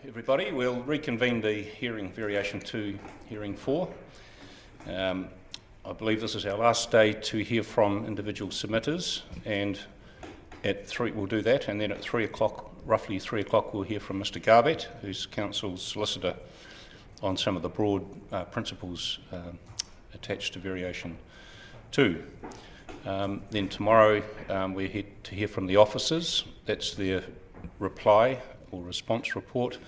everybody. We'll reconvene the hearing variation 2, hearing 4. I believe this is our last day to hear from individual submitters, and at 3 we'll do that, and then at 3 o'clock, roughly 3 o'clock, we'll hear from Mr. Garbett, who's Council's solicitor, on some of the broad principles attached to variation 2. Then tomorrow we're here to hear from the officers. That's their reply or response report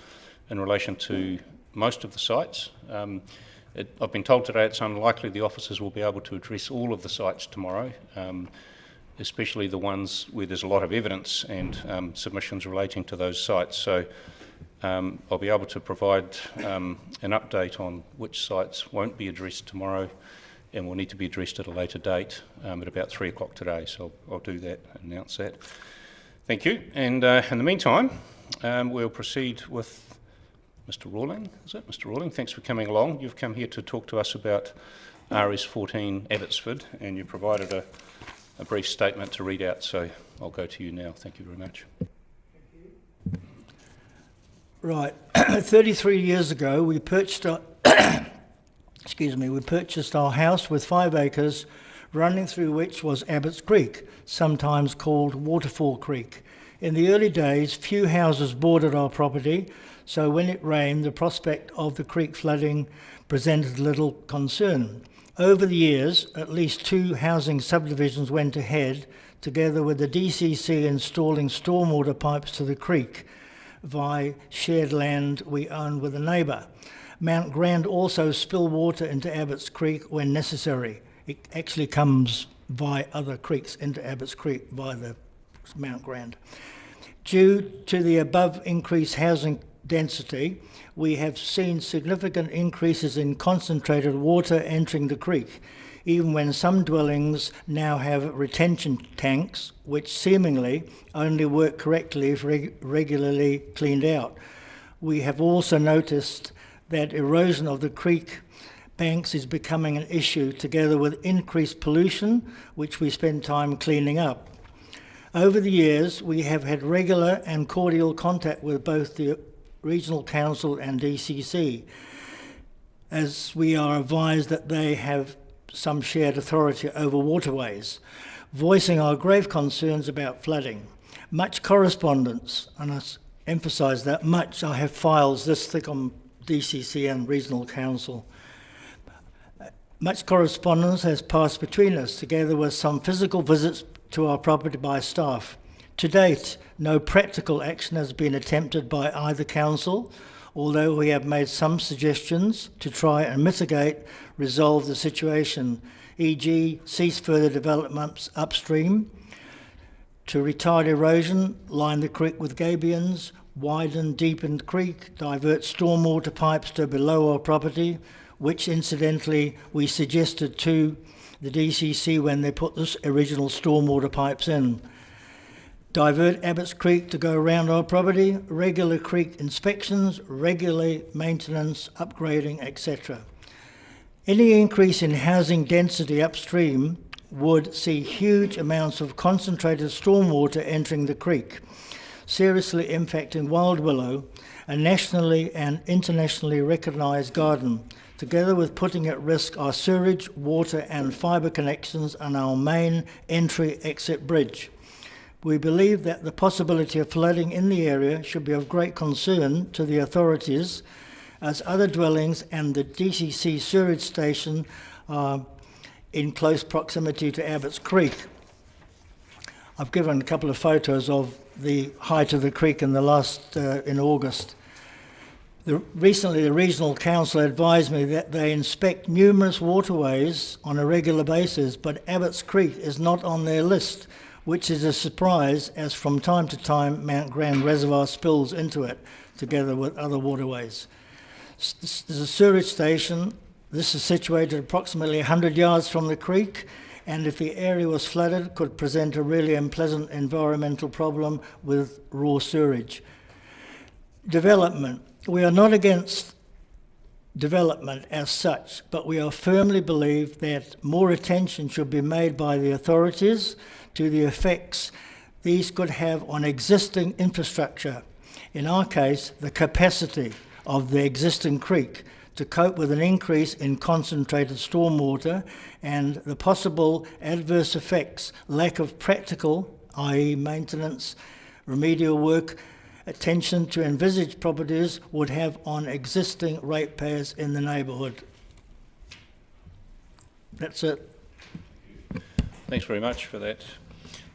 in relation to most of the sites. I've been told today it's unlikely the officers will be able to address all of the sites tomorrow, especially the ones where there's a lot of evidence and submissions relating to those sites. So I'll be able to provide an update on which sites won't be addressed tomorrow and will need to be addressed at a later date at about 3 o'clock today. So I'll do that, announce that. Thank you. And in the meantime, we'll proceed with Mr. Rawling. Is it Mr. Rawling? Thanks for coming along. You've come here to talk to us about RS14 Abbotsford, and you provided a brief statement to read out, so I'll go to you now. Thank you very much. Right. 33 years ago, we purchased our house with 5 acres, running through which was Abbots Creek, sometimes called Waterfall Creek. In the early days, few houses bordered our property, so when it rained, the prospect of the creek flooding presented little concern. Over the years, at least 2 housing subdivisions went ahead, together with the DCC installing stormwater pipes to the creek via shared land we own with a neighbour. Mount Grande also spill water into Abbots Creek when necessary. It actually comes via other creeks into Abbots Creek via the Mount Grande. Due to the above increased housing density, we have seen significant increases in concentrated water entering the creek, even when some dwellings now have retention tanks, which seemingly only work correctly if regularly cleaned out. We have also noticed that erosion of the creek banks is becoming an issue, together with increased pollution, which we spend time cleaning up. Over the years, we have had regular and cordial contact with both the Regional Council and DCC, as we are advised that they have some shared authority over waterways, voicing our grave concerns about flooding. Much correspondence, and I emphasise that much, I have files this thick on DCC and Regional Council. Much correspondence has passed between us, together with some physical visits to our property by staff. To date, no practical action has been attempted by either council, although we have made some suggestions to try and resolve the situation, e.g. cease further developments upstream, to retard erosion, line the creek with gabions, widen, deepen the creek, divert stormwater pipes to below our property, which incidentally we suggested to the DCC when they put this original stormwater pipes in. Divert Abbots Creek to go around our property, regular creek inspections, regular maintenance, upgrading, etc. Any increase in housing density upstream would see huge amounts of concentrated stormwater entering the creek, seriously impacting wild willow, a nationally and internationally recognised garden, together with putting at risk our sewerage, water and fibre connections and our main entry-exit bridge. We believe that the possibility of flooding in the area should be of great concern to the authorities, as other dwellings and the DCC sewerage station are in close proximity to Abbots Creek. I've given a couple of photos of the height of the creek in August. Recently, the Regional Council advised me that they inspect numerous waterways on a regular basis, but Abbots Creek is not on their list, which is a surprise, as from time to time Mount Grande Reservoir spills into it, together with other waterways. There's a sewerage station. This is situated approximately 100 yards from the creek, and if the area was flooded, could present a really unpleasant environmental problem with raw sewage. Development. We are not against development as such, but we are firmly believe that more attention should be made by the authorities to the effects these could have on existing infrastructure. In our case, the capacity of the existing creek to cope with an increase in concentrated stormwater and the possible adverse effects, lack of practical, i.e. maintenance, remedial work, attention to envisaged properties would have on existing ratepayers in the neighbourhood. That's it. Thanks very much for that,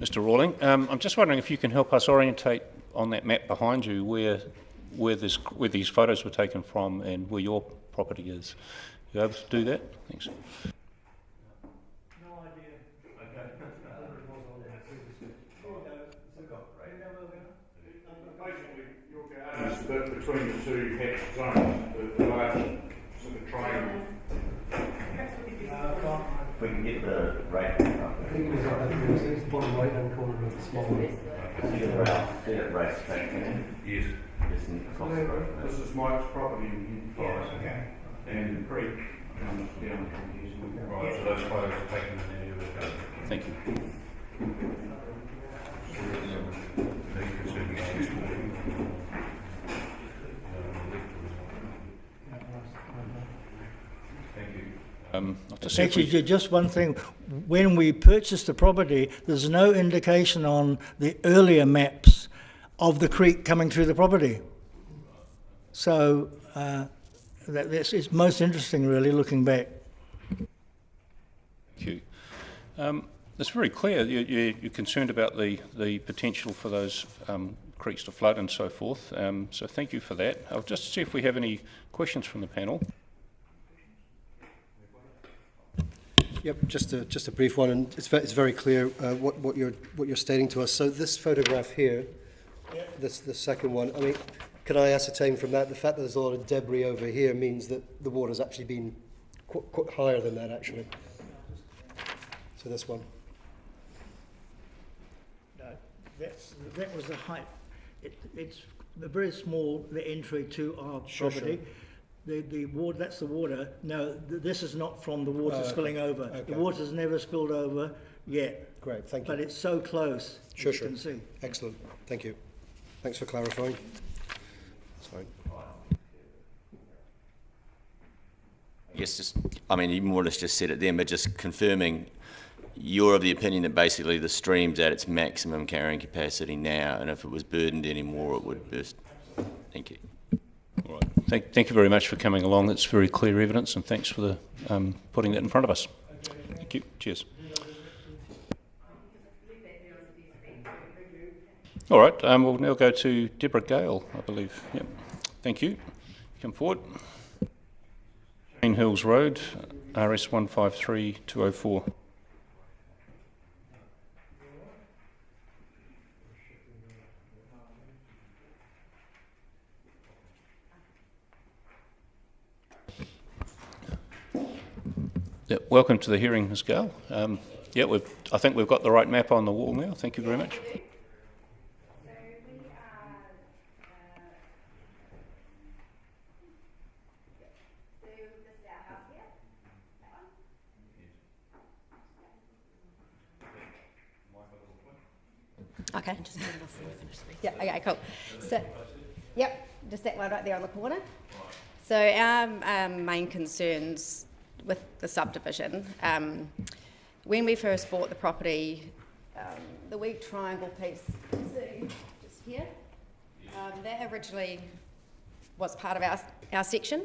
Mr. Rawling. I'm just wondering if you can help us orientate on that map behind you where these photos were taken from and where your property is. You able to do that? Thanks. No idea. Okay. Basically, your garden is the bit between the two hatched zones, the large sort of triangle. If we can get the right up I think it's the bottom right hand corner of the small one. get it right straight in. Yes. Just in across the road. This is Mike's property in Forest. Okay. And the creek comes down from here. Right, so those photos are taken in the area. Thank you. Thank you. I'll just see if Actually, we- just one thing. When we purchased the property, there's no indication on the earlier maps of the creek coming through the property. So it's most interesting, really, looking back. Thank you. It's very clear you're concerned about the potential for those creeks to flood and so forth. So thank you for that. I'll just see if we have any questions from the panel. Yep, just a brief one, and it's very clear what you're stating to us. So this photograph here, the second one. I mean, can I ascertain from that the fact that there's a lot of debris over here means that the water's actually been quite higher than that actually. So this one. No, that was the height. It's very small, the entry to our property. The water, that's the water. No, this is not from the water spilling over. Okay. The water's never spilled over yet. Great, thank you. But it's so close, Sure, as you can see. Excellent, thank you. Thanks for clarifying. That's fine. Yes, I mean, you more or less just said it then, but just confirming, you're of the opinion that basically the stream's at its maximum carrying capacity now, and if it was burdened anymore, it would burst. Thank you. All right. Thank you very much for coming along. That's very clear evidence, and thanks for the putting that in front of us. Thank you. Cheers. All right. We'll now go to Deborah Gale, I believe. Yep. Thank you. Come forward. Green Hills Road, RS 153204. Yeah, welcome to the hearing, Ms. Gale. I think we've got the right map on the wall now. Thank you very much. Okay. Yeah, okay, cool. So, yep, just that one right there on the corner. So our main concerns with the subdivision, when we first bought the property, the weak triangle piece, just here, that originally was part of our section.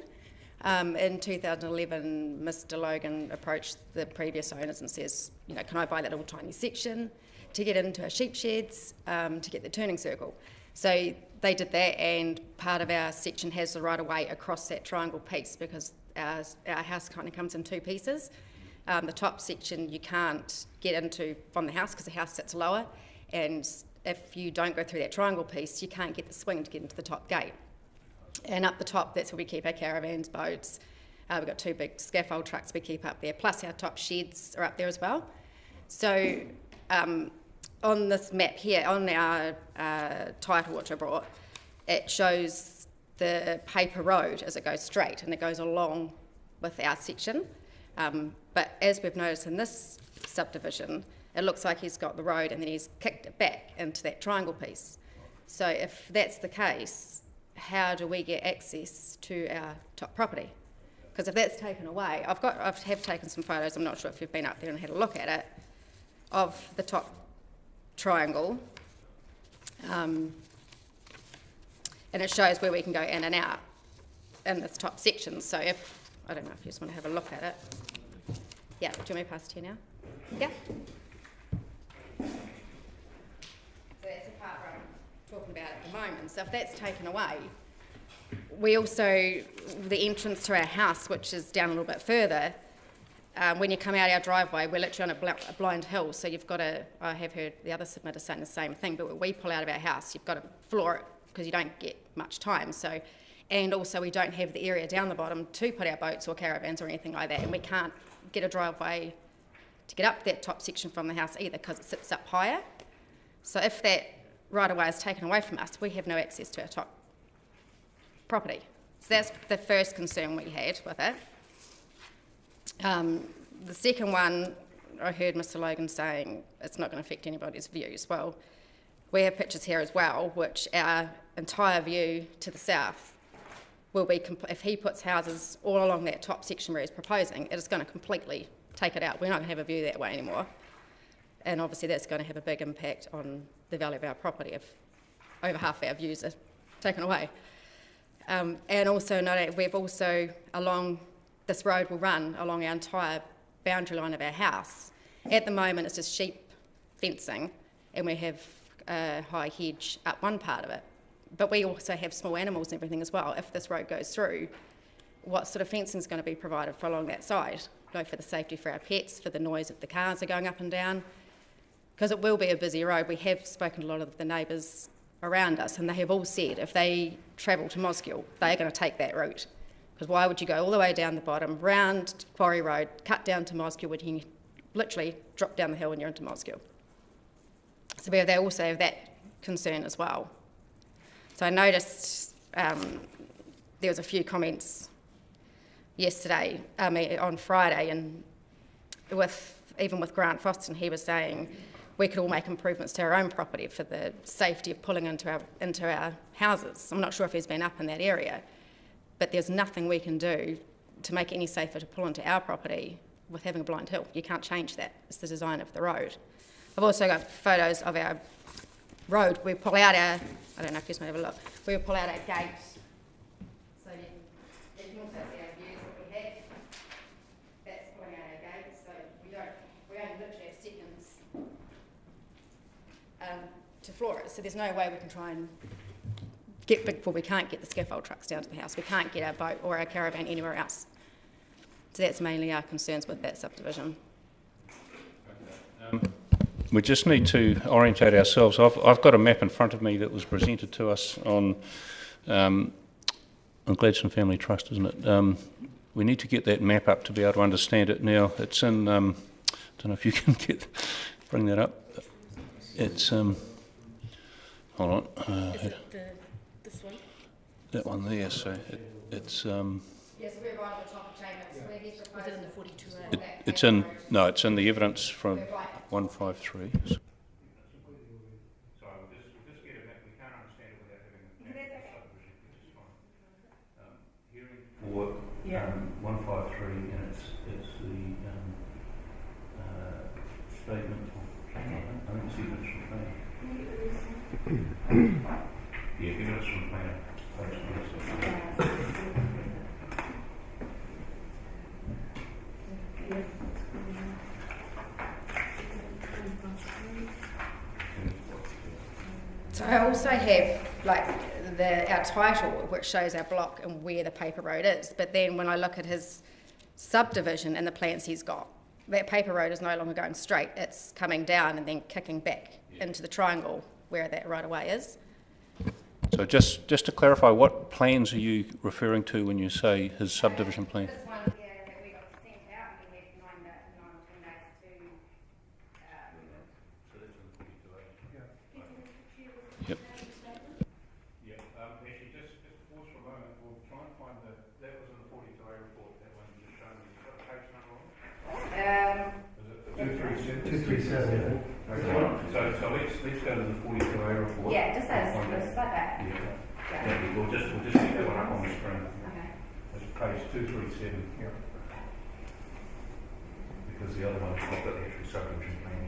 In 2011, Mr. Logan approached the previous owners and says, you know, can I buy that little tiny section to get into our sheep sheds, to get the turning circle? So they did that, and part of our section has the right of way across that triangle piece because our house kind of comes in two pieces. The top section you can't get into from the house because the house sits lower, and if you don't go through that triangle piece, you can't get the swing to get into the top gate. And up the top, that's where we keep our caravans, boats. We've got two big scaffold trucks we keep up there, plus our top sheds are up there as well. So on this map here, on our title which I brought, it shows the paper road as it goes straight, and it goes along with our section. But as we've noticed in this subdivision, it looks like he's got the road and then he's kicked it back into that triangle piece. So if that's the case, how do we get access to our top property? Because if that's taken away, I have taken some photos, I'm not sure if you've been up there and had a look at it, of the top triangle. And it shows where we can go in and out in this top section. So if, I don't know if you just want to have a look at it. Yeah, do you want me to pass it to you now? Yeah. So that's the part where I'm talking about at the moment. So if that's taken away, we also, the entrance to our house, which is down a little bit further, when you come out our driveway, we're literally on a blind hill, so you've got to, I have heard the other submitters saying the same thing, but when we pull out of our house, you've got to floor it because you don't get much time. So, and also we don't have the area down the bottom to put our boats or caravans or anything like that, and we can't get a driveway to get up that top section from the house either because it sits up higher. So if that right of way is taken away from us, we have no access to our top property. So that's the first concern we had with it. The second one, I heard Mr. Logan saying it's not going to affect anybody's views. Well, we have pictures here as well, which our entire view to the south will be, if he puts houses all along that top section where he's proposing, it is going to completely take it out. We're not going to have a view that way anymore. And obviously that's going to have a big impact on the value of our property if over half our views are taken away. And also, we've also, along this road will run along our entire boundary line of our house. At the moment, it's just sheep fencing, and we have a high hedge up one part of it. But we also have small animals and everything as well. If this road goes through, what sort of fencing is going to be provided for along that side? You know, for the safety for our pets, for the noise if the cars are going up and down. Because it will be a busy road. We have spoken to a lot of the neighbours around us, and they have all said if they travel to Mosgiel, they're going to take that route. Because why would you go all the way down the bottom, round Quarry Road, cut down to Mosgiel, when you literally drop down the hill and you're into Mosgiel? So they also have that concern as well. So I noticed there was a few comments yesterday, on Friday, and even with Grant Foston, he was saying we could all make improvements to our own property for the safety of pulling into our houses. I'm not sure if he's been up in that area, but there's nothing we can do to make it any safer to pull into our property with having a blind hill. You can't change that. It's the design of the road. I've also got photos of our road. We pull out our, I don't know if you just want to have a look, we pull out our gate. So you can also see our views that we have. That's pulling out our gate, so we only literally have seconds to floor it. So there's no way we can try and get big before we can't get the scaffold trucks down to the house. We can't get our boat or our caravan anywhere else. So that's mainly our concerns with that subdivision. We just need to orientate ourselves. I've got a map in front of me that was presented to us on Gladstone Family Trust, isn't it? We need to get that map up to be able to understand it now. It's in, I don't know if you can bring that up. It's, hold on. Is it this one? That one there, so it's... Yes, we're right at the top of Chambers. Where he's Was it in the 42A? It's in, no, it's in the evidence from 153. So we'll just get a map. We can't understand it without having a map of the subdivision, which is fine. Hearing for 153, and it's the statement of, I think it's evidence from planning. Yeah, evidence from planning. So I also have our title, which shows our block and where the paper road is. But then when I look at his subdivision and the plans he's got, that paper road is no longer going straight. It's coming down and then kicking back into the triangle where that right of way is. So just to clarify, what plans are you referring to when you say his subdivision plan? This one here that we got sent out, and we had 9 or 10 days to... Yep. Yeah, actually, just pause for a moment. We'll try and find that was in the 42A report, that one you just showed me. Is that the page number on it? Is it 237? 237, I think. Okay. So So let's go to the 42A report. Yeah, just like that. Yeah. Thank you. We'll just get that one up on the screen. Okay. It's page 237. Yeah. Because the other one's got the actual subdivision plan.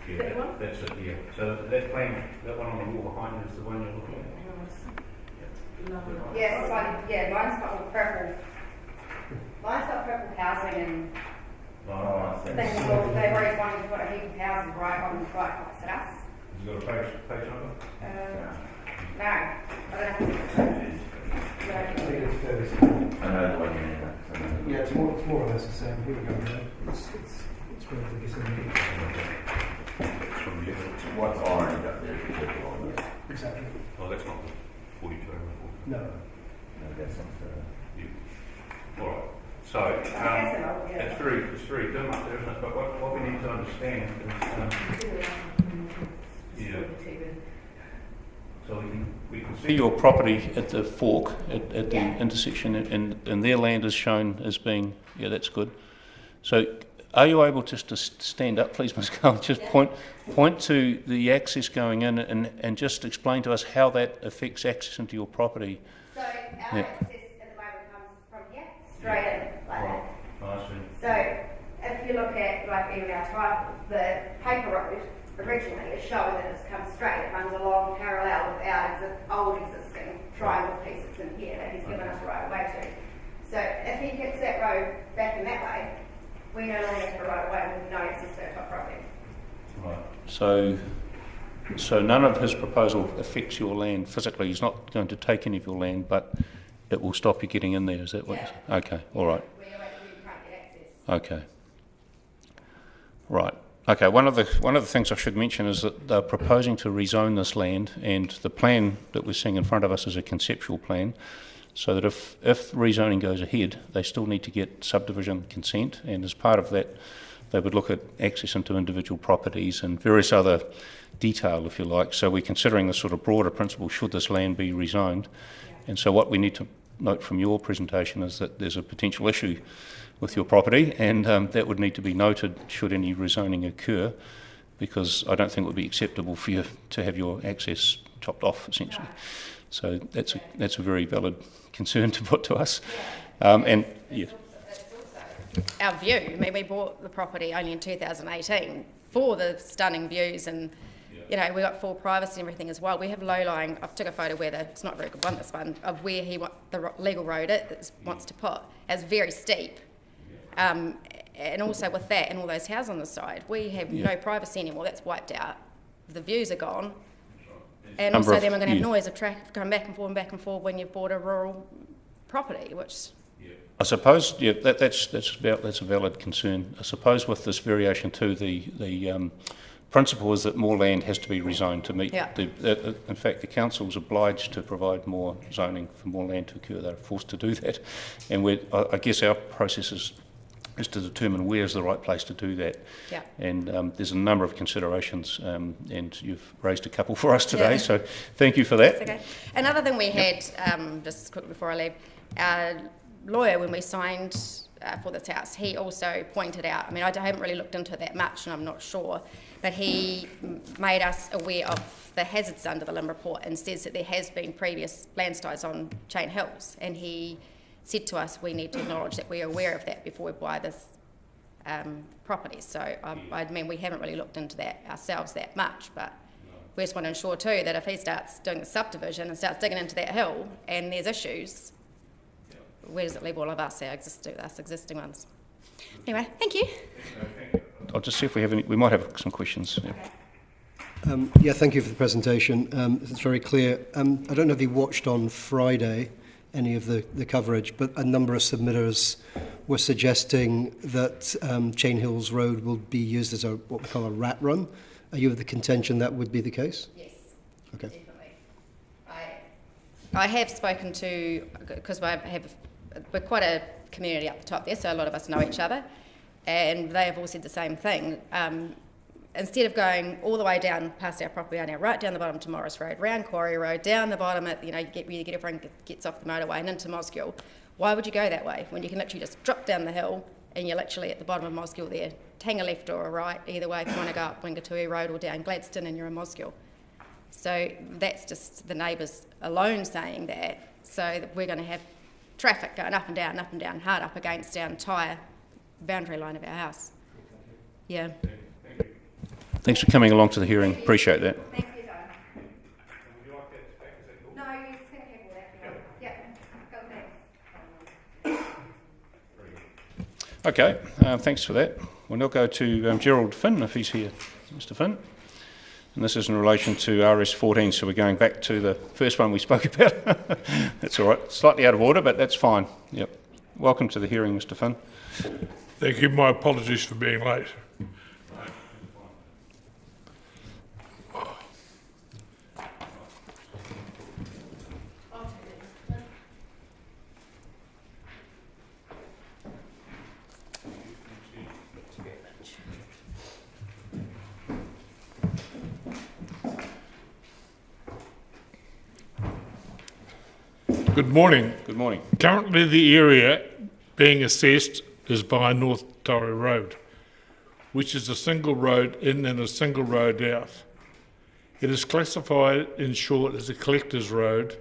Yeah, that's it, yeah. So that plan, that one on the wall behind is the one you're looking at? Yeah, it's like, yeah, mine's got all purple. Mine's got purple housing and things. Well, they've always wanted to put a heap of houses right on the right opposite us. Has it got a page number? No, I don't have to. I know the one you mean. Yeah, it's more or less the same. Here we go. It's relatively similar. What's orange up there is the purple one. Exactly. Oh, that's not the 42 report. No. No, that's not the... Yeah. All right. So, it's very dim up there, isn't it? But what we need to understand is, yeah. So we can See your property at the fork, at the intersection, and their land is shown as being, yeah, that's good. So are you able just to stand up, please, Ms. Carl, just point to the access going in and just explain to us how that affects access into your property? So our access at the moment comes from here, straight in, like that. I see. So if you look at, like, even our title, the paper road originally is showing that it's come straight. It runs along parallel with our old existing triangle pieces in here that he's given us right of way to. So if he gets that road back in that way, we no longer have the right of way with no access to our top property. Right. So none of his proposal affects your land physically. He's not going to take any of your land, but it will stop you getting in there. Is that what? Yeah. Okay. All right. We can't get access. Okay. Right. Okay. One of the things I should mention is that they're proposing to rezone this land, and the plan that we're seeing in front of us is a conceptual plan. So that if rezoning goes ahead, they still need to get subdivision consent, and as part of that, they would look at access into individual properties and various other detail, if you like. So we're considering this sort of broader principle, should this land be rezoned. And so what we need to note from your presentation is that there's a potential issue with your property, and that would need to be noted should any rezoning occur, because I don't think it would be acceptable for you to have your access chopped off, essentially. So that's a very valid concern to put to us. And yes. Our view, I mean, we bought the property only in 2018 for the stunning views, and you know, we got full privacy and everything as well. We have low-lying, I've took a photo where it's not a very good one, this one, of where the legal road wants to put. It's very steep. And also with that and all those houses on the side, we have no privacy anymore. That's wiped out. The views are gone. And also then we're going to have noise of traffic going back and forth when you've bought a rural property, which... I suppose, yeah, that's a valid concern. I suppose with this variation too, the principle is that more land has to be rezoned to meet in fact, the council's obliged to provide more zoning for more land to occur. They're forced to do that, and I guess our process is to determine where's the right place to do that. Yeah. And there's a number of considerations, and you've raised a couple for us today, so thank you for that. That's okay. Another thing we had, just quickly before I leave, our lawyer, when we signed for this house, he also pointed out, I mean, I haven't really looked into it that much and I'm not sure, but he made us aware of the hazards under the LIM report and says that there has been previous landslides on Chain Hills, and he said to us we need to acknowledge that we're aware of that before we buy this property. So I mean, we haven't really looked into that ourselves that much, but we just want to ensure too that if he starts doing the subdivision and starts digging into that hill and there's issues, where does it leave all of us, our existing ones? Anyway, thank you. I'll just see if we might have some questions. Yeah, thank you for the presentation. It's very clear. I don't know if you watched on Friday any of the coverage, but a number of submitters were suggesting that Chain Hills Road will be used as what we call a rat run. Are you of the contention that would be the case? Yes. Okay. Definitely. I have spoken to, because we're quite a community up the top there, so a lot of us know each other, and they have all said the same thing. Instead of going all the way down past our property owner, right down the bottom to Morris Road, round Quarry Road, down the bottom at, you get everyone gets off the motorway and into Mosgiel, why would you go that way when you can literally just drop down the hill and you're literally at the bottom of Mosgiel there. Hang a left or a right, either way, if you want to go up Wingatui Road or down Gladstone and you're in Mosgiel. So that's just the neighbours alone saying that. So that we're going to have traffic going up and down, hard up against our entire boundary line of our house. Yeah. Thanks for coming along to the hearing. Appreciate that. Thanks for your time. Would you like that back? Is that cool? No, you can have all that. Yeah, go thanks. Okay, thanks for that. We'll now go to Gerald Finn, if he's here. Mr. Finn. And this is in relation to RS14, so we're going back to the first one we spoke about. That's all right. Slightly out of order, but that's fine. Yep. Welcome to the hearing, Mr. Finn. Thank you. My apologies for being late. Good morning. Good morning. Currently the area being assessed is via North Torre Road, which is a single road in and a single road out. It is classified in short as a collector's road,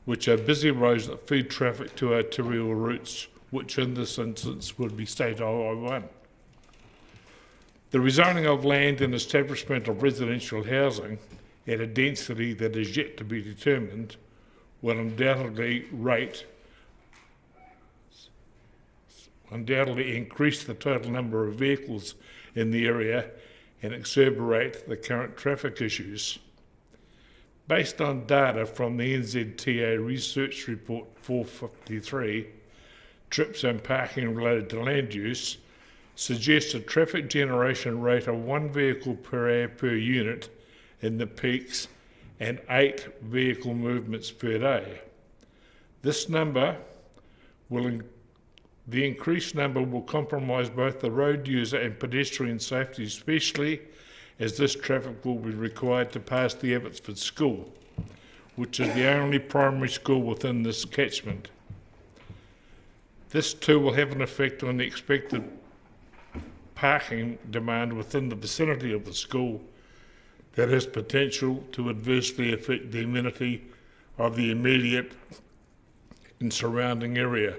which are busy roads that feed traffic to arterial routes, which in this instance would be State Highway 1. The rezoning of land and establishment of residential housing at a density that is yet to be determined will undoubtedly increase the total number of vehicles in the area and exacerbate the current traffic issues. Based on data from the NZTA Research Report 453, trips and parking related to land use, suggests a traffic generation rate of 1 vehicle per hour per unit in the peaks and 8 vehicle movements per day. This number the increased number will compromise both the road user and pedestrian safety, especially as this traffic will be required to pass the Abbotsford School, which is the only primary school within this catchment. This too will have an effect on the expected parking demand within the vicinity of the school that has potential to adversely affect the amenity of the immediate and surrounding area.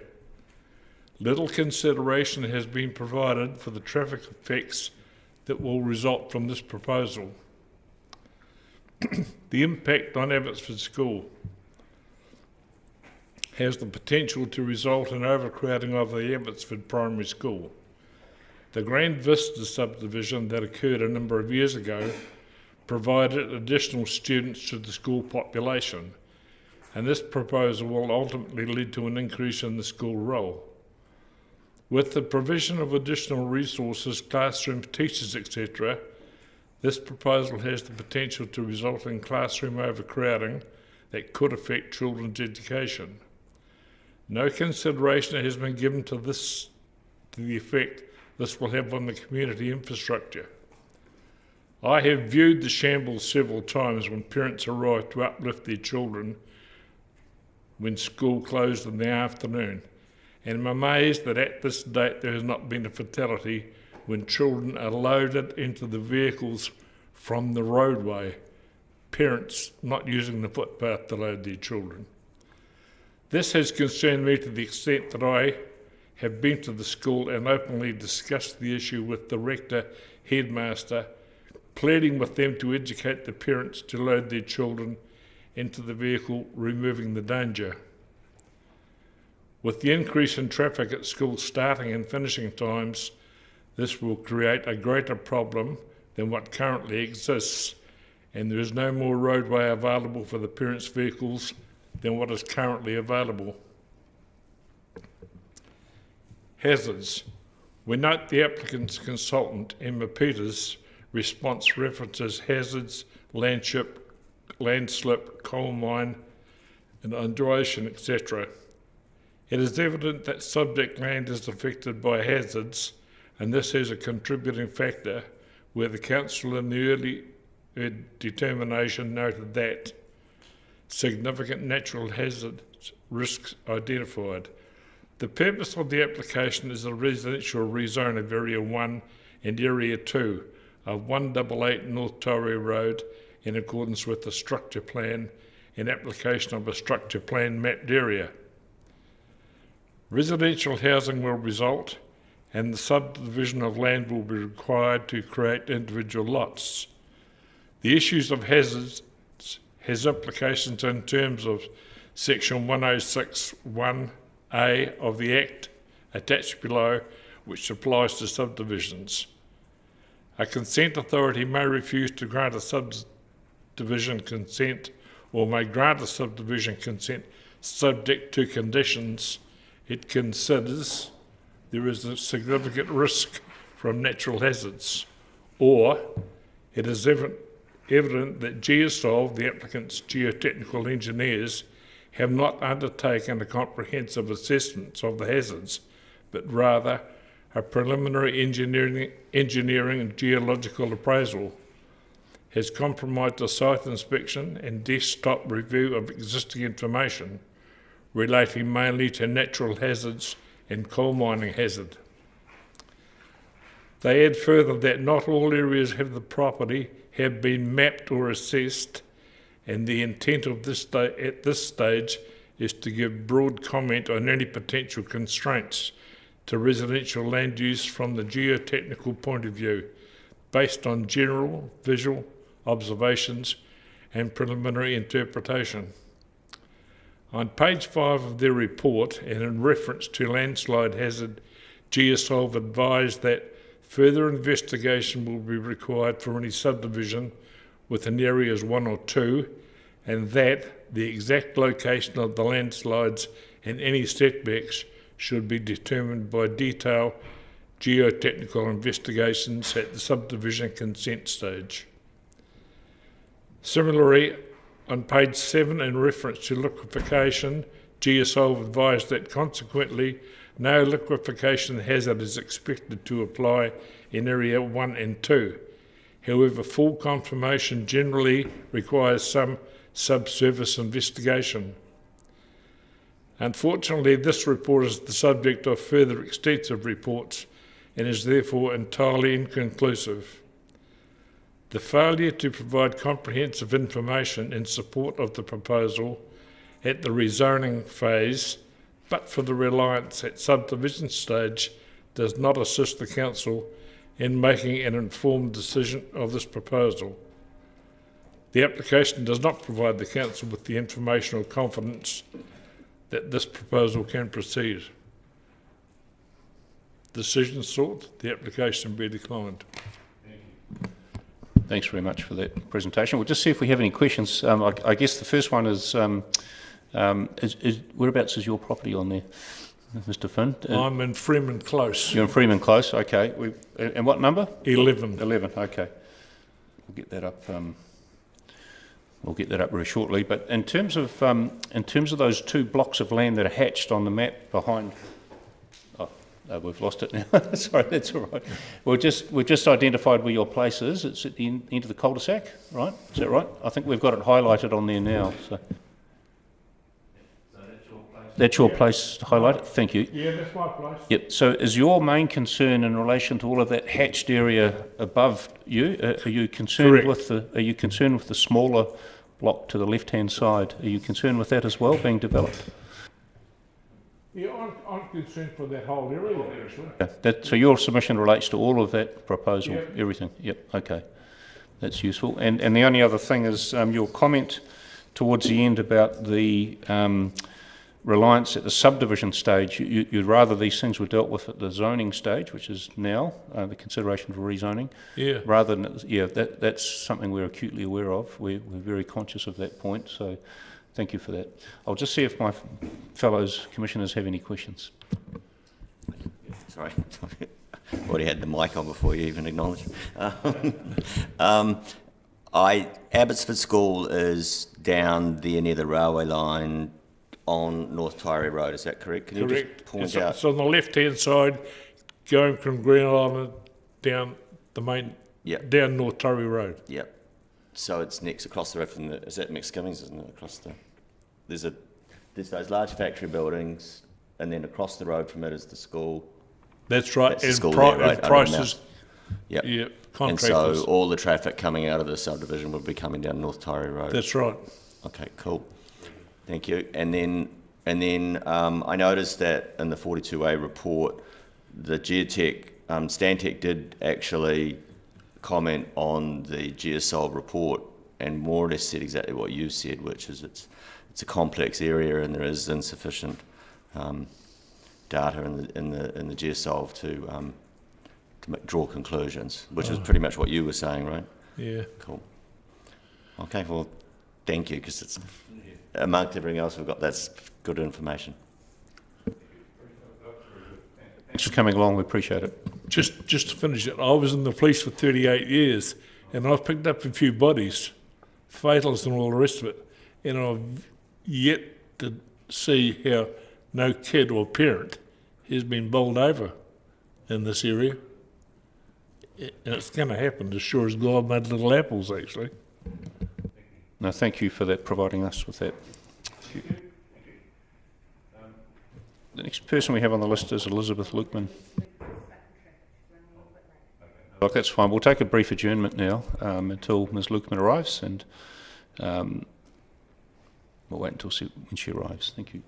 Little consideration has been provided for the traffic effects that will result from this proposal. The impact on Abbotsford School has the potential to result in overcrowding of the Abbotsford Primary School. The Grand Vista subdivision that occurred a number of years ago provided additional students to the school population, and this proposal will ultimately lead to an increase in the school roll. With the provision of additional resources, classrooms, teachers, etc., this proposal has the potential to result in classroom overcrowding that could affect children's education. No consideration has been given to the effect this will have on the community infrastructure. I have viewed the shambles several times when parents arrive to uplift their children when school closed in the afternoon, and I'm amazed that at this date there has not been a fatality when children are loaded into the vehicles from the roadway, parents not using the footpath to load their children. This has concerned me to the extent that I have been to the school and openly discussed the issue with the rector, headmaster, pleading with them to educate the parents to load their children into the vehicle, removing the danger. With the increase in traffic at school starting and finishing times, this will create a greater problem than what currently exists, and there is no more roadway available for the parents' vehicles than what is currently available. Hazards. We note the applicant's consultant, Emma Peters' response references hazards, landslip, coal mine, and undulation, etc. It is evident that subject land is affected by hazards, and this is a contributing factor where the council in the early determination noted that significant natural hazard risks identified. The purpose of the application is a residential rezone of Area 1 and Area 2 of 188 North Torrey Road in accordance with the structure plan and application of a structure plan mapped area. Residential housing will result, and the subdivision of land will be required to create individual lots. The issues of hazards has implications in terms of Section 106(1)(a) of the Act attached below, which applies to subdivisions. A consent authority may refuse to grant a subdivision consent or may grant a subdivision consent subject to conditions it considers there is a significant risk from natural hazards, or it is evident that GeoSolve, the applicant's geotechnical engineers, have not undertaken a comprehensive assessment of the hazards, but rather a preliminary engineering and geological appraisal, has compromised the site inspection and desktop review of existing information relating mainly to natural hazards and coal mining hazard. They add further that not all areas of the property have been mapped or assessed, and the intent of this at this stage is to give broad comment on any potential constraints to residential land use from the geotechnical point of view, based on general visual observations and preliminary interpretation. On page 5 of their report, and in reference to landslide hazard, GeoSolve advised that further investigation will be required for any subdivision within areas 1 or 2, and that the exact location of the landslides and any setbacks should be determined by detailed geotechnical investigations at the subdivision consent stage. Similarly, on page 7, in reference to liquefaction, GeoSolve advised that consequently no liquefaction hazard is expected to apply in Area 1 and 2. However, full confirmation generally requires some subsurface investigation. Unfortunately, this report is the subject of further extensive reports and is therefore entirely inconclusive. The failure to provide comprehensive information in support of the proposal at the rezoning phase, but for the reliance at subdivision stage, does not assist the Council in making an informed decision of this proposal. The application does not provide the Council with the information or confidence that this proposal can proceed. Decision sought, the application be declined. Thanks very much for that presentation. We'll just see if we have any questions. I guess the first one is whereabouts is your property on there, Mr. Finn? I'm in Freeman Close. You're in Freeman Close, okay. And what number? 11. 11, okay. We'll get that up. We'll get that up very shortly. But in terms of those 2 blocks of land that are hatched on the map behind. We've lost it now. Sorry, that's all right. We've just identified where your place is. It's at the end of the cul-de-sac, right? Is that right? I think we've got it highlighted on there now. So that's your place highlighted? Thank you. Yeah, that's my place. Yep. So is your main concern in relation to all of that hatched area above you? Are you concerned with the smaller block to the left-hand side? Are you concerned with that as well being developed? Yeah, I'm concerned for that whole area, actually. Yeah, so your submission relates to all of that proposal, Yep. Everything? Yep, okay. That's useful. And the only other thing is your comment towards the end about the reliance at the subdivision stage. You'd rather these things were dealt with at the zoning stage, which is now, the consideration for rezoning. Yeah. Rather than, that's something we're acutely aware of. We're very conscious of that point, so thank you for that. I'll just see if my fellows commissioners have any questions. Sorry, already had the mic on before you even acknowledged. Abbotsford School is down there near the railway line on North Torrey Road, is that correct? Can you just point out? It's on the left-hand side, going from Green Island down the main, down North Torrey Road. Yep. So it's next across the road from is that McSkimmings, isn't it? There's those large factory buildings, and then across the road from it is the school. That's right. That's the And, school there, right, and under the prices, mouse. Yep. yeah, And contractors. so all the traffic coming out of the subdivision would be coming down North Tyree Road. That's right. Okay, cool. Thank you. And then I noticed that in the 42A report, the Geotech, Stantec did actually comment on the Geosol report and more or less said exactly what you said, which is it's a complex area and there is insufficient data in the Geosol to draw conclusions, which is pretty much what you were saying, right? Yeah. Cool. Okay, well, thank you, because it's amongst everything else we've got, that's good information. Thanks for coming along, we appreciate it. Just to finish it, I was in the police for 38 years, and I've picked up a few bodies, fatals and all the rest of it, and I've yet to see how no kid or parent has been bowled over in this area. And it's going to happen as sure as God made little apples, actually. No, thank you for that, providing us with that. Thank you. The next person we have on the list is Elizabeth Lukeman. Look, that's fine. We'll take a brief adjournment now until Ms. Lukeman arrives, and we'll wait until when she arrives. Thank you.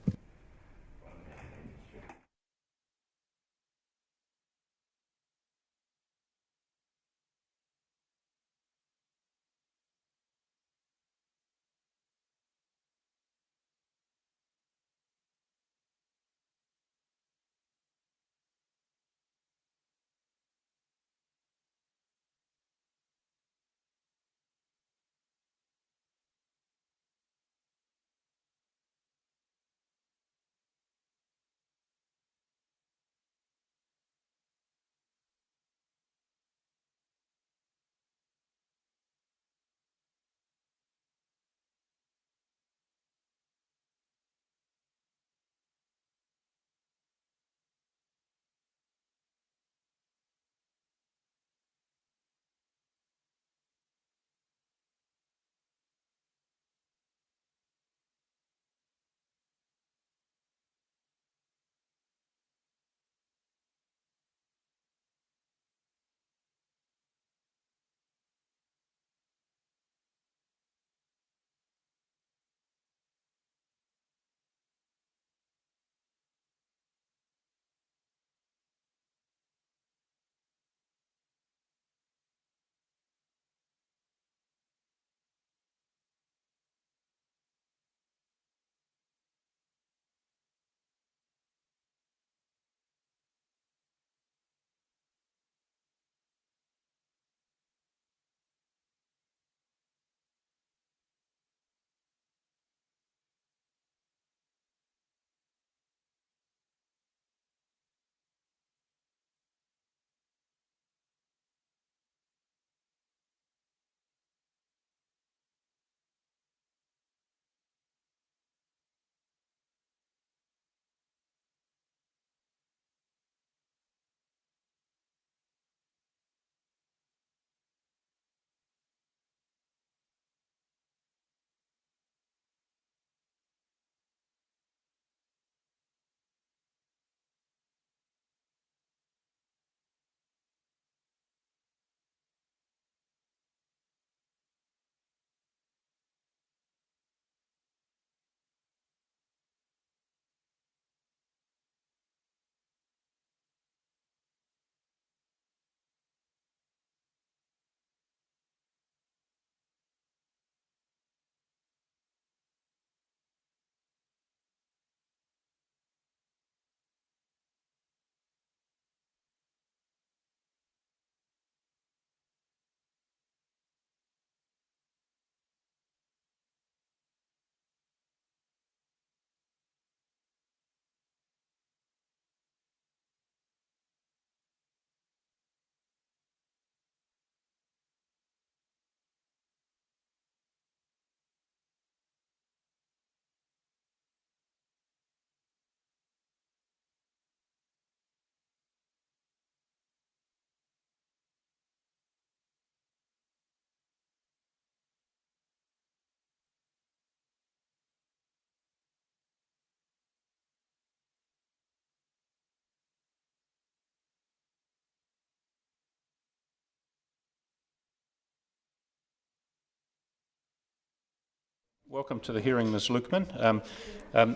Welcome to the hearing, Ms. Lukeman.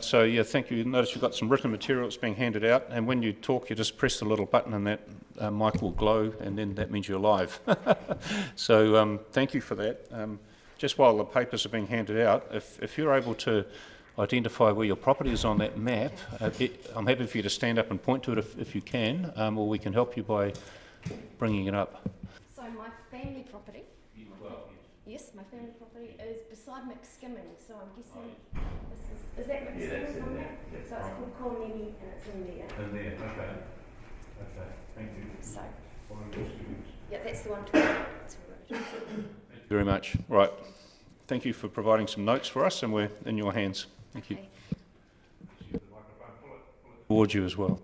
So, yeah, thank you. Notice you've got some written material that's being handed out, and when you talk, you just press the little button and that mic will glow, and then that means you're live. So, thank you for that. Just while the papers are being handed out, if you're able to identify where your property is on that map, I'm happy for you to stand up and point to it if you can, or we can help you by bringing it up. So my family property, yes, my family property is beside McSkimming, so I'm guessing this is that McSkimming on there? So it's called Corneli and it's in there. In there, okay. Okay, thank you. So, One of your students. yeah, that's the one to the right. Thank you very much. Right. Thank you for providing some notes for us, and we're in your hands. Thank you. Okay. Towards you as well.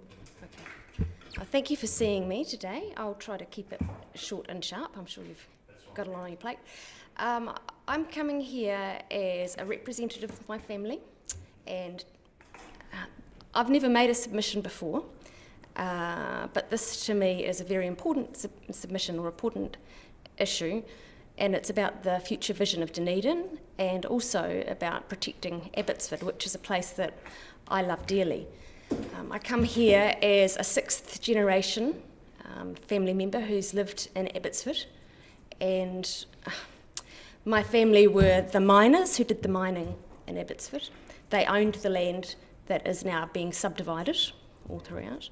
Okay. Thank you for seeing me today. I'll try to keep it short and sharp. I'm sure you've got a lot on your plate. I'm coming here as a representative of my family, and I've never made a submission before, but this to me is a very important submission or important issue, and it's about the future vision of Dunedin and also about protecting Abbotsford, which is a place that I love dearly. I come here as a sixth generation family member who's lived in Abbotsford, and my family were the miners who did the mining in Abbotsford. They owned the land that is now being subdivided all throughout.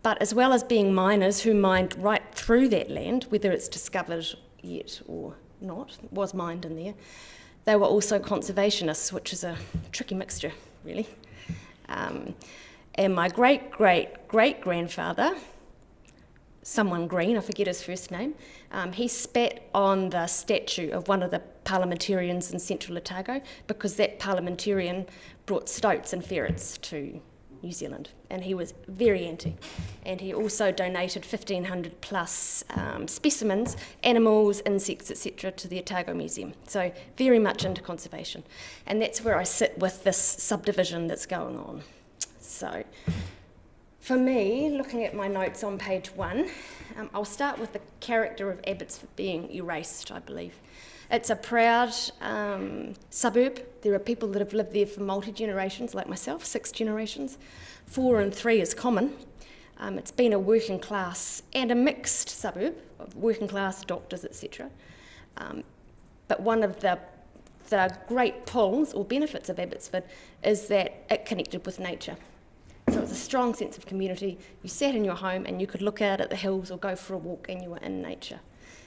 But as well as being miners who mined right through that land, whether it's discovered yet or not, it was mined in there, they were also conservationists, which is a tricky mixture, really. And my great-great-great-grandfather, someone Green, I forget his first name, he spat on the statue of one of the parliamentarians in central Otago because that parliamentarian brought stoats and ferrets to New Zealand, and he was very anti. And he also donated 1,500 plus specimens, animals, insects, etc. to the Otago Museum. So very much into conservation. And that's where I sit with this subdivision that's going on. So for me, looking at my notes on page 1, I'll start with the character of Abbotsford being erased, I believe. It's a proud suburb. There are people that have lived there for multi-generations, like myself, 6 generations. 4 and 3 is common. It's been a working class and a mixed suburb of working class, doctors, etc. But one of the great pulls or benefits of Abbotsford is that it connected with nature. So it was a strong sense of community. You sat in your home and you could look out at the hills or go for a walk and you were in nature.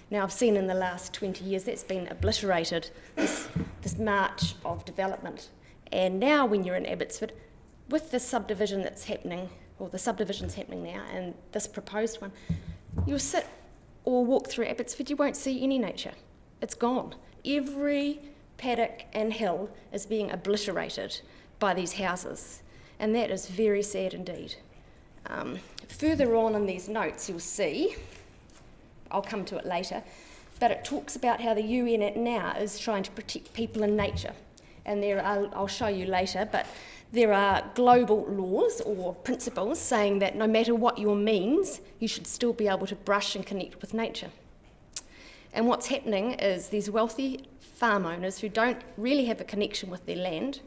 Now I've seen in the last 20 years that's been obliterated, this march of development. And now when you're in Abbotsford, with the subdivision that's happening, or the subdivisions happening now, and this proposed one, you'll sit or walk through Abbotsford, you won't see any nature. It's gone. Every paddock and hill is being obliterated by these houses. And that is very sad indeed. Further on in these notes, you'll see, I'll come to it later, but it talks about how the UN now is trying to protect people and nature. And I'll show you later, but there are global laws or principles saying that no matter what your means, you should still be able to brush and connect with nature. And what's happening is these wealthy farm owners who don't really have a connection with their land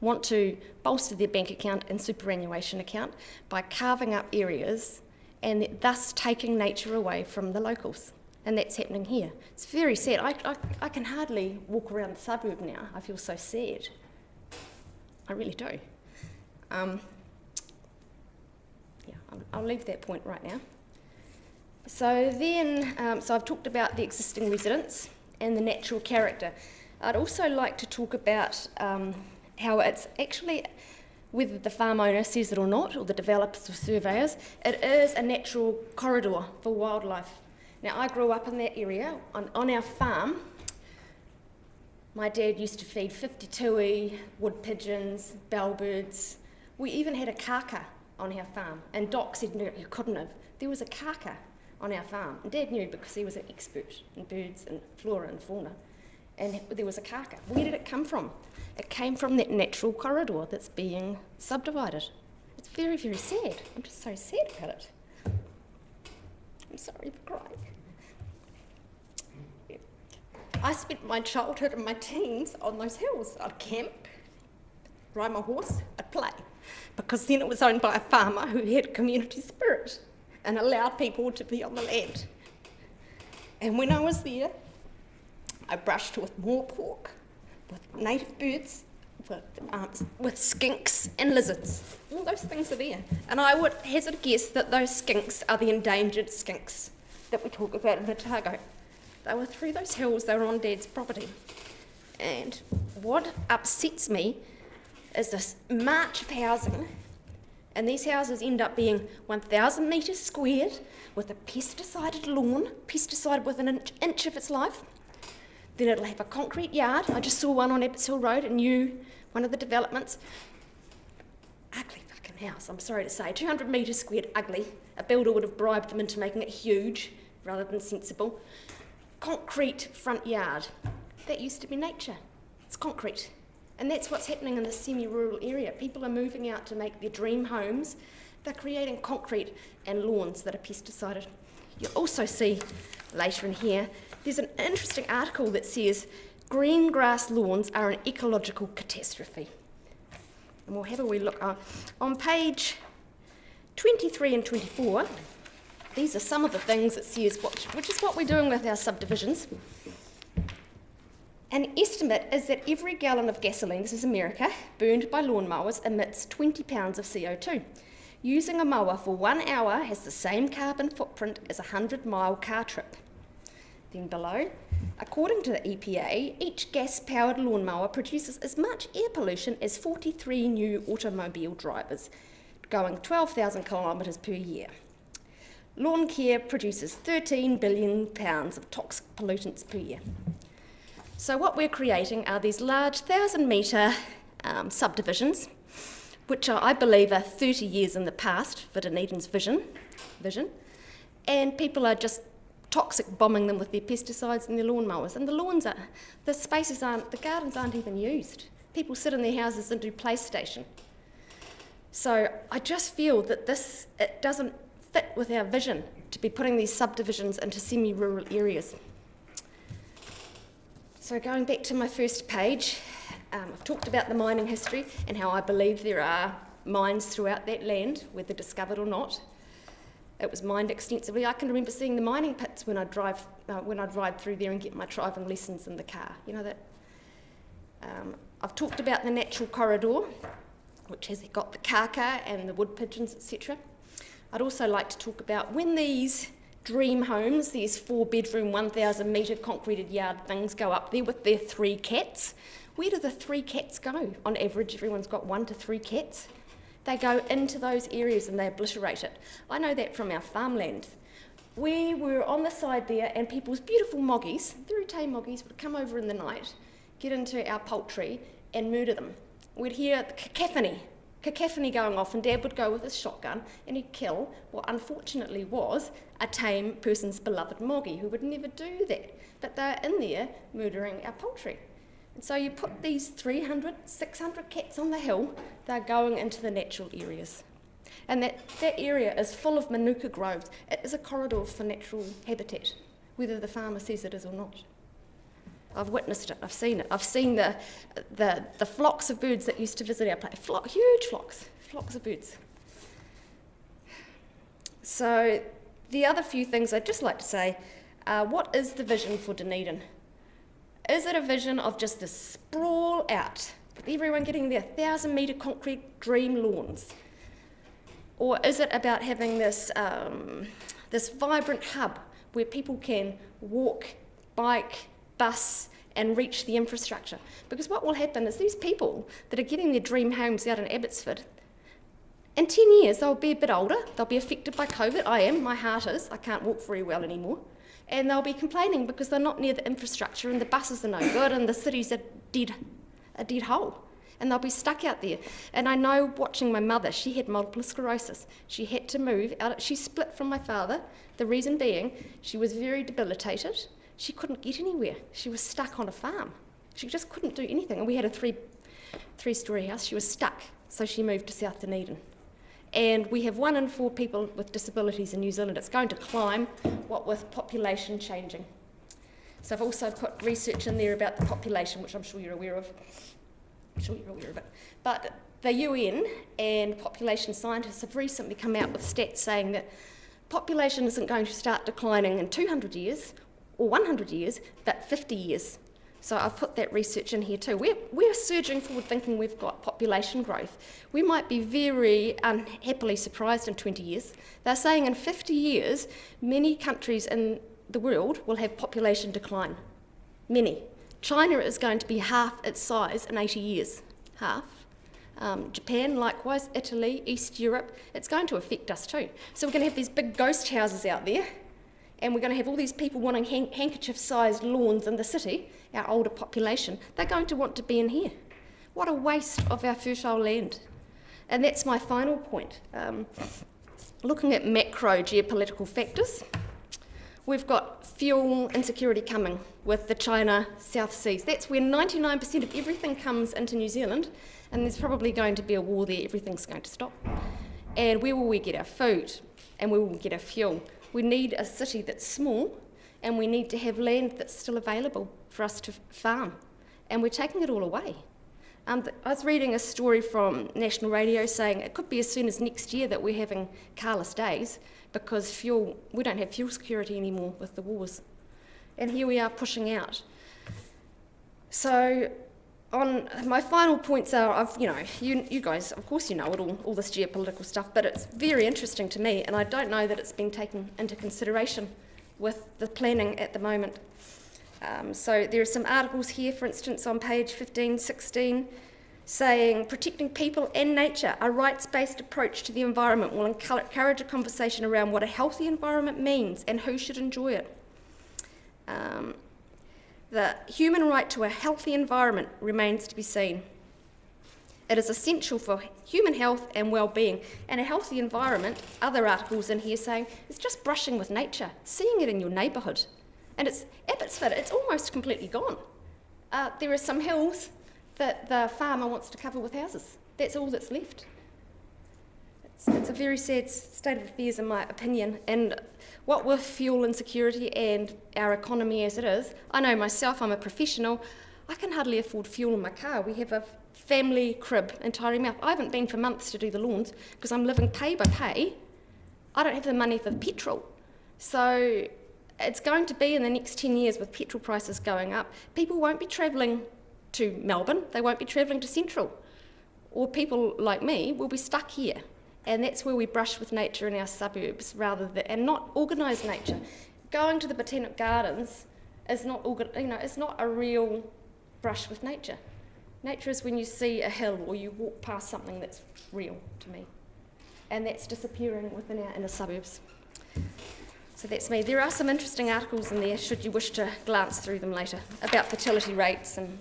want to bolster their bank account and superannuation account by carving up areas and thus taking nature away from the locals. And that's happening here. It's very sad. I can hardly walk around the suburb now. I feel so sad. I really do. I'll leave that point right now. So then, so I've talked about the existing residents and the natural character. I'd also like to talk about how it's actually, whether the farm owner says it or not, or the developers or surveyors, it is a natural corridor for wildlife. Now, I grew up in that area. On our farm, my dad used to feed 50 tui, wood pigeons, bellbirds. We even had a kaka on our farm, and Doc said, no, you couldn't have. There was a kaka on our farm, and Dad knew because he was an expert in birds and flora and fauna. And there was a kaka. Where did it come from? It came from that natural corridor that's being subdivided. It's very, very sad. I'm just so sad about it. I'm sorry for crying. I spent my childhood and my teens on those hills. I'd camp, ride my horse, I'd play. Because then it was owned by a farmer who had community spirit and allowed people to be on the land. And when I was there, I brushed with moor pork, with native birds, with skinks and lizards. All those things are there. And I would hazard a guess that those skinks are the endangered skinks that we talk about in Otago. They were through those hills, they were on Dad's property. And what upsets me is this march of housing, and these houses end up being 1,000 metres squared with a pesticided lawn, pesticided within an inch of its life. Then it'll have a concrete yard. I just saw one on Abbots Hill Road, one of the developments. Ugly fucking house, I'm sorry to say. 200 metres squared, ugly. A builder would have bribed them into making it huge rather than sensible. Concrete front yard. That used to be nature. It's concrete. And that's what's happening in the semi-rural area. People are moving out to make their dream homes. They're creating concrete and lawns that are pesticided. You'll also see later in here, there's an interesting article that says green grass lawns are an ecological catastrophe. And we'll have a wee look on page 23 and 24. These are some of the things it says, which is what we're doing with our subdivisions. An estimate is that every gallon of gasoline, this is America, burned by lawnmowers emits 20 pounds of CO2. Using a mower for 1 hour has the same carbon footprint as a 100-mile car trip. Then below, according to the EPA, each gas-powered lawnmower produces as much air pollution as 43 new automobile drivers, going 12,000 kilometres per year. Lawn care produces 13 billion pounds of toxic pollutants per year. So what we're creating are these large 1,000-metre subdivisions, which are, I believe, are 30 years in the past for Dunedin's vision, and people are just toxic bombing them with their pesticides and their lawnmowers. And the gardens aren't even used. People sit in their houses and do PlayStation. So I just feel that it doesn't fit with our vision to be putting these subdivisions into semi-rural areas. So going back to my first page, I've talked about the mining history and how I believe there are mines throughout that land, whether discovered or not. It was mined extensively. I can remember seeing the mining pits when I'd ride through there and get my driving lessons in the car. You know that. I've talked about the natural corridor, which has got the kaka and the wood pigeons, etc. I'd also like to talk about when these dream homes, these 4-bedroom, 1,000-metre concreted yard things go up there with their 3 cats. Where do the 3 cats go? On average, everyone's got 1 to 3 cats. They go into those areas and they obliterate it. I know that from our farmland. We were on the side there and people's beautiful moggies, very tame moggies, would come over in the night, get into our poultry and murder them. We'd hear the cacophony going off, and Dad would go with his shotgun and he'd kill what unfortunately was a tame person's beloved moggie who would never do that. But they're in there murdering our poultry. And so you put these 300, 600 cats on the hill, they're going into the natural areas. And that area is full of manuka groves. It is a corridor for natural habitat, whether the farmer says it is or not. I've witnessed it, I've seen it. I've seen the flocks of birds that used to visit our place, huge flocks of birds. So the other few things I'd just like to say, what is the vision for Dunedin? Is it a vision of just this sprawl out, with everyone getting their 1,000-metre concrete dream lawns? Or is it about having this vibrant hub where people can walk, bike, bus and reach the infrastructure? Because what will happen is these people that are getting their dream homes out in Abbotsford, in 10 years they'll be a bit older, they'll be affected by COVID. My heart is, I can't walk very well anymore. And they'll be complaining because they're not near the infrastructure and the buses are no good and the city's a dead hole. And they'll be stuck out there. And I know, watching my mother, she had multiple sclerosis. She had to move out. She split from my father. The reason being, she was very debilitated. She couldn't get anywhere. She was stuck on a farm. She just couldn't do anything. And we had a three-storey house. She was stuck. So she moved to South Dunedin. And we have 1 in 4 people with disabilities in New Zealand. It's going to climb, what with population changing. So I've also put research in there about the population, which I'm sure you're aware of. I'm sure you're aware of it. But the UN and population scientists have recently come out with stats saying that population isn't going to start declining in 200 years or 100 years, but 50 years. So I've put that research in here too. We're surging forward thinking we've got population growth. We might be very unhappily surprised in 20 years. They're saying in 50 years, many countries in the world will have population decline. Many. China is going to be half its size in 80 years. Half. Japan, likewise, Italy, East Europe, it's going to affect us too. So we're going to have these big ghost houses out there, and we're going to have all these people wanting handkerchief-sized lawns in the city, our older population. They're going to want to be in here. What a waste of our fertile land. And that's my final point. Looking at macro geopolitical factors, we've got fuel insecurity coming with the China South Seas. That's where 99% of everything comes into New Zealand, and there's probably going to be a war there. Everything's going to stop. And where will we get our food? And where will we get our fuel? We need a city that's small, and we need to have land that's still available for us to farm. And we're taking it all away. I was reading a story from National Radio saying it could be as soon as next year that we're having carless days because we don't have fuel security anymore with the wars. And here we are pushing out. So on my final points are, you guys, of course you know it all this geopolitical stuff, but it's very interesting to me, and I don't know that it's been taken into consideration with the planning at the moment. So there are some articles here, for instance, on page 15, 16, saying protecting people and nature, a rights-based approach to the environment will encourage a conversation around what a healthy environment means and who should enjoy it. The human right to a healthy environment remains to be seen. It is essential for human health and well-being, and a healthy environment, other articles in here saying, is just brushing with nature, seeing it in your neighbourhood. And it's Abbotsford, it's almost completely gone. There are some hills that the farmer wants to cover with houses. That's all that's left. It's a very sad state of affairs in my opinion, and what with fuel insecurity and our economy as it is, I know myself, I'm a professional, I can hardly afford fuel in my car. We have a family crib in Tairemouth. I haven't been for months to do the lawns because I'm living pay by pay. I don't have the money for the petrol. So it's going to be in the next 10 years with petrol prices going up, people won't be travelling to Melbourne, they won't be travelling to Central. Or people like me will be stuck here. And that's where we brush with nature in our suburbs and not organise nature. Going to the Botanic Gardens is not, it's not a real brush with nature. Nature is when you see a hill or you walk past something that's real to me. And that's disappearing within our inner suburbs. So that's me. There are some interesting articles in there, should you wish to glance through them later, about fertility rates and...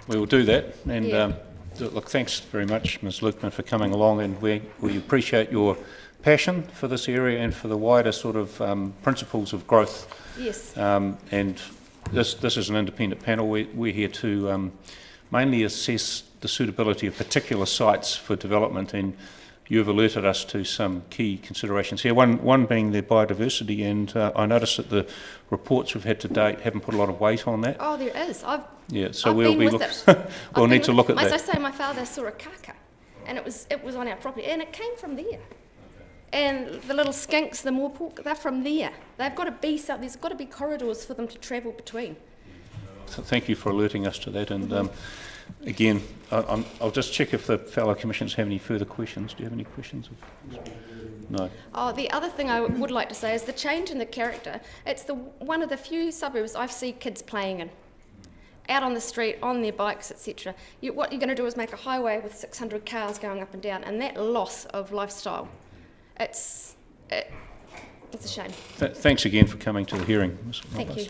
We will do that. And yeah. Look, thanks very much, Ms. Lukeman, for coming along, and we appreciate your passion for this area and for the wider sort of principles of growth. Yes. And this is an independent panel. We're here to mainly assess the suitability of particular sites for development, and you've alerted us to some key considerations here, one being the biodiversity, and I noticed that the reports we've had to date haven't put a lot of weight on that. Oh, there is. I've we'll been be with it. we'll need to look at that. As I say, my father saw a kaka, and it was on our property, and it came from there. And the little skinks, the moorpork, they're from there. They've got to be there's got to be corridors for them to travel between. So thank you for alerting us to that, and again, I'll just check if the fellow commissioners have any further questions. Do you have any questions? No. Oh, the other thing I would like to say is the change in the character. It's one of the few suburbs I see kids playing in, out on the street, on their bikes, etc. What you're going to do is make a highway with 600 cars going up and down, and that loss of lifestyle, it's a shame. Thanks again for coming to the hearing, Ms. Thank you.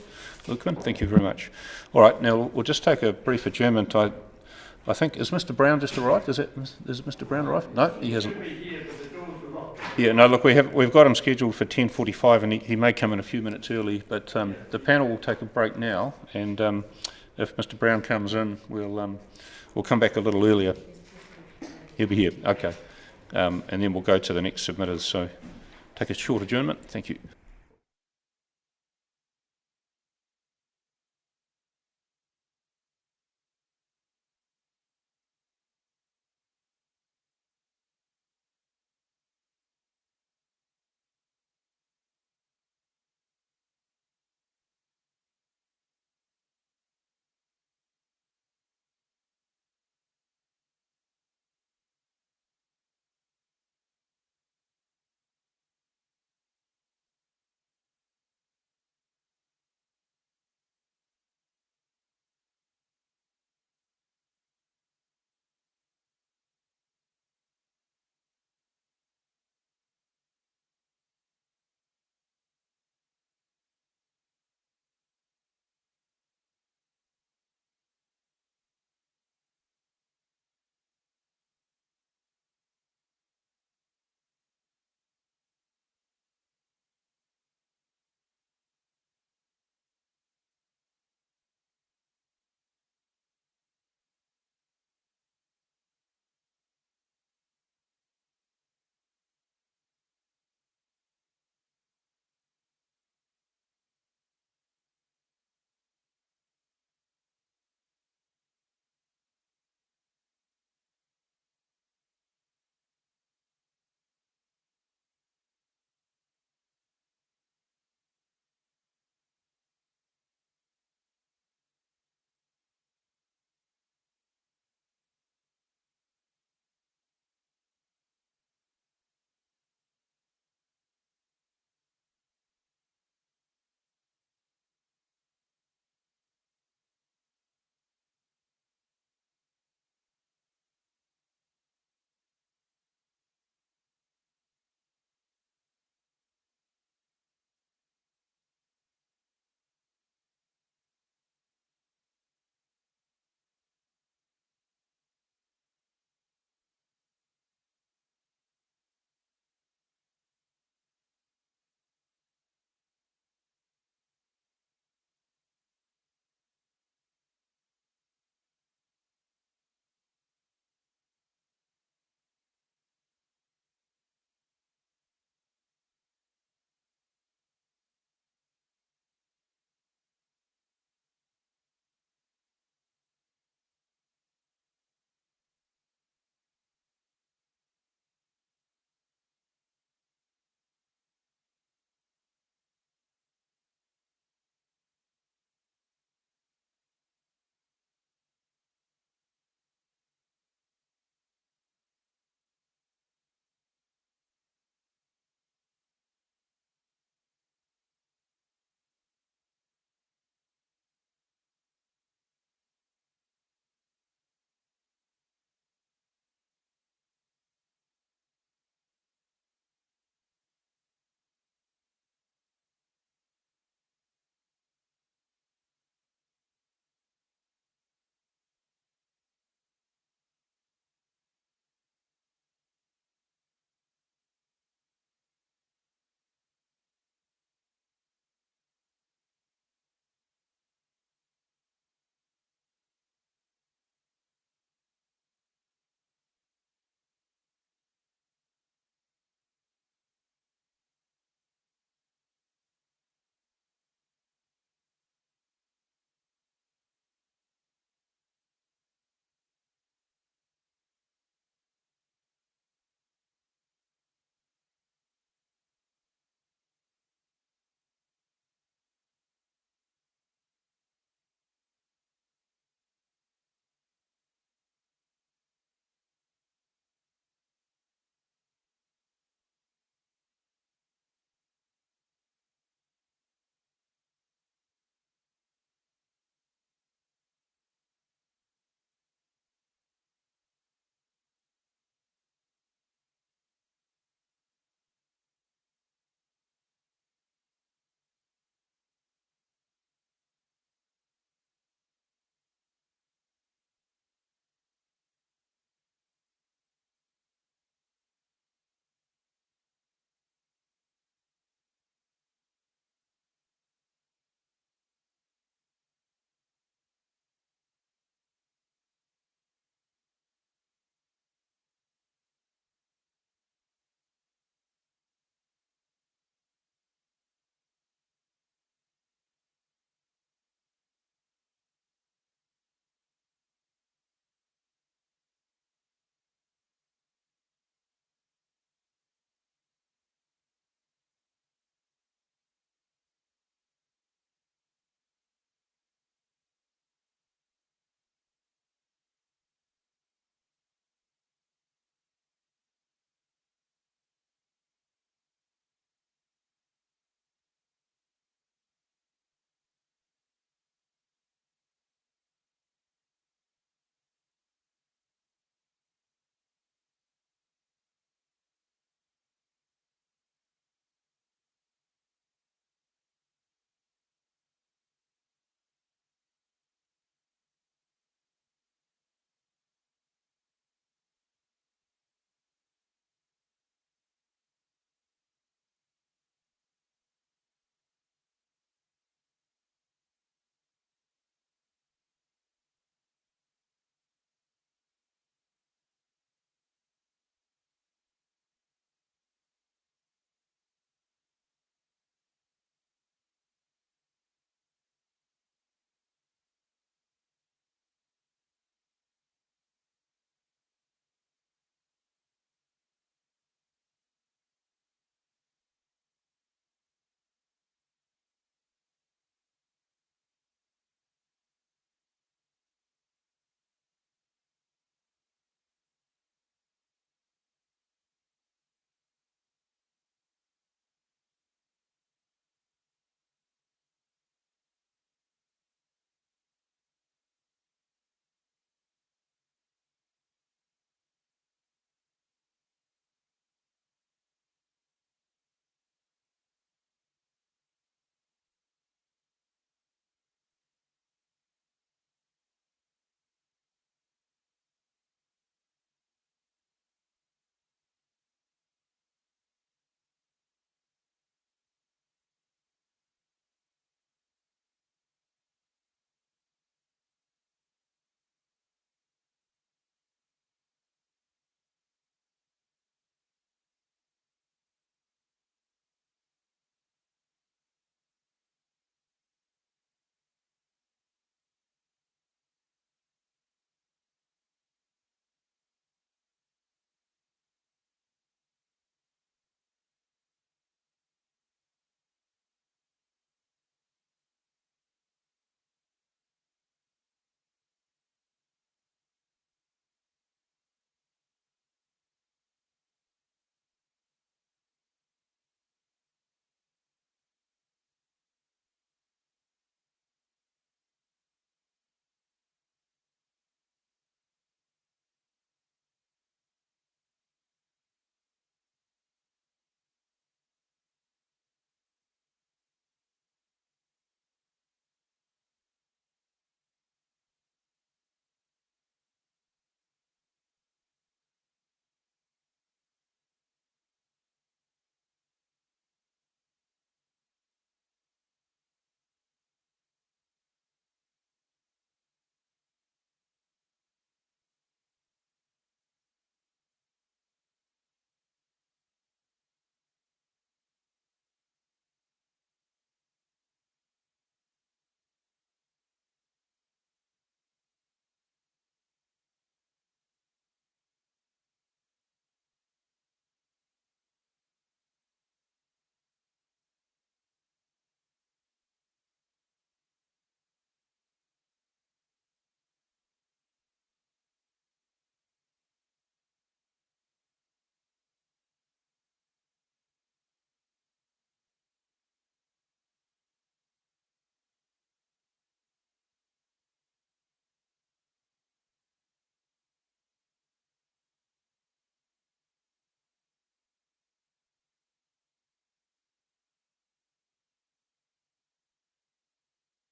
Lukeman, thank you very much. All right, now we'll just take a brief adjournment. I think, is Mr. Brown just arrived? Is Mr. Brown arrived? No, he hasn't. Yeah, no, look, we've got him scheduled for 10:45, and he may come in a few minutes early, but the panel will take a break now, and if Mr. Brown comes in, we'll come back a little earlier. He'll be here, okay. And then we'll go to the next submitters, so take a short adjournment. Thank you.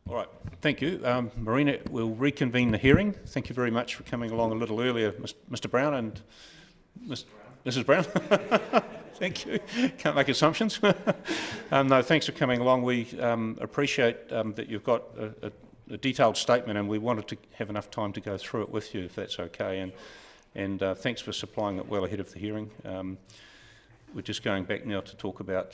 All right, thank you. Marina will reconvene the hearing. Thank you very much for coming along a little earlier, Mr. Brown and Mrs. Brown. Thank you. Can't make assumptions. No, thanks for coming along. We appreciate that you've got a detailed statement, and we wanted to have enough time to go through it with you, if that's okay. And thanks for supplying it well ahead of the hearing. We're just going back now to talk about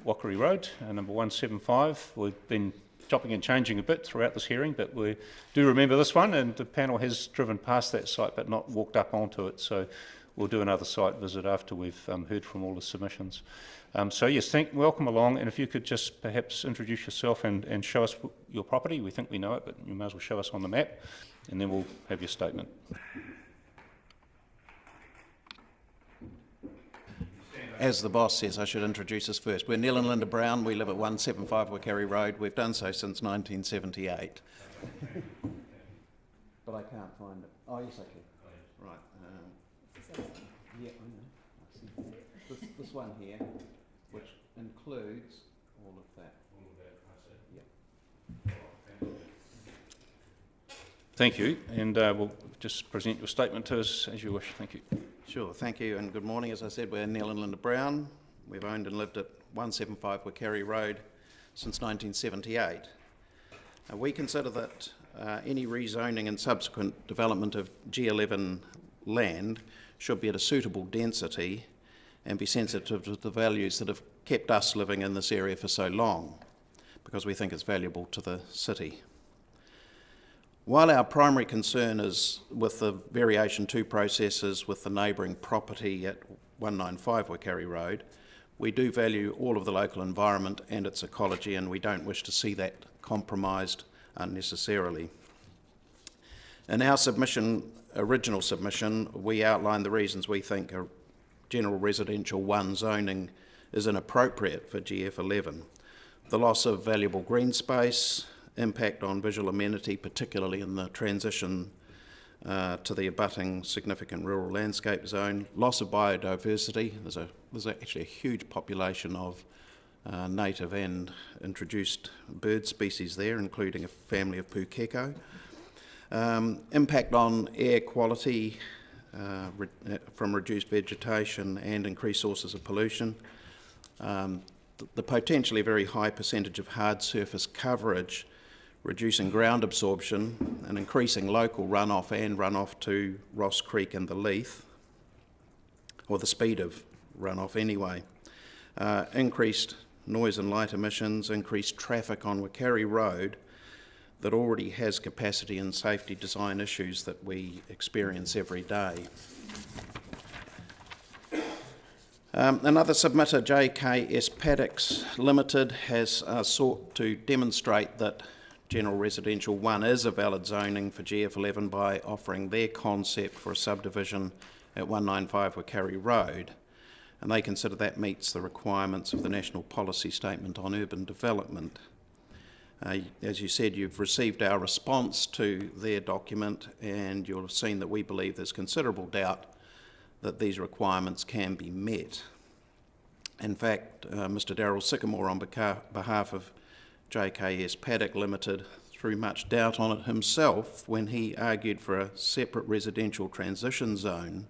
Whakari Road, number 175. We've been chopping and changing a bit throughout this hearing, but we do remember this one, and the panel has driven past that site but not walked up onto it, so we'll do another site visit after we've heard from all the submissions. So yes, welcome along, and if you could just perhaps introduce yourself and show us your property. We think we know it, but you may as well show us on the map, and then we'll have your statement. As the boss says, I should introduce us first. We're Neil and Linda Brown. We live at 175 Whakari Road. We've done so since 1978. But I can't find it. Oh, yes, I can. Right. Yeah, I know. I see. This one here, which includes all of that. Yeah. Thank you, and we'll just present your statement to us as you wish. Thank you. Sure, thank you, and good morning. As I said, we're Neil and Linda Brown. We've owned and lived at 175 Whakari Road since 1978. We consider that any rezoning and subsequent development of G11 land should be at a suitable density and be sensitive to the values that have kept us living in this area for so long, because we think it's valuable to the city. While our primary concern is with the Variation 2 processes with the neighbouring property at 195 Whakari Road, we do value all of the local environment and its ecology, and we don't wish to see that compromised unnecessarily. In our original submission, we outlined the reasons we think a general residential 1 zoning is inappropriate for GF11. The loss of valuable green space, impact on visual amenity, particularly in the transition to the abutting significant rural landscape zone, loss of biodiversity. There's actually a huge population of native and introduced bird species there, including a family of pukeko. Impact on air quality from reduced vegetation and increased sources of pollution. The potentially very high percentage of hard surface coverage, reducing ground absorption and increasing local runoff and runoff to Ross Creek and the Leith, or the speed of runoff anyway. Increased noise and light emissions, increased traffic on Whakari Road that already has capacity and safety design issues that we experience every day. Another submitter, JKS Paddocks Limited, has sought to demonstrate that General Residential 1 is a valid zoning for GF11 by offering their concept for a subdivision at 195 Whakari Road, and they consider that meets the requirements of the National Policy Statement on Urban Development. As you said, you've received our response to their document, and you'll have seen that we believe there's considerable doubt that these requirements can be met. In fact, Mr. Darryl Sycamore, on behalf of JKS Paddock Limited, threw much doubt on it himself when he argued for a separate residential transition zone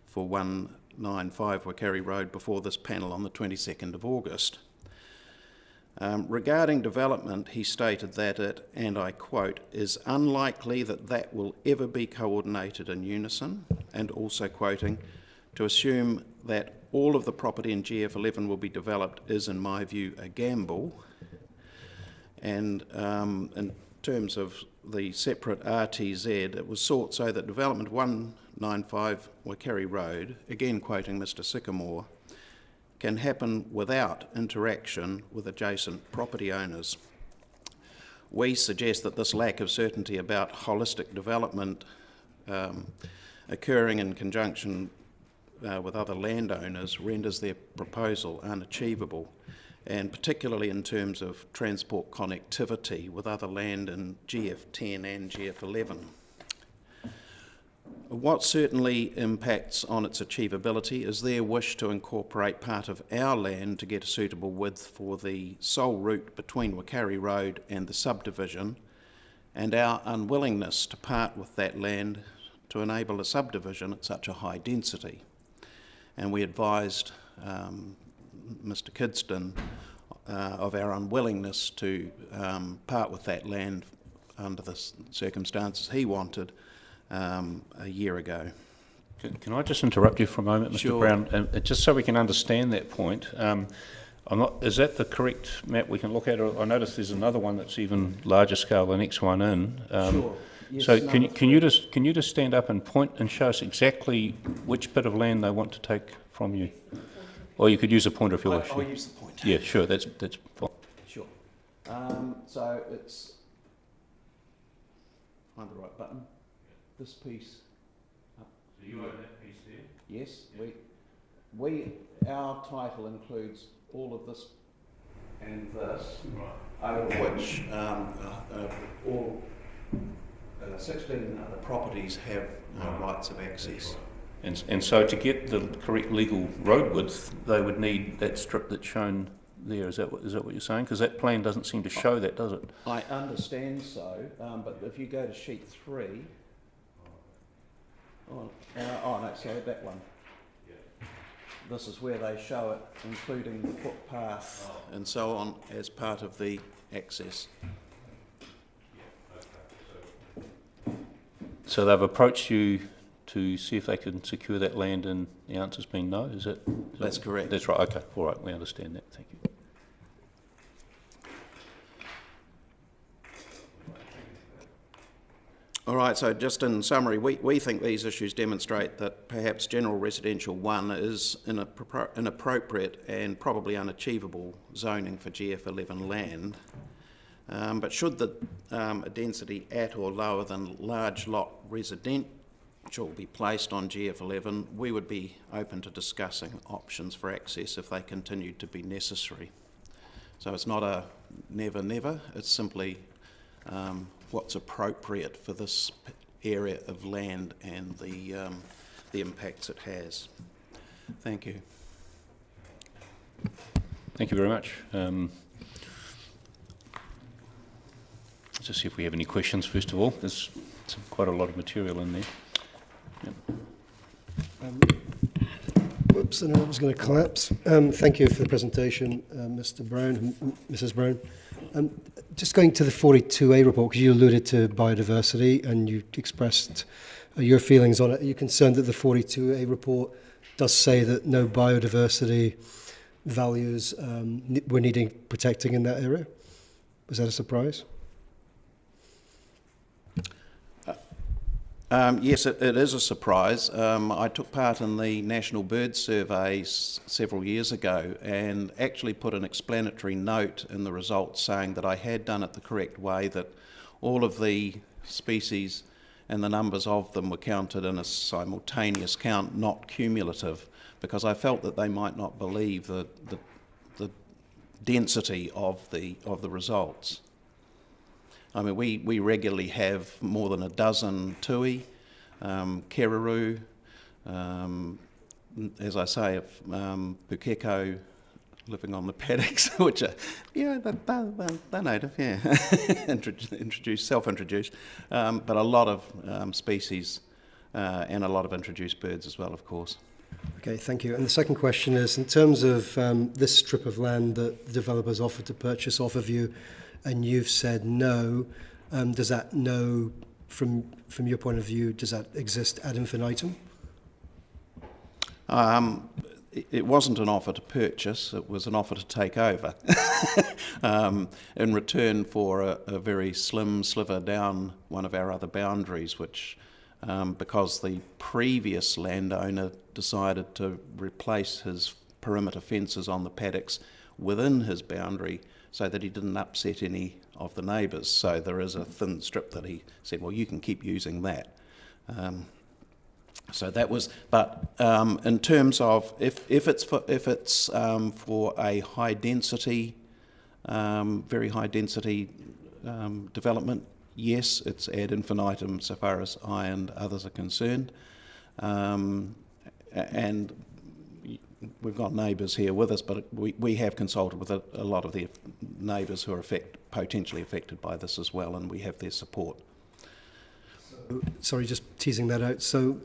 for 195 Whakari Road before this panel on the 22nd of August. Regarding development, he stated that it, and I quote, is unlikely that that will ever be coordinated in unison, and also quoting, to assume that all of the property in GF11 will be developed is, in my view, a gamble. And in terms of the separate RTZ, it was sought so that development 195 Whakari Road, again quoting Mr. Sycamore, can happen without interaction with adjacent property owners. We suggest that this lack of certainty about holistic development occurring in conjunction with other landowners renders their proposal unachievable, and particularly in terms of transport connectivity with other land in GF10 and GF11. What certainly impacts on its achievability is their wish to incorporate part of our land to get a suitable width for the sole route between Wakari Road and the subdivision, and our unwillingness to part with that land to enable a subdivision at such a high density. And we advised Mr. Kidston of our unwillingness to part with that land under the circumstances he wanted a year ago. Can I just interrupt you for a moment, Mr. Sure. Brown, just so we can understand that point? Is that the correct map we can look at? I notice there's another one that's even larger scale, the next one in. Sure. Yes, So no, can you just stand up and point and show us exactly which bit of land they want to take from you? Or you could use a pointer if you wish. I'll use the pointer. Yeah, sure, that's fine. Sure. So it's, find the right button. This piece. So you own that piece there? Yes, our title includes all of this and this, Right. over which all 16 other properties have rights of access. And so to get the correct legal road width, they would need that strip that's shown there. Is that what you're saying? Because that plan doesn't seem to show that, does it? I understand so, but if you go to sheet 3, no, sorry, that one. This is where they show it, including the footpath and so on, as part of the access. So they've approached you to see if they can secure that land, and the answer's been no. That's correct. That's right. Okay. All right. We understand that. Thank you. All right, so just in summary, we think these issues demonstrate that perhaps General Residential 1 is inappropriate and probably unachievable zoning for GF11 land. But should the a density at or lower than large lot residential be placed on GF11, we would be open to discussing options for access if they continued to be necessary. So it's not a never, never, it's simply what's appropriate for this area of land and the impacts it has. Thank you. Thank you very much. Let's just see if we have any questions first of all. There's quite a lot of material in there. Whoops, I know it was going to collapse. Thank you for the presentation, Mr. Brown, Mrs. Brown. Just going to the 42A report, because you alluded to biodiversity and you expressed your feelings on it. Are you concerned that the 42A report does say that no biodiversity values were needing protecting in that area? Was that a surprise? Yes, it is a surprise. I took part in the National Bird Survey several years ago and actually put an explanatory note in the results saying that I had done it the correct way, that all of the species and the numbers of them were counted in a simultaneous count, not cumulative, because I felt that they might not believe the density of the results. I mean, we regularly have more than a dozen tui, kereroo, as I say, pukeko living on the paddocks, which are, yeah, they're native, yeah, self-introduced, but a lot of species and a lot of introduced birds as well, of course. Okay, thank you. And the second question is, in terms of this strip of land that the developers offered to purchase off of you, and you've said no, does that no, from your point of view, does that exist ad infinitum? It wasn't an offer to purchase, it was an offer to take over in return for a very slim sliver down one of our other boundaries, which, because the previous landowner decided to replace his perimeter fences on the paddocks within his boundary so that he didn't upset any of the neighbours. So there is a thin strip that he said, well, you can keep using that. So that was, but in terms of if it's for a high density, very high density development, yes, it's ad infinitum so far as I and others are concerned. And we've got neighbours here with us, but we have consulted with a lot of the neighbours who are potentially affected by this as well, and we have their support. Sorry, just teasing that out. So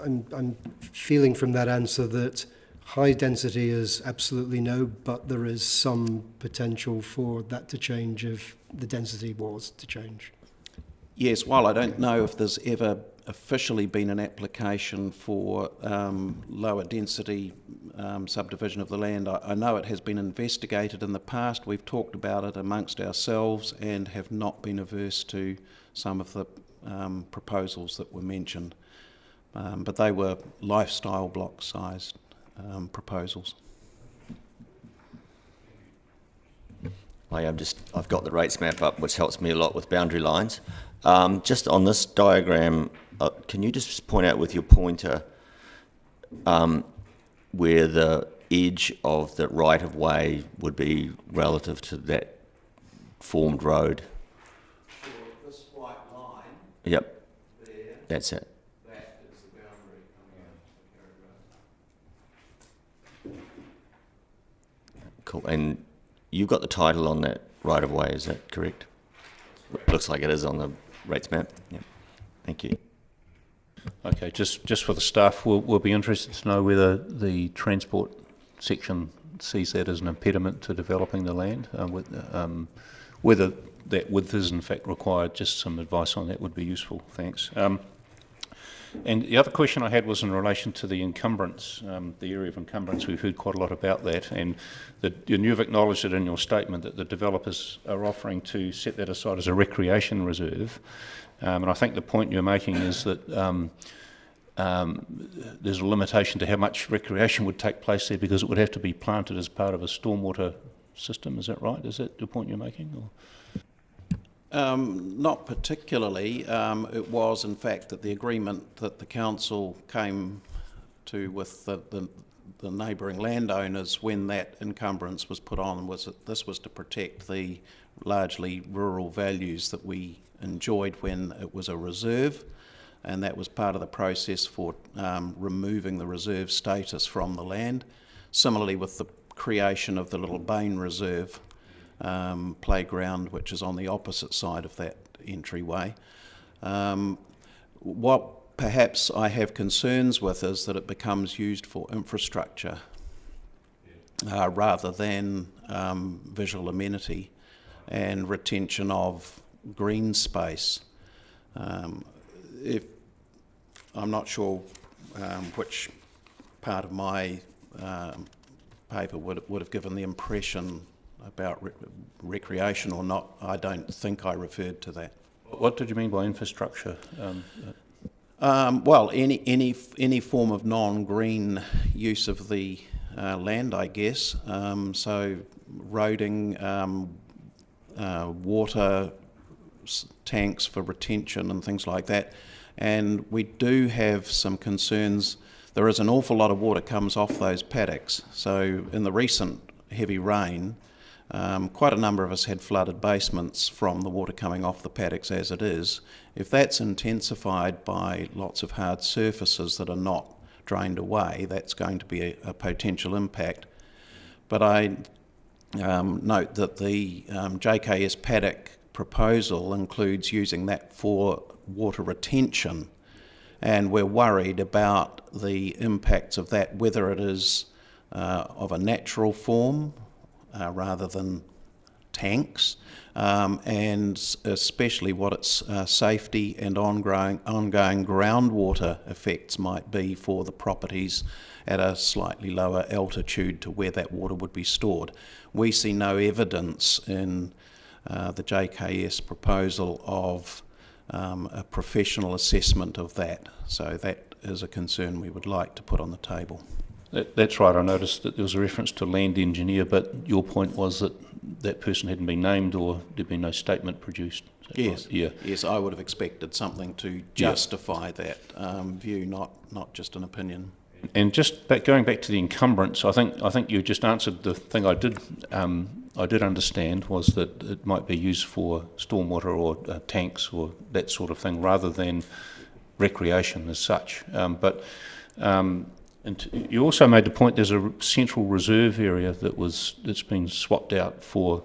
I'm feeling from that answer that high density is absolutely no, but there is some potential for that to change if the density was to change. Yes, while I don't know if there's ever officially been an application for lower density subdivision of the land, I know it has been investigated in the past. We've talked about it amongst ourselves and have not been averse to some of the proposals that were mentioned, but they were lifestyle block sized proposals. I've got the rates map up, which helps me a lot with boundary lines. Just on this diagram, can you just point out with your pointer where the edge of the right-of-way would be relative to that formed road? So this white line. Yep. There. That's it. That is the boundary coming out. Cool. And you've got the title on that right-of-way, is that correct? Looks like it is on the rates map. Yep. Thank you. Okay, just for the staff, we'll be interested to know whether the transport section sees that as an impediment to developing the land, whether that width is in fact required. Just some advice on that would be useful, thanks. And the other question I had was in relation to the encumbrance, the area of encumbrance. We've heard quite a lot about that, and you've acknowledged it in your statement that the developers are offering to set that aside as a recreation reserve. And I think the point you're making is that there's a limitation to how much recreation would take place there because it would have to be planted as part of a stormwater system. Is that right? Is that the point you're making? Or? Not particularly. It was, in fact, that the agreement that the council came to with the neighbouring landowners when that encumbrance was put on was that this was to protect the largely rural values that we enjoyed when it was a reserve, and that was part of the process for removing the reserve status from the land. Similarly with the creation of the Little Bain Reserve playground, which is on the opposite side of that entryway. What perhaps I have concerns with is that it becomes used for infrastructure rather than visual amenity and retention of green space. If I'm not sure which part of my paper would have given the impression about recreation or not. I don't think I referred to that. What did you mean by infrastructure? Well, any form of non-green use of the land, I guess. So roading, water tanks for retention and things like that. And we do have some concerns. There is an awful lot of water comes off those paddocks. So in the recent heavy rain, quite a number of us had flooded basements from the water coming off the paddocks as it is. If that's intensified by lots of hard surfaces that are not drained away, that's going to be a potential impact. But I note that the JKS paddock proposal includes using that for water retention, and we're worried about the impacts of that, whether it is of a natural form rather than tanks, and especially what its safety and ongoing groundwater effects might be for the properties at a slightly lower altitude to where that water would be stored. We see no evidence in the JKS proposal of a professional assessment of that, so that is a concern we would like to put on the table. That's right. I noticed that there was a reference to land engineer, but your point was that that person hadn't been named or there'd been no statement produced. Yes, right? Yeah. Yes, I would have expected something to justify that view, not just an opinion. And just going back to the encumbrance, I think you just answered the thing I did I did understand was that it might be used for stormwater or tanks or that sort of thing rather than recreation as such. And you also made the point there's a central reserve area that's been swapped out for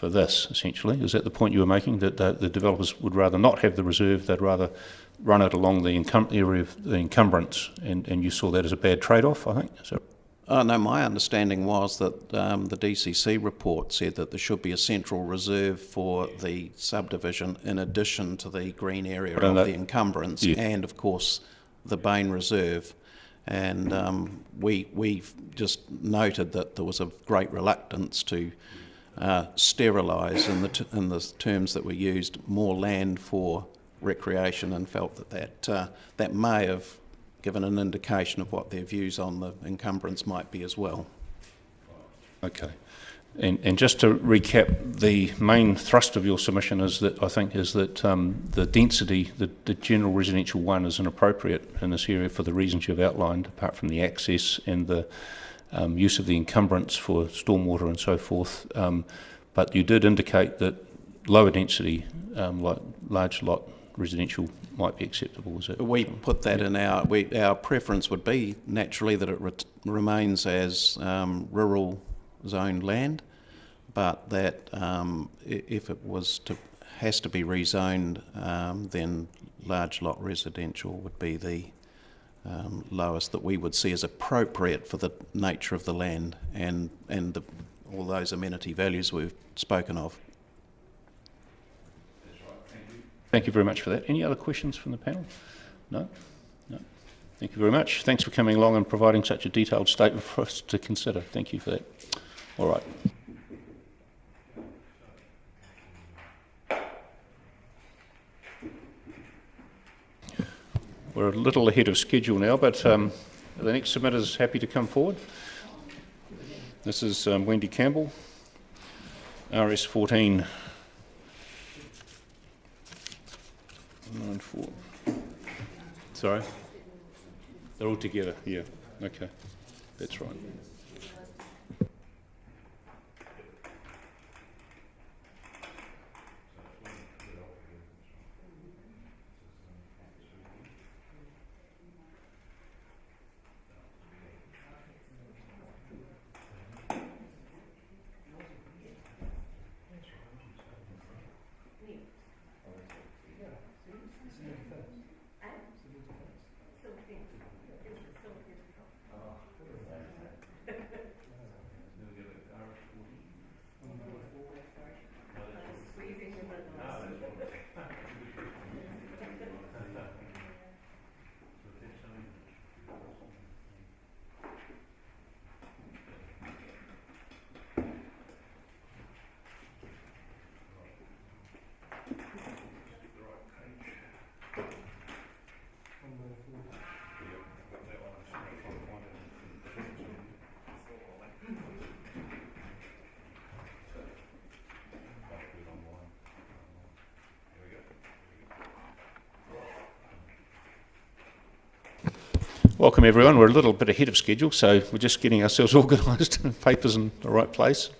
this, essentially. Is that the point you were making, that the developers would rather not have the reserve, they'd rather run it along the area of the encumbrance, and you saw that as a bad trade-off, I think? So. No, my understanding was that the DCC report said that there should be a central reserve for the subdivision in addition to the green area of the encumbrance, yeah, and of course the Bain Reserve. And we just noted that there was a great reluctance to sterilise, in the terms that were used, more land for recreation, and felt that may have given an indication of what their views on the encumbrance might be as well. Okay. And just to recap, the main thrust of your submission is that the density, the general residential one, is inappropriate in this area for the reasons you've outlined, apart from the access and the use of the encumbrance for stormwater and so forth. But you did indicate that lower density, like large lot residential, might be acceptable. Was it? We put that in our preference would be naturally that it remains as rural zoned land, but that if it has to be rezoned, then large lot residential would be the lowest that we would see as appropriate for the nature of the land and all those amenity values we've spoken of. Thank you very much for that. Any other questions from the panel? No? No. Thank you very much. Thanks for coming along and providing such a detailed statement for us to consider. Thank you for that. All right. We're a little ahead of schedule now, but the next submitter is happy to come forward. This is Wendy Campbell, RS14 94. Sorry? They're all together, yeah. Okay, that's right. Welcome everyone. We're a little bit ahead of schedule, so we're just getting ourselves organised and papers in the right place,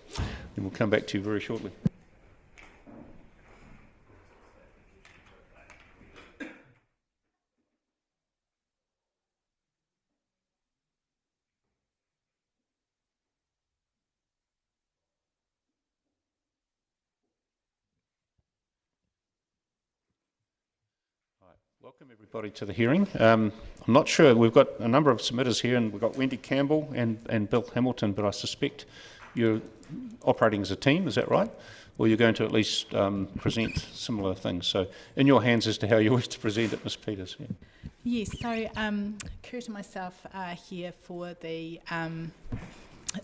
and we'll come back to you very shortly. Welcome everybody to the hearing. I'm not sure, we've got a number of submitters here, and we've got Wendy Campbell and Bill Hamilton, but I suspect you're operating as a team, is that right? Or you're going to at least present similar things. So in your hands as to how you wish to present it, Ms. Peters. Yeah. Yes, so Kurt and myself are here for the,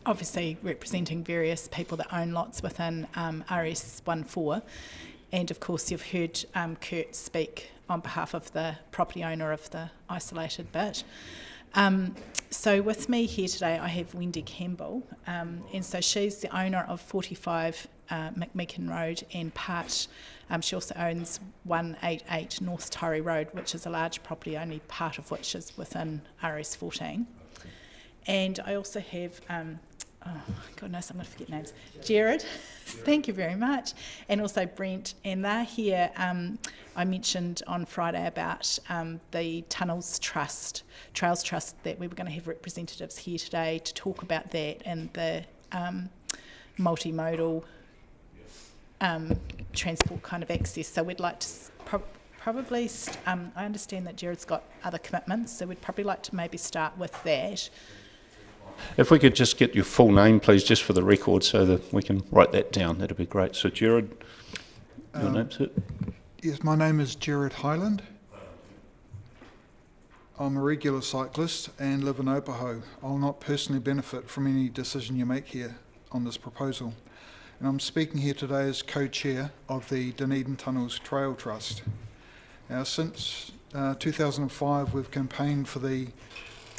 obviously representing various people that own lots within RS14. And of course you've heard Kurt speak on behalf of the property owner of the isolated bit. So with me here today I have Wendy Campbell, and so she's the owner of 45 McMeekin Road and part, she also owns 188 North Torrey Road, which is a large property, only part of which is within RS14. And I also have goodness, I'm going to forget names. Jared, thank you very much. And also Brent, and they're here. I mentioned on Friday about the Trails Trust, that we were going to have representatives here today to talk about that and the multimodal transport kind of access. So we'd like to probably, I understand that Jared's got other commitments, so we'd probably like to maybe start with that. If we could just get your full name, please, just for the record, so that we can write that down, that'd be great. So, Jared, your name's it? Yes, my name is Jared Highland. I'm a regular cyclist and live in Opaho. I'll not personally benefit from any decision you make here on this proposal. And I'm speaking here today as co-chair of the Dunedin Tunnels Trail Trust. Now, since 2005, we've campaigned for the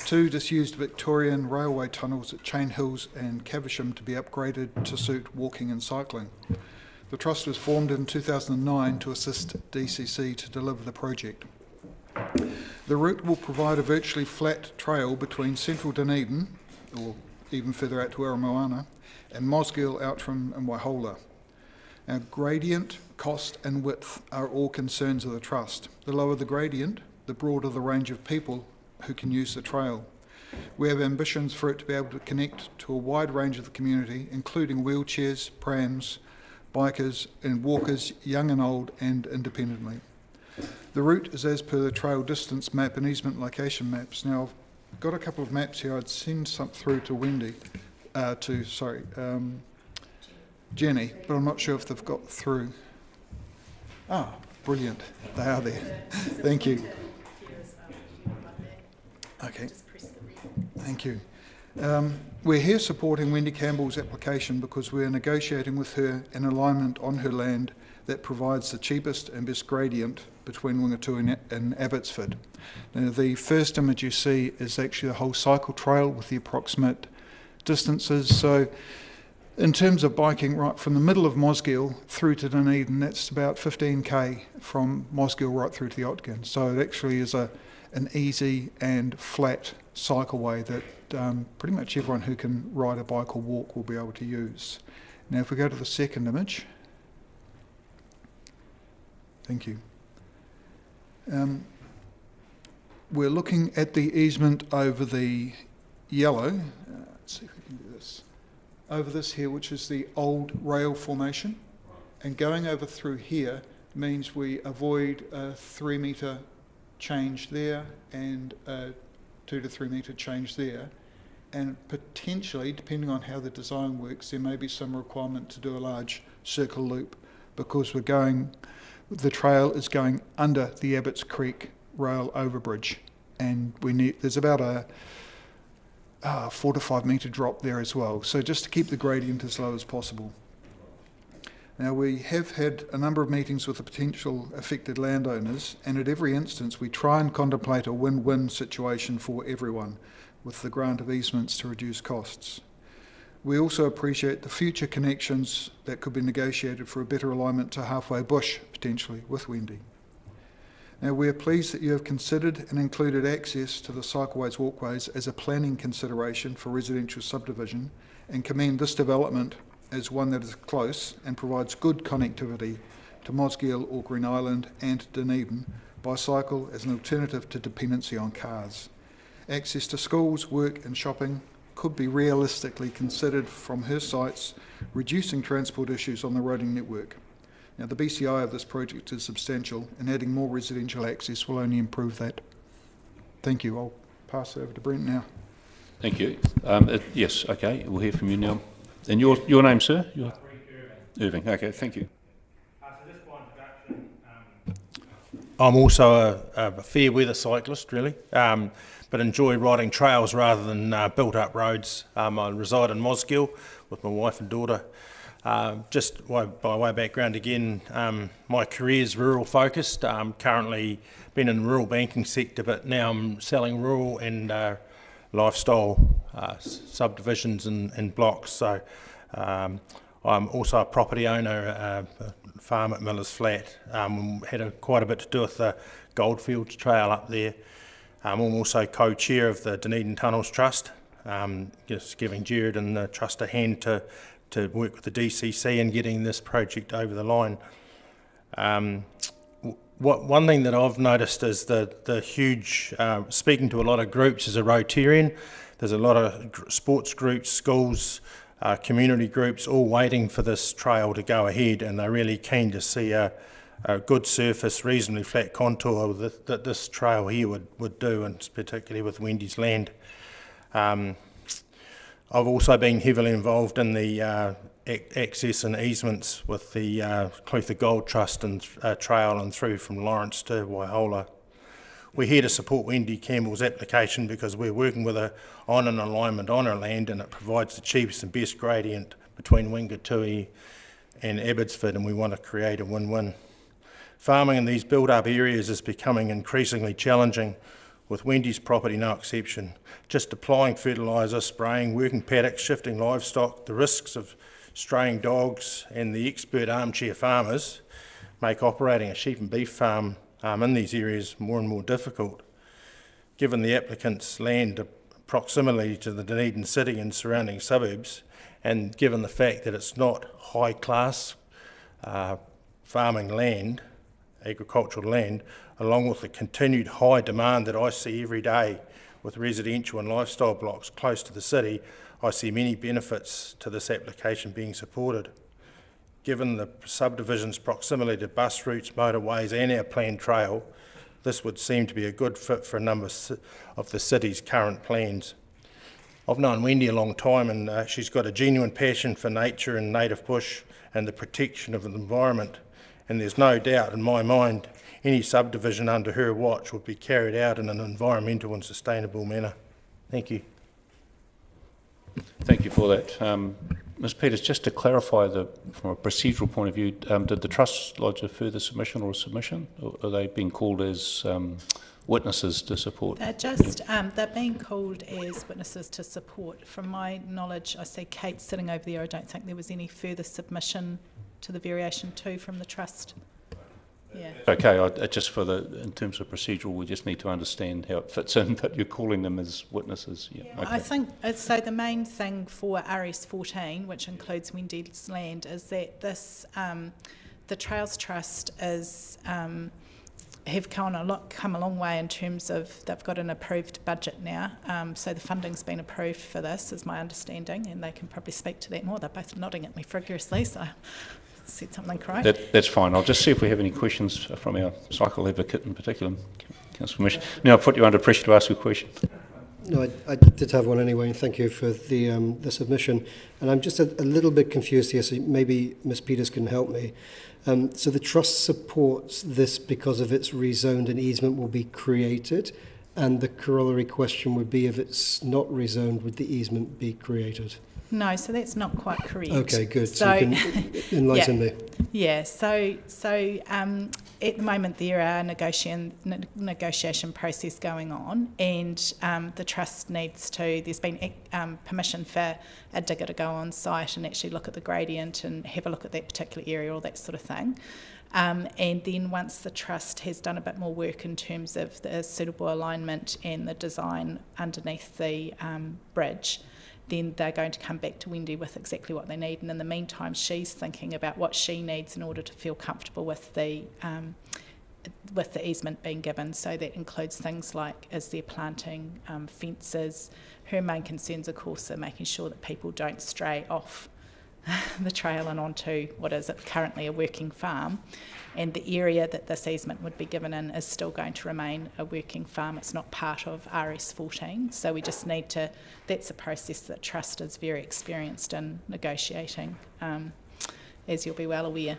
2 disused Victorian railway tunnels at Chain Hills and Caversham to be upgraded to suit walking and cycling. The Trust was formed in 2009 to assist DCC to deliver the project. The route will provide a virtually flat trail between central Dunedin, or even further out to Aramoana, and Mosgiel, Outram and Waihola. Now, gradient, cost and width are all concerns of the Trust. The lower the gradient, the broader the range of people who can use the trail. We have ambitions for it to be able to connect to a wide range of the community, including wheelchairs, prams, bikers and walkers, young and old, and independently. The route is as per the trail distance map and easement location maps. Now, I've got a couple of maps here. I'd send some through to Jenny, but I'm not sure if they've got through. Ah, brilliant. They are there. Thank you. Okay. Thank you. We're here supporting Wendy Campbell's application because we're negotiating with her an alignment on her land that provides the cheapest and best gradient between Wingatu and Abbotsford. Now, the first image you see is actually the whole cycle trail with the approximate distances. So in terms of biking right from the middle of Mosgiel through to Dunedin, that's about 15k from Mosgiel right through to the Otkin. So it actually is an easy and flat cycleway that pretty much everyone who can ride a bike or walk will be able to use. Now if we go to the second image. Thank you. We're looking at the easement over the yellow. Let's see if we can do this. Over this here, which is the old rail formation. And going over through here means we avoid a 3 metre change there and a 2 to 3 metre change there. And potentially, depending on how the design works, there may be some requirement to do a large circle loop because the trail is going under the Abbots Creek rail overbridge, and there's about a 4 to 5 metre drop there as well. So just to keep the gradient as low as possible. Now we have had a number of meetings with the potential affected landowners, and at every instance we try and contemplate a win-win situation for everyone with the grant of easements to reduce costs. We also appreciate the future connections that could be negotiated for a better alignment to Halfway Bush, potentially, with Wendy. Now, we are pleased that you have considered and included access to the cycleways walkways as a planning consideration for residential subdivision, and commend this development as one that is close and provides good connectivity to Mosgiel or Green Island and Dunedin by cycle as an alternative to dependency on cars. Access to schools, work and shopping could be realistically considered from her sites, reducing transport issues on the roading network. Now, the BCI of this project is substantial, and adding more residential access will only improve that. Thank you. I'll pass it over to Brent now. Thank you. Yes, okay, we'll hear from you now. And your name, sir? Irving. Okay, thank you. I'm also a fair weather cyclist, really, but enjoy riding trails rather than built-up roads. I reside in Mosgiel with my wife and daughter. Just by way of background again, my career is rural focused. Currently been in the rural banking sector, but now I'm selling rural and lifestyle subdivisions and blocks. So I'm also a property owner, a farm at Miller's Flat. Had quite a bit to do with the Goldfields Trail up there. I'm also co-chair of the Dunedin Tunnels Trust. just giving Jared and the Trust a hand to work with the DCC and getting this project over the line. One thing that I've noticed is the huge, speaking to a lot of groups as a Rotarian, there's a lot of sports groups, schools, community groups all waiting for this trail to go ahead, and they're really keen to see a good surface, reasonably flat contour that this trail here would do, and particularly with Wendy's land. I've also been heavily involved in the access and easements with the Clutha Gold Trust and trail and through from Lawrence to Waihola. We're here to support Wendy Campbell's application because we're working with her on an alignment on her land, and it provides the cheapest and best gradient between Wingatui and Abbotsford, and we want to create a win-win. Farming in these built-up areas is becoming increasingly challenging, with Wendy's property no exception. Just applying fertiliser, spraying, working paddocks, shifting livestock, the risks of straying dogs and the expert armchair farmers make operating a sheep and beef farm in these areas more and more difficult. Given the applicant's land proximity to the Dunedin city and surrounding suburbs, and given the fact that it's not high-class farming land, agricultural land, along with the continued high demand that I see every day with residential and lifestyle blocks close to the city, I see many benefits to this application being supported. Given the subdivision's proximity to bus routes, motorways and our planned trail, this would seem to be a good fit for a number of the city's current plans. I've known Wendy a long time, and she's got a genuine passion for nature and native bush and the protection of the environment, and there's no doubt in my mind any subdivision under her watch would be carried out in an environmental and sustainable manner. Thank you. Thank you for that. Ms Peters, just to clarify, from a procedural point of view, did the Trust lodge a further submission or a submission? Or are they being called as witnesses to support? They're being called as witnesses to support. From my knowledge, I see Kate sitting over there. I don't think there was any further submission to the variation 2 from the Trust. Yeah. Okay, just in terms of procedural, we just need to understand how it fits in, but you're calling them as witnesses. Yeah. Okay. I think, so the main thing for RS14, which includes Wendy's land, is that this, the Trails Trust is, have come a long way in terms of they've got an approved budget now, so the funding's been approved for this, is my understanding, and they can probably speak to that more. They're both nodding at me frigorously, so said something correct. That's fine. I'll just see if we have any questions from our cycle advocate in particular, Councillor Mish. Now I'll put you under pressure to ask a question. No, I did have one anyway, and thank you for the submission. And I'm just a little bit confused here, so maybe Ms Peters can help me. So the Trust supports this because of its rezoned and easement will be created, and the corollary question would be, if it's not rezoned, would the easement be created? No, so that's not quite correct. Okay, good. So you can enlighten me. Yeah, so at the moment there are negotiation process going on, and the Trust needs to, there's been permission for a digger to go on site and actually look at the gradient and have a look at that particular area, all that sort of thing. And then once the Trust has done a bit more work in terms of the suitable alignment and the design underneath the bridge, then they're going to come back to Wendy with exactly what they need. And in the meantime, she's thinking about what she needs in order to feel comfortable with the easement being given. So that includes things like, is there planting, fences. Her main concerns, of course, are making sure that people don't stray off the trail and onto what is currently a working farm. And the area that this easement would be given in is still going to remain a working farm. It's not part of RS14. So we just need to, that's a process that Trust is very experienced in negotiating, as you'll be well aware.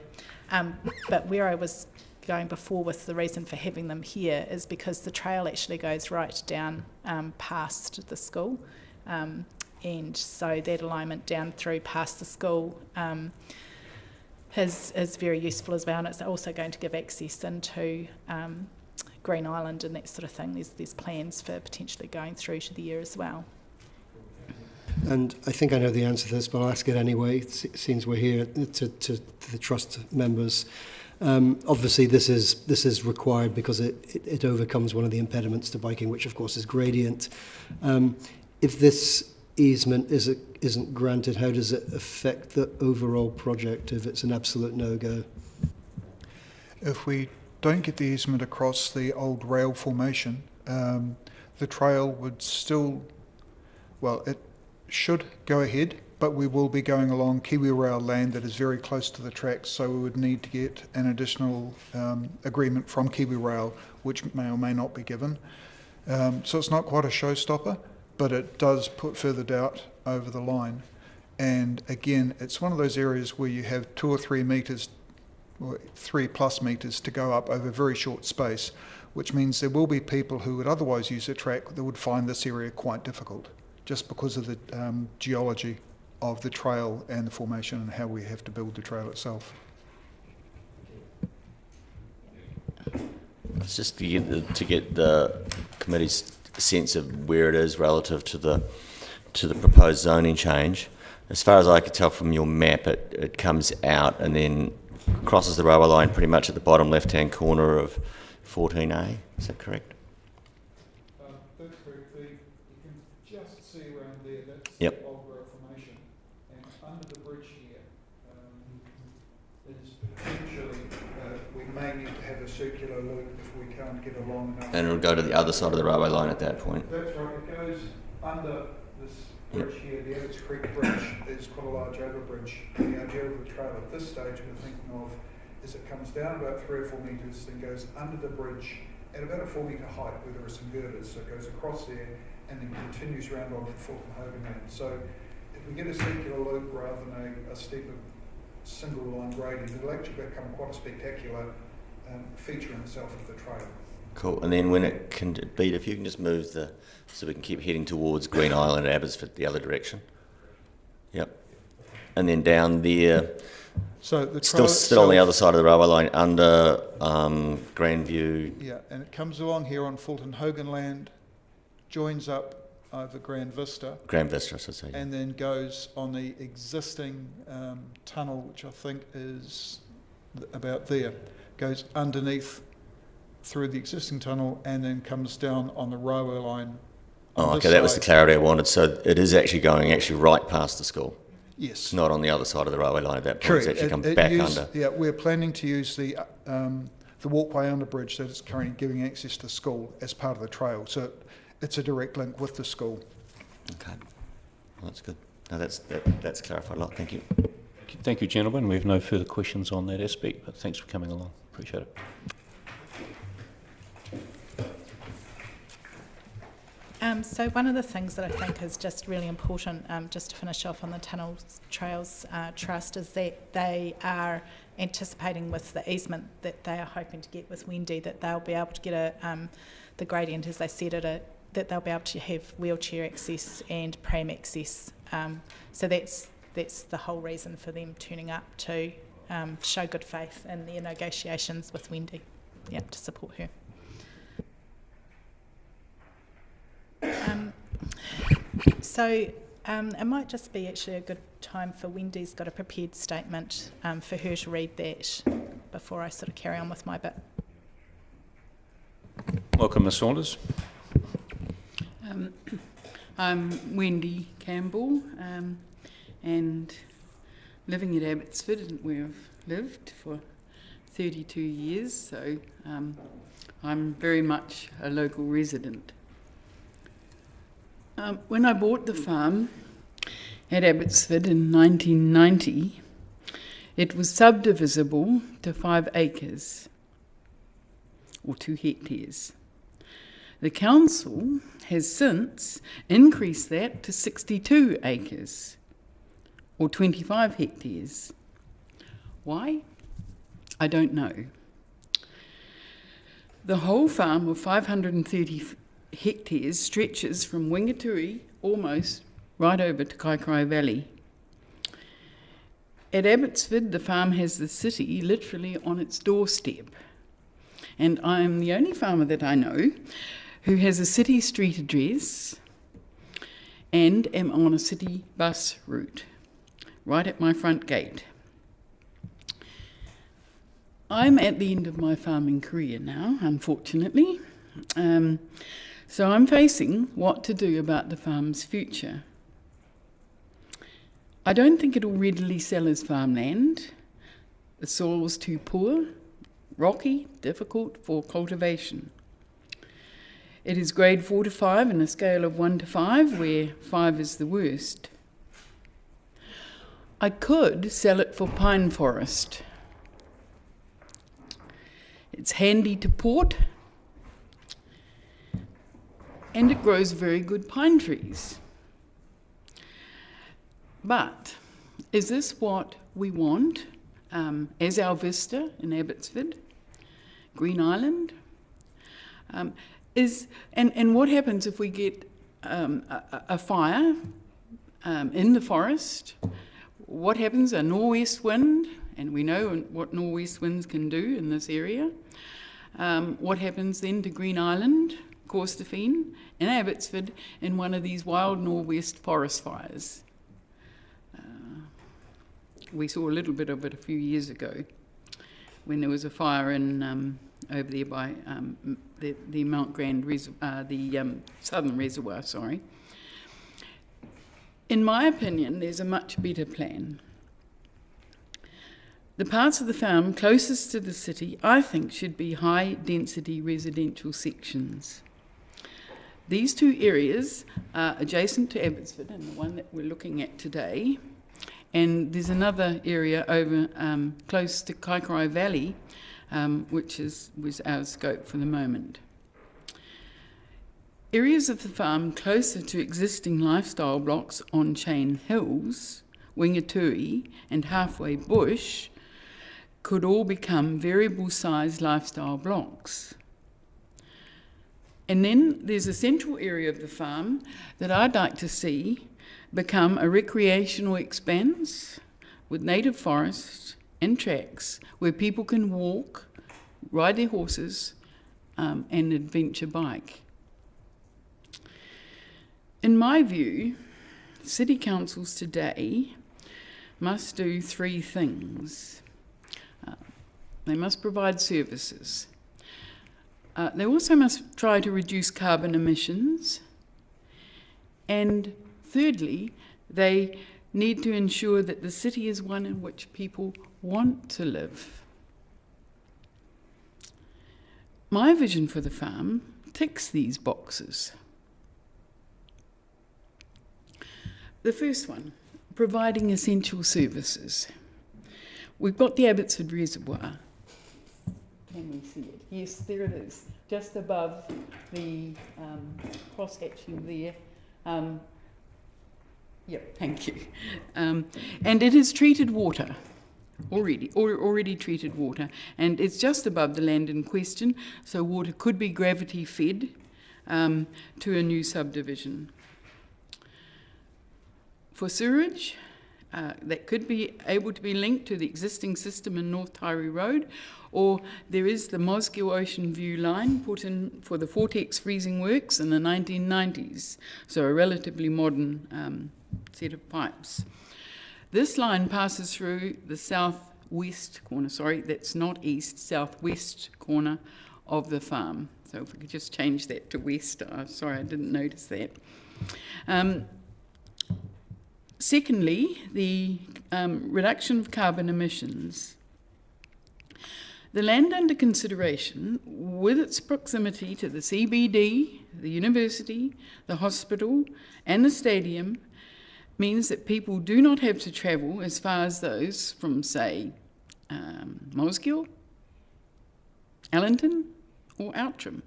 But where I was going before with the reason for having them here is because the trail actually goes right down past the school. And so that alignment down through past the school is very useful as well, and it's also going to give access into Green Island and that sort of thing. There's plans for potentially going through to the year as well. And I think I know the answer to this, but I'll ask it anyway, since we're here, to the Trust members. Obviously this is required because it overcomes one of the impediments to biking, which of course is gradient. If this easement isn't granted, how does it affect the overall project if it's an absolute no-go? If we don't get the easement across the old rail formation, the trail would still, well, it should go ahead, but we will be going along Kiwi Rail land that is very close to the tracks, so we would need to get an additional agreement from Kiwi Rail, which may or may not be given. So it's not quite a showstopper, but it does put further doubt over the line. And again, it's one of those areas where you have 2 or 3 metres, or 3+ metres to go up over a very short space, which means there will be people who would otherwise use a track that would find this area quite difficult, just because of the geology of the trail and the formation and how we have to build the trail itself. It's just to get the committee's sense of where it is relative to the proposed zoning change. As far as I could tell from your map, it comes out and then crosses the railway line pretty much at the bottom left-hand corner of 14A. Is that correct? That's correct. You can just see around there, that's yep. the old rail formation. And under the bridge here is potentially, we may need to have a circular loop if we can't get along enough. And it'll go to the other side of the railway line at that point. That's right. It goes under this bridge here. The Abbots Creek Bridge is quite a large overbridge. The idea of the trail at this stage we're thinking of is it comes down about 3 or 4 metres, then goes under the bridge at about a 4-metre height where there are some girders, so it goes across there and then continues round onto Fulton Hogan Land. So if we get a circular loop rather than a steeper single line gradient, it'll actually become quite a spectacular feature in itself of the trail. Cool. And then when it can be, if you can just move so we can keep heading towards Green Island and Abbotsford the other direction. Yep. And then down there, so the still on the other side of the railway line under Grandview. Yeah, and it comes along here on Fulton Hogan Land, joins up over Grand Vista. Grand Vista, I should say. And then goes on the existing tunnel, which I think is about there, goes underneath through the existing tunnel and then comes down on the railway line. Oh, okay, that was the clarity I wanted. So it is actually going right past the school. Yes. It's not on the other side of the railway line at that point. Correct. It's actually come back under. Yeah, we're planning to use the walkway under bridge that is currently giving access to school as part of the trail. So it's a direct link with the school. Okay, well, that's good. No, that's clarified a lot. Thank you. Thank you, gentlemen. We have no further questions on that aspect, but thanks for coming along. Appreciate it. So one of the things that I think is just really important, just to finish off on the Tunnels Trails Trust, is that they are anticipating with the easement that they are hoping to get with Wendy, that they'll be able to get the gradient, as they said, that they'll be able to have wheelchair access and pram access. So that's the whole reason for them turning up, to show good faith in their negotiations with Wendy, to support her. So it might just be actually a good time for Wendy's got a prepared statement for her to read that before I sort of carry on with my bit. Welcome, Ms Saunders. I'm Wendy Campbell, and living at Abbotsford, where I've lived for 32 years, so I'm very much a local resident. When I bought the farm at Abbotsford in 1990, it was subdivisible to 5 acres, or 2 hectares. The council has since increased that to 62 acres, or 25 hectares. Why? I don't know. The whole farm of 530 hectares stretches from Wingaturi almost right over to Kaikorai Valley. At Abbotsford, the farm has the city literally on its doorstep, and I'm the only farmer that I know who has a city street address and am on a city bus route right at my front gate. I'm at the end of my farming career now, unfortunately. So I'm facing what to do about the farm's future. I don't think it'll readily sell as farmland. The soil's too poor, rocky, difficult for cultivation. It is grade 4 to 5 in a scale of 1 to 5, where 5 is the worst. I could sell it for pine forest. It's handy to port, and it grows very good pine trees. But is this what we want as our vista in Abbotsford, Green Island? And what happens if we get a fire in the forest? What happens? A nor'west wind, and we know what nor'west winds can do in this area. What happens then to Green Island, Corstorphine, and Abbotsford in one of these wild nor'west forest fires? We saw a little bit of it a few years ago when there was a fire in over there by the Mount Grand Reservoir, the Southern Reservoir, sorry. In my opinion, there's a much better plan. The parts of the farm closest to the city, I think, should be high-density residential sections. These two areas are adjacent to Abbotsford, and the one that we're looking at today. And there's another area over close to Kaikorai Valley, which was our scope for the moment. Areas of the farm closer to existing lifestyle blocks on Chain Hills, Wingatui and Halfway Bush could all become variable-sized lifestyle blocks. And then there's a central area of the farm that I'd like to see become a recreational expanse with native forests and tracks where people can walk, ride their horses, and adventure bike. In my view, city councils today must do three things. They must provide services. They also must try to reduce carbon emissions. And thirdly, they need to ensure that the city is one in which people want to live. My vision for the farm ticks these boxes. The first one, providing essential services. We've got the Abbotsford Reservoir. Can we see it? Yes, there it is, just above the cross-hatching there. Yep, thank you. And it is treated water, already treated water, and it's just above the land in question, so water could be gravity fed to a new subdivision. For sewerage, that could be able to be linked to the existing system in North Taieri Road, or there is the Mosgiel Ocean View line put in for the Vortex freezing works in the 1990s, so a relatively modern set of pipes. This line passes through the southwest corner, that's not east, southwest corner of the farm. So if we could just change that to west, sorry, I didn't notice that. Secondly, the reduction of carbon emissions. The land under consideration, with its proximity to the CBD, the university, the hospital, and the stadium, means that people do not have to travel as far as those from, say, Mosgiel, Allington, or Outram.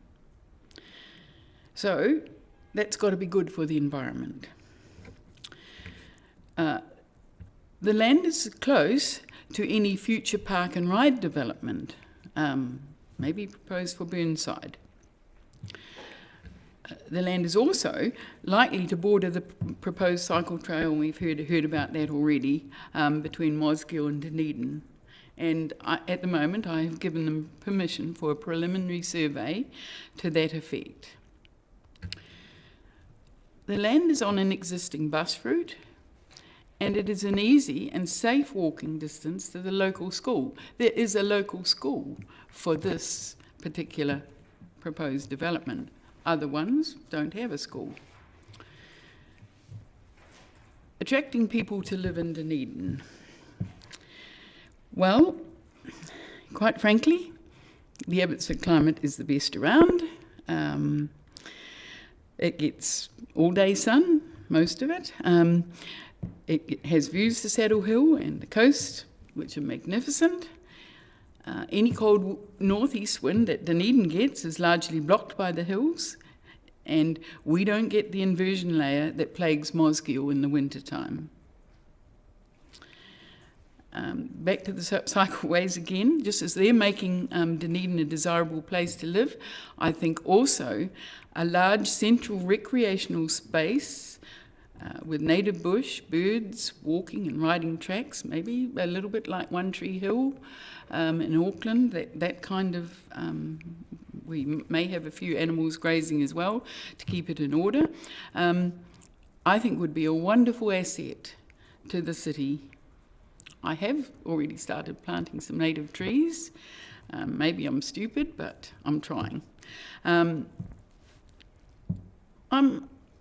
So that's got to be good for the environment. The land is close to any future park and ride development, maybe proposed for Burnside. The land is also likely to border the proposed cycle trail, and we've heard about that already, between Mosgiel and Dunedin. And at the moment, I have given them permission for a preliminary survey to that effect. The land is on an existing bus route, and it is an easy and safe walking distance to the local school. There is a local school for this particular proposed development. Other ones don't have a school. attracting people to live in Dunedin. Well, quite frankly, the Abbotsford climate is the best around. It gets all-day sun, most of it. It has views to Saddle Hill and the coast, which are magnificent. Any cold northeast wind that Dunedin gets is largely blocked by the hills, and we don't get the inversion layer that plagues Mosgiel in the wintertime. Back to the cycleways again, just as they're making Dunedin a desirable place to live, I think also a large central recreational space with native bush, birds, walking and riding tracks, maybe a little bit like One Tree Hill in Auckland, that kind of, we may have a few animals grazing as well to keep it in order, I think would be a wonderful asset to the city. I have already started planting some native trees. Maybe I'm stupid, but I'm trying. I'm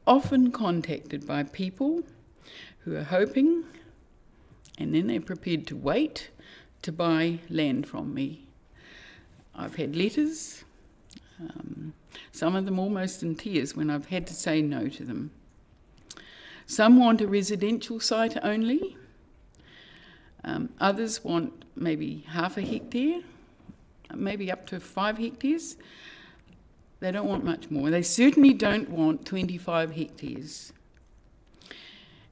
often contacted by people who are hoping, and then they're prepared to wait to buy land from me. I've had letters, some of them almost in tears when I've had to say no to them. Some want a residential site only. Others want maybe half a hectare, maybe up to 5 hectares. They don't want much more. They certainly don't want 25 hectares.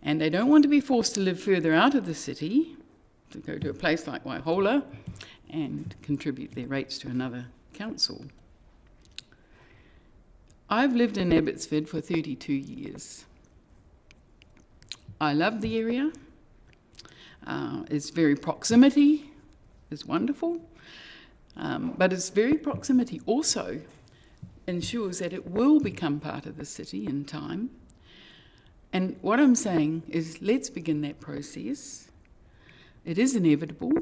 And they don't want to be forced to live further out of the city, to go to a place like Waihola and contribute their rates to another council. I've lived in Abbotsford for 32 years. I love the area. Its very proximity is wonderful, but its very proximity also ensures that it will become part of the city in time. And what I'm saying is, let's begin that process. It is inevitable,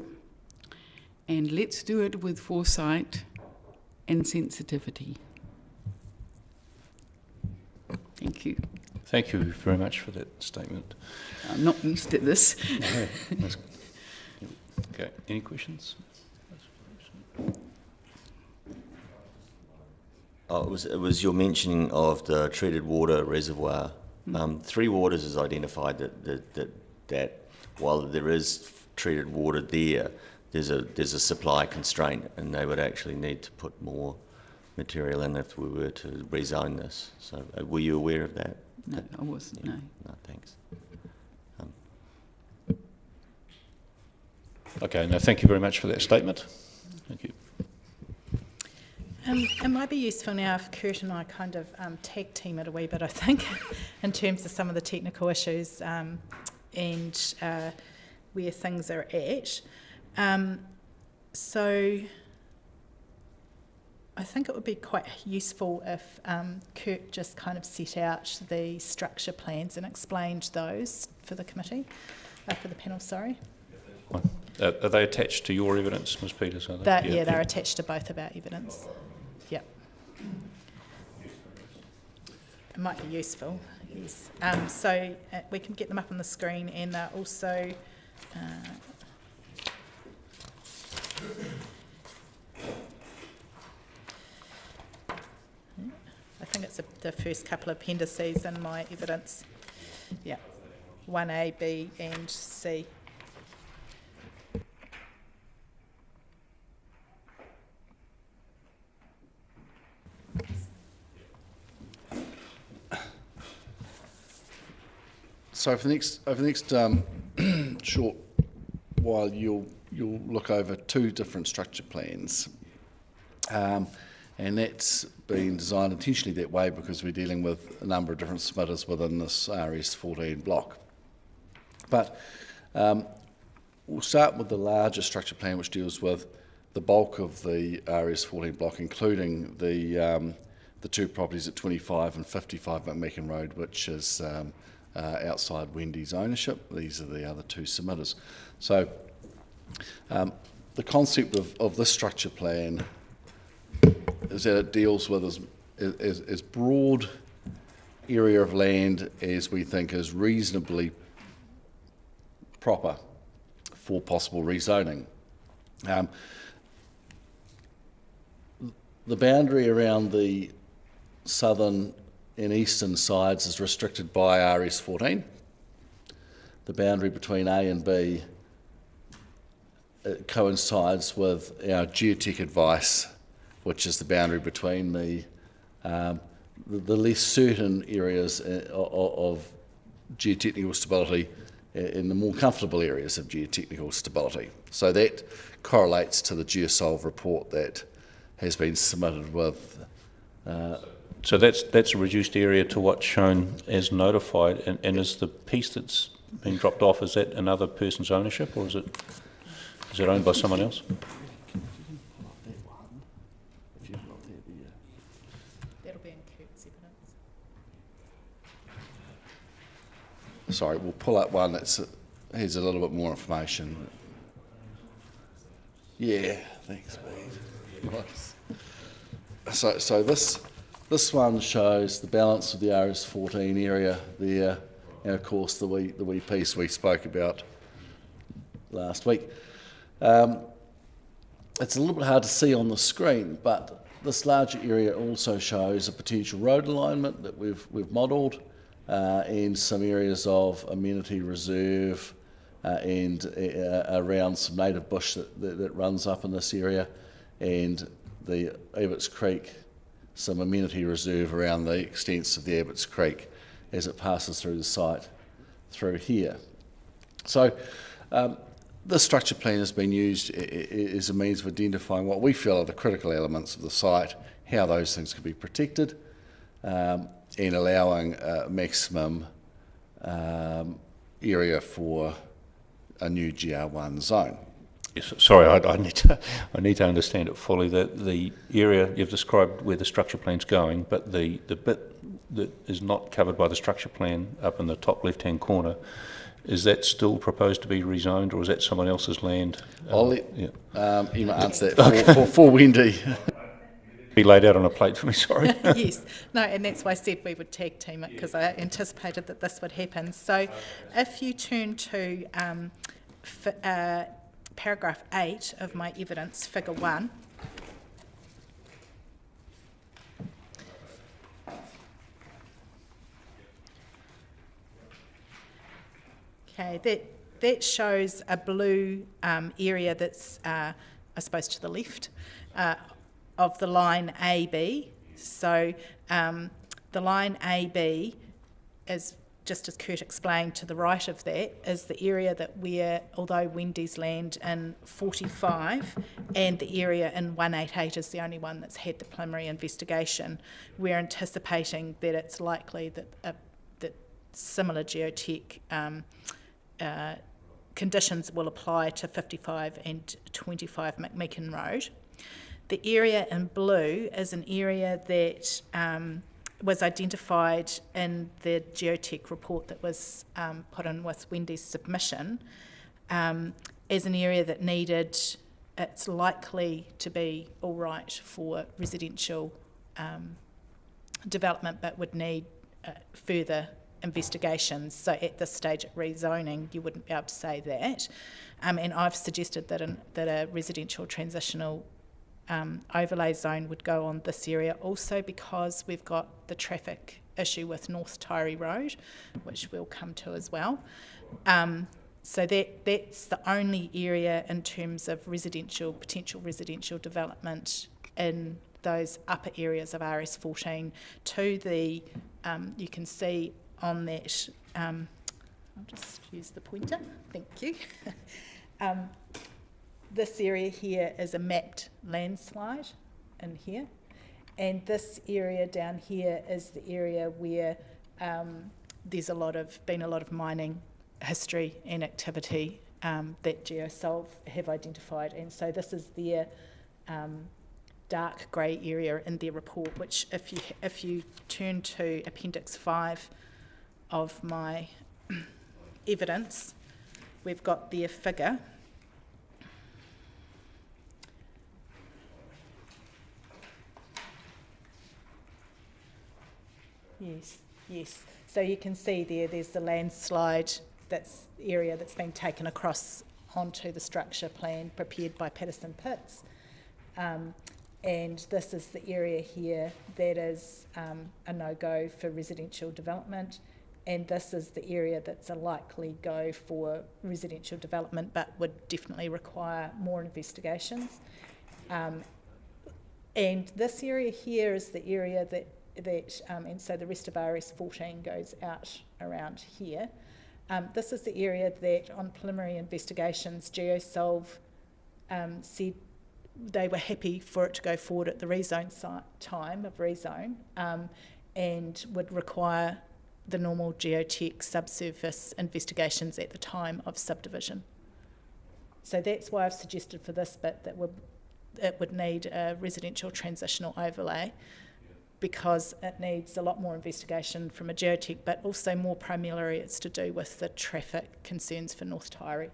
and let's do it with foresight and sensitivity. Thank you. Thank you very much for that statement. I'm not used to this. Okay, any questions? Oh, it was your mentioning of the treated water reservoir. Three Waters has identified that while there is treated water there, there's a supply constraint, and they would actually need to put more material in if we were to rezone this. So, were you aware of that? No, I wasn't. No. No, thanks. Okay, no, thank you very much for that statement. Thank you. It might be useful now if Kurt and I kind of tag team it a wee bit, I think, in terms of some of the technical issues and where things are at. So I think it would be quite useful if Kurt just kind of set out the structure plans and explained those for the committee, for the panel, sorry. Are they attached to your evidence, Ms Peters? Are they? Yeah, they're attached to both of our evidence. Yep. It might be useful, yes. So we can get them up on the screen, and they're also I think it's the first couple of appendices in my evidence. Yeah, 1A, B and C. So over the next short while, you'll look over two different structure plans, and that's been designed intentionally that way because we're dealing with a number of different submitters within this RS14 block. But we'll start with the larger structure plan, which deals with the bulk of the RS14 block, including the two properties at 25 and 55 McMeekin Road, which is outside Wendy's ownership. These are the other two submitters. So the concept of this structure plan is that it deals with as broad area of land as we think is reasonably proper for possible rezoning. The boundary around the southern and eastern sides is restricted by RS14. The boundary between A and B coincides with our geotech advice, which is the boundary between the less certain areas of geotechnical stability and the more comfortable areas of geotechnical stability. So that correlates to the GeoSolve report that has been submitted with. So that's a reduced area to what's shown as notified, and is the piece that's been dropped off, is that another person's ownership, or is it owned by someone else? That'll be in Kurt's evidence. Sorry, we'll pull up one that has a little bit more information. Yeah, thanks, mate. Nice. So this one shows the balance of the RS14 area there, and of course the wee piece we spoke about last week. It's a little bit hard to see on the screen, but this larger area also shows a potential road alignment that we've modelled, and some areas of amenity reserve, and around some native bush that runs up in this area, and the Abbott's Creek, some amenity reserve around the extents of the Abbott's Creek as it passes through the site through here. So this structure plan has been used as a means of identifying what we feel are the critical elements of the site, how those things can be protected, and allowing maximum area for a new GR1 zone. Yes, sorry, I need to understand it fully. That the area you've described where the structure plan's going, but the bit that is not covered by the structure plan up in the top left-hand corner, is that still proposed to be rezoned, or is that someone else's land? I'll let Emma answer that for Wendy. Be laid out on a plate for me, sorry. Yes, no, and that's why I said we would tag team it, because I anticipated that this would happen. So if you turn to paragraph 8 of my evidence, figure 1. Okay, that shows a blue area that's, I suppose, to the left of the line AB. So the line AB is, just as Kurt explained, to the right of that is the area that we're, although Wendy's land in 45 and the area in 188 is the only one that's had the preliminary investigation, we're anticipating that it's likely that that similar geotech conditions will apply to 55 and 25 McMeekin Road. The area in blue is an area that was identified in the geotech report that was put in with Wendy's submission as an area that needed, it's likely to be all right for residential development, but would need further investigations. So at this stage at rezoning, you wouldn't be able to say that. And I've suggested that a residential transitional overlay zone would go on this area also, because we've got the traffic issue with North Tyree Road, which we'll come to as well. So that's the only area in terms of potential residential development in those upper areas of RS14. To the, you can see on that, I'll just use the pointer, thank you. This area here is a mapped landslide in here, and this area down here is the area where there's been a lot of mining history and activity that GeoSolve have identified, and so this is their dark grey area in their report, which if you turn to Appendix 5 of my evidence, we've got their figure. Yes. So you can see there's the landslide that's the area that's been taken across onto the structure plan prepared by Patterson Pitts. And this is the area here that is a no-go for residential development, and this is the area that's a likely go for residential development but would definitely require more investigations. And this area here is the area that and so the rest of RS14 goes out around here. This is the area that on preliminary investigations GeoSolve said they were happy for it to go forward at the rezone time of rezone, and would require the normal geotech subsurface investigations at the time of subdivision. So that's why I've suggested for this bit that it would need a residential transitional overlay, because it needs a lot more investigation from a geotech, but also more primarily it's to do with the traffic concerns for North Taieri.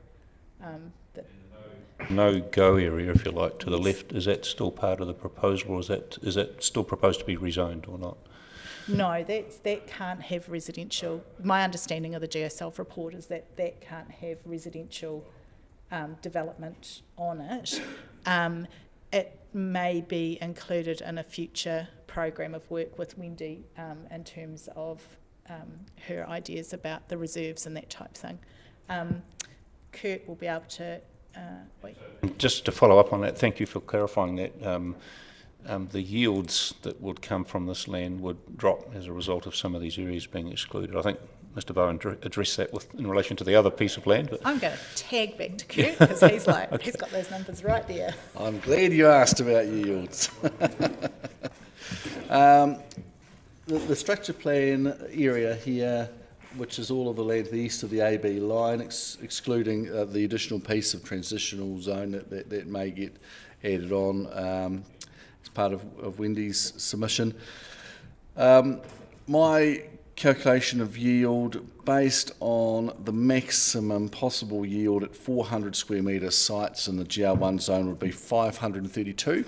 No-go area, if you like, to the left, is that still part of the proposal, or is that still proposed to be rezoned or not? No, that can't have residential. My understanding of the GeoSolve report is that can't have residential development on it. It may be included in a future program of work with Wendy in terms of her ideas about the reserves and that type of thing. Kurt will be able to wait. Just to follow up on that, thank you for clarifying that. The yields that would come from this land would drop as a result of some of these areas being excluded. I think Mr. Bowen addressed that in relation to the other piece of land. But I'm going to tag back to Kurt because he's like, okay. He's got those numbers right there. I'm glad you asked about yields. The structure plan area here, which is all of the land to the east of the AB line, excluding the additional piece of transitional zone that may get added on as part of Wendy's submission. My calculation of yield based on the maximum possible yield at 400 square metre sites in the GR1 zone would be 532.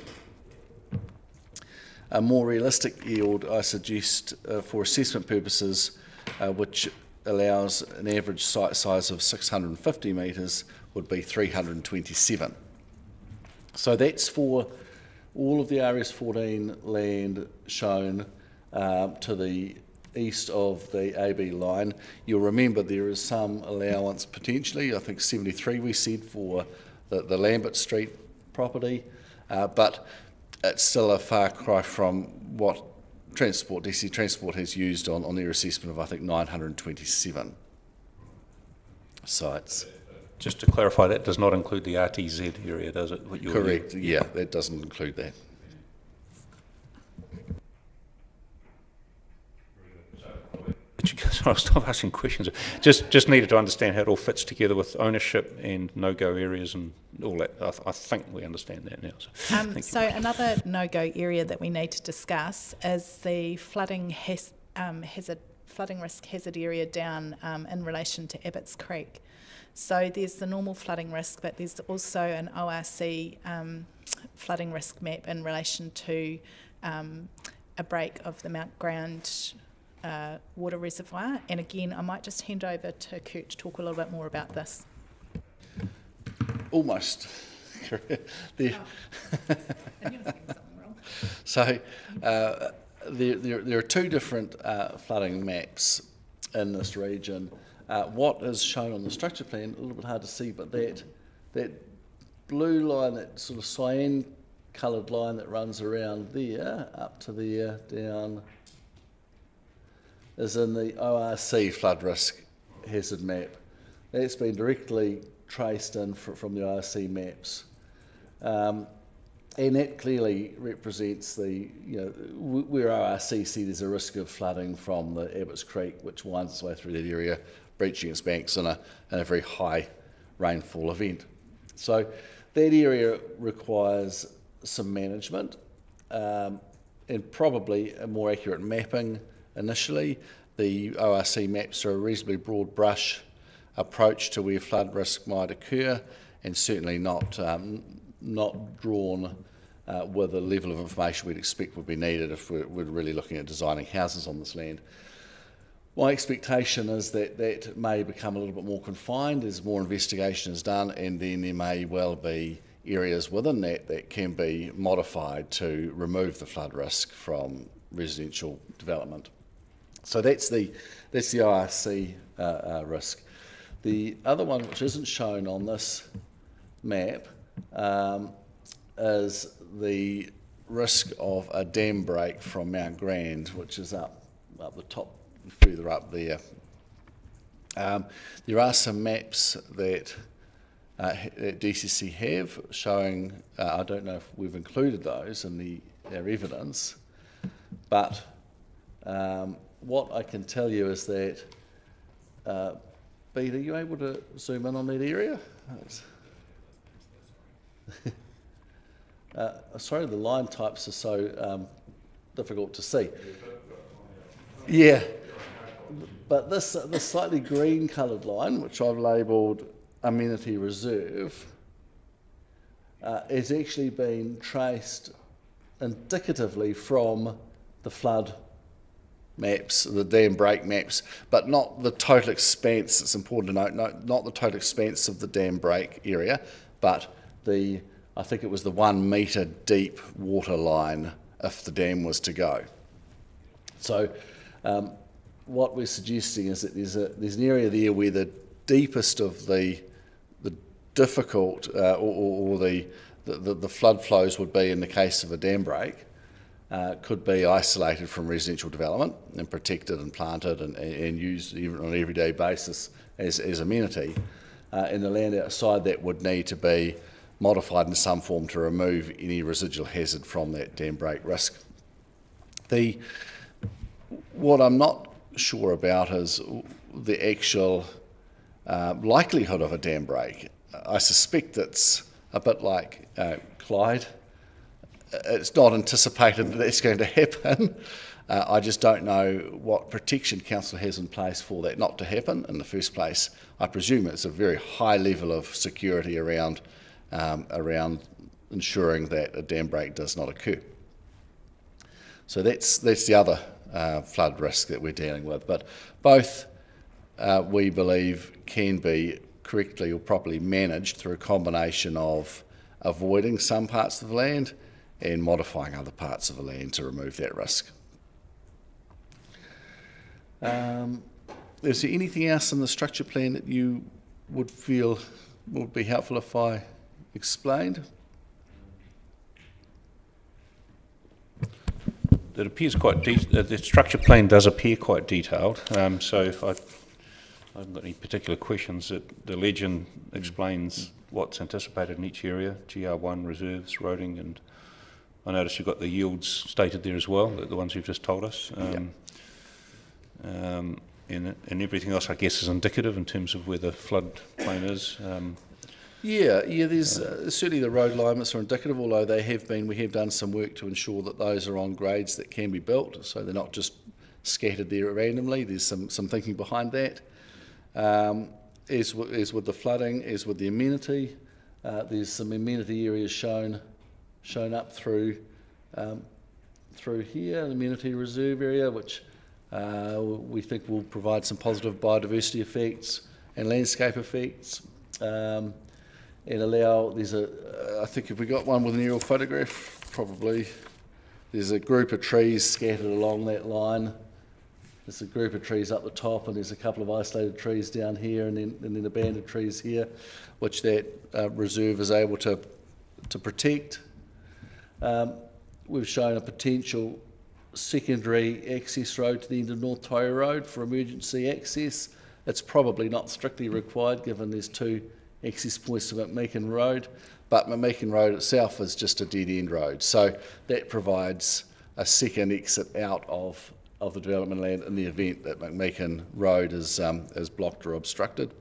A more realistic yield, I suggest, for assessment purposes, which allows an average site size of 650 metres, would be 327. So that's for all of the RS14 land shown to the east of the AB line. You'll remember there is some allowance potentially, I think 73 we said for the Lambert Street property, but it's still a far cry from what DC Transport has used on their assessment of, I think, 927 sites. just to clarify, that does not include the RTZ area, does it? Correct, yeah, that doesn't include that. I'll stop asking questions. Just needed to understand how it all fits together with ownership and no-go areas and all that. I think we understand that now. So another no-go area that we need to discuss is the flooding risk hazard area down in relation to Abbott's Creek. So there's the normal flooding risk, but there's also an ORC flooding risk map in relation to a break of the Mount Ground water reservoir. And again, I might just hand over to Kurt to talk a little bit more about this. Almost. So there are two different flooding maps in this region. What is shown on the structure plan, a little bit hard to see, but that blue line, that sort of cyan coloured line that runs around there, up to there, down, is in the ORC flood risk hazard map. That's been directly traced in from the ORC maps. And that clearly represents where ORC see there's a risk of flooding from the Abbott's Creek, which winds its way through that area, breaching its banks in a very high rainfall event. So that area requires some management and probably a more accurate mapping initially. The ORC maps are a reasonably broad brush approach to where flood risk might occur, and certainly not drawn with the level of information we'd expect would be needed if we're really looking at designing houses on this land. My expectation is that that may become a little bit more confined as more investigation is done, and then there may well be areas within that can be modified to remove the flood risk from residential development. So that's the IRC risk. The other one, which isn't shown on this map, is the risk of a dam break from Mount Grand, which is up the top, further up there. There are some maps that DCC have showing, I don't know if we've included those in our evidence, but what I can tell you is that, Beat, are you able to zoom in on that area? Sorry, the line types are so difficult to see. Yeah, but this slightly green coloured line, which I've labelled amenity reserve, is actually been traced indicatively from the flood maps, the dam break maps, but not the total expanse. It's important to note, not the total expanse of the dam break area, but I think it was the 1 metre deep water line if the dam was to go. So what we're suggesting is that there's an area there where the deepest of the difficult or the flood flows would be in the case of a dam break, could be isolated from residential development and protected and planted and used even on an everyday basis as amenity. And the land outside that would need to be modified in some form to remove any residual hazard from that dam break risk. What I'm not sure about is the actual likelihood of a dam break. I suspect it's a bit like Clyde. It's not anticipated that that's going to happen. I just don't know what protection council has in place for that not to happen in the first place. I presume it's a very high level of security around ensuring that a dam break does not occur. So that's the other flood risk that we're dealing with. But both we believe can be correctly or properly managed through a combination of avoiding some parts of the land and modifying other parts of the land to remove that risk. Is there anything else in the structure plan that you would feel would be helpful if I explained? It appears quite the structure plan does appear quite detailed, so I haven't got any particular questions. The legend explains what's anticipated in each area, GR1, reserves, roading, and I notice you've got the yields stated there as well, the ones you've just told us. And everything else, I guess, is indicative in terms of where the flood plain is. There's certainly the road alignments are indicative, although we have done some work to ensure that those are on grades that can be built, so they're not just scattered there randomly. There's some thinking behind that. As with the flooding, as with the amenity, there's some amenity areas shown up through here, an amenity reserve area, which we think will provide some positive biodiversity effects and landscape effects. And allow, I think if we got one with an aerial photograph, probably, there's a group of trees scattered along that line. There's a group of trees up the top, and there's a couple of isolated trees down here, and then abandoned trees here, which that reserve is able to protect. We've shown a potential secondary access road to the end of North Tory Road for emergency access. It's probably not strictly required, given there's two access points to McMeekin Road, but McMeekin Road itself is just a dead-end road. So that provides a second exit out of the development land in the event that McMeekin Road is blocked or obstructed.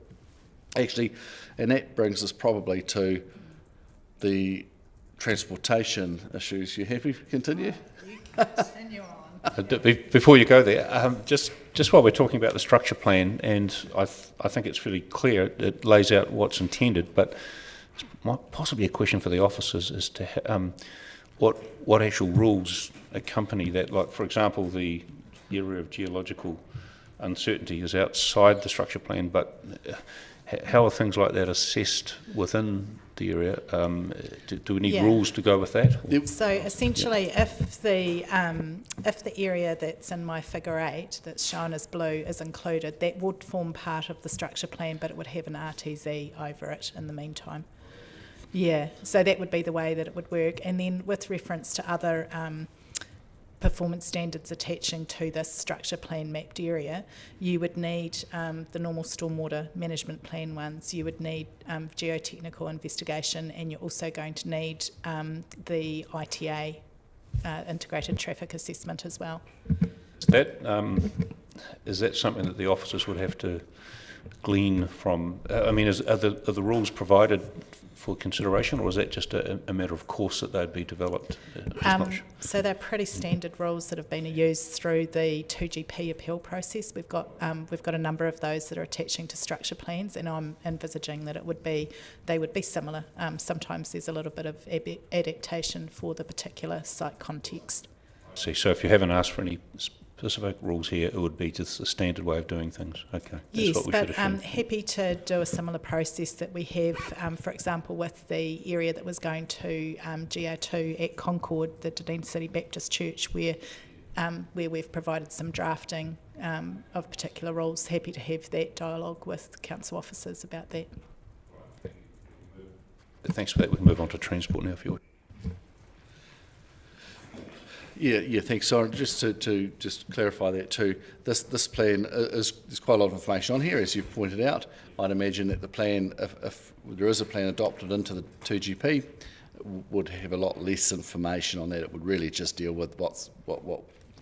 Actually, and that brings us probably to the transportation issues. You happy to continue? You continue on. Before you go there, just while we're talking about the structure plan, and I think it's fairly clear, it lays out what's intended, but possibly a question for the officers as to what actual rules accompany that. Like, for example, the area of geological uncertainty is outside the structure plan, but how are things like that assessed within the area? Do we need rules to go with that? So essentially, if the area that's in my figure 8 that's shown as blue is included, that would form part of the structure plan, but it would have an RTZ over it in the meantime. Yeah, so that would be the way that it would work. And then with reference to other performance standards attaching to this structure plan mapped area, you would need the normal stormwater management plan ones, you would need geotechnical investigation, and you're also going to need the ITA, integrated traffic assessment as well. Is that something that the officers would have to glean from? Are the rules provided for consideration, or is that just a matter of course that they'd be developed? So they're pretty standard rules that have been used through the 2GP appeal process. We've got a number of those that are attaching to structure plans, and I'm envisaging that they would be similar. Sometimes there's a little bit of adaptation for the particular site context. See, so if you haven't asked for any specific rules here, it would be just a standard way of doing things. Okay. Yes, but I'm happy to do a similar process that we have, for example, with the area that was going to GO2 at Concord, the Dunedin City Baptist Church, where we've provided some drafting of particular rules. Happy to have that dialogue with council officers about that. Thanks for that. We can move on to transport now, if you would. Yeah, thanks, Soren. Just to clarify that too, this plan there's quite a lot of information on here, as you've pointed out. I'd imagine that the plan, if there is a plan adopted into the 2GP, would have a lot less information on that. It would really just deal with what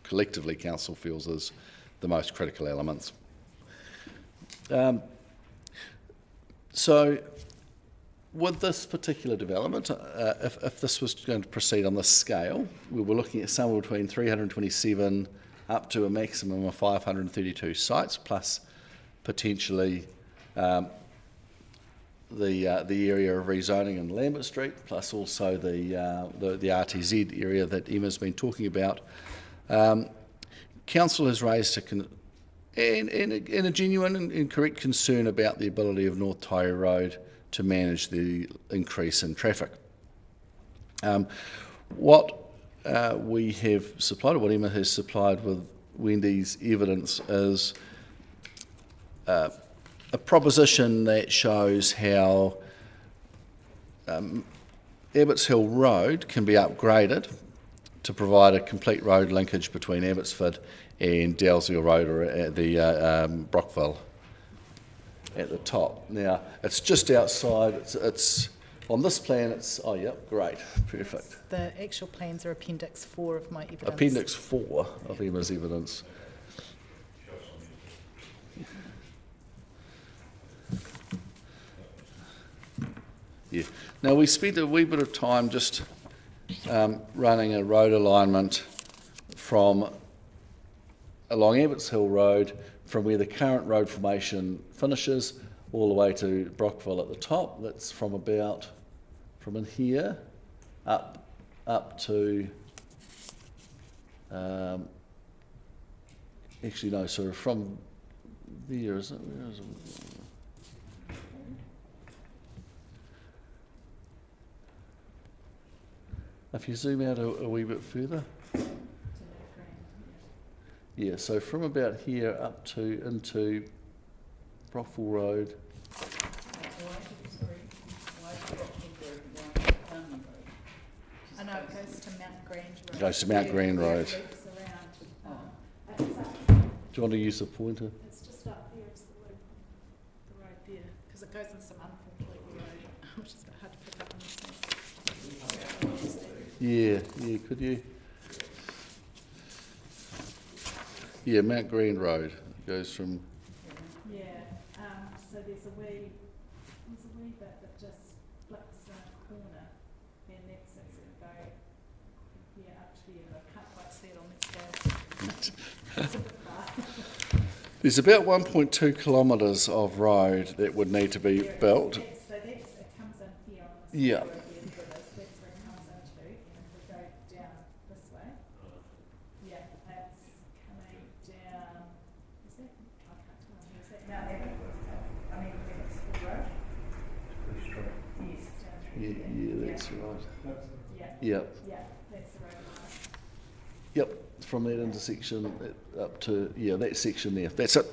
collectively council feels is the most critical elements. So, with this particular development, if this was going to proceed on this scale, we were looking at somewhere between 327 up to a maximum of 532 sites, plus potentially the area of rezoning in Lambert Street, plus also the RTZ area that Emma's been talking about. Council has raised a genuine and correct concern about the ability of North Taieri Road to manage the increase in traffic. What we have supplied, or what Emma has supplied with Wendy's evidence, is a proposition that shows how Abbots Hill Road can be upgraded to provide a complete road linkage between Abbotsford and Dalesville Road, or at the Brockville at the top. Now, it's just outside, it's on this plan, it's, oh yeah, great, perfect. The actual plans are Appendix 4 of my evidence. Appendix 4 of Emma's evidence. Yeah. Now, we spent a wee bit of time just running a road alignment from along Abbots Hill Road, from where the current road formation finishes all the way to Brockville at the top. That's from in here up to actually no, sorry, from there, is it? Where is it? If you zoom out a wee bit further. Yeah, so from about here up to into Brockville Road. I know it goes to Mount Grand Road. It goes to Mount Grand Road. Do you want to use the pointer? It's just up there, it's the road there, because it goes in some unfortunate road, which is a bit hard to pick up on this thing. Yeah, could you? Yeah, Mount Grand Road goes from. Yeah, so there's a wee bit that just flips around the corner, and that's going to go up to there, but I can't quite see it on this scale. It's a bit far. There's about 1.2 kilometres of road that would need to be built. So it comes in here on this. Yeah. That's where it comes into, and if we go down this way, yeah, it's coming down, is that Yep. Yeah, that's the road. Yep, from that intersection up to, yeah, that section there. That's it.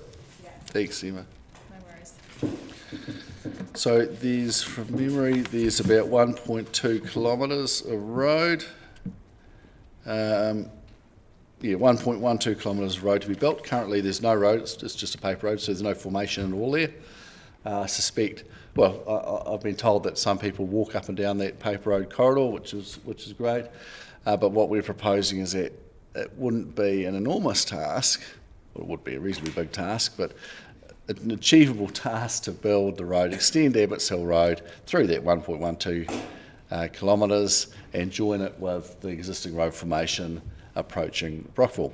Yeah. Thanks, Emma. No worries. So there's, from memory, there's about 1.2 kilometres of road. Yeah, 1.12 kilometres of road to be built. Currently there's no road, it's just a paper road, so there's no formation at all there. I suspect, well, I've been told that some people walk up and down that paper road corridor, which is great. But what we're proposing is that it wouldn't be an enormous task, well, it would be a reasonably big task, but an achievable task to build the road, extend Abbots Hill Road through that 1.12 kilometres and join it with the existing road formation approaching Brockville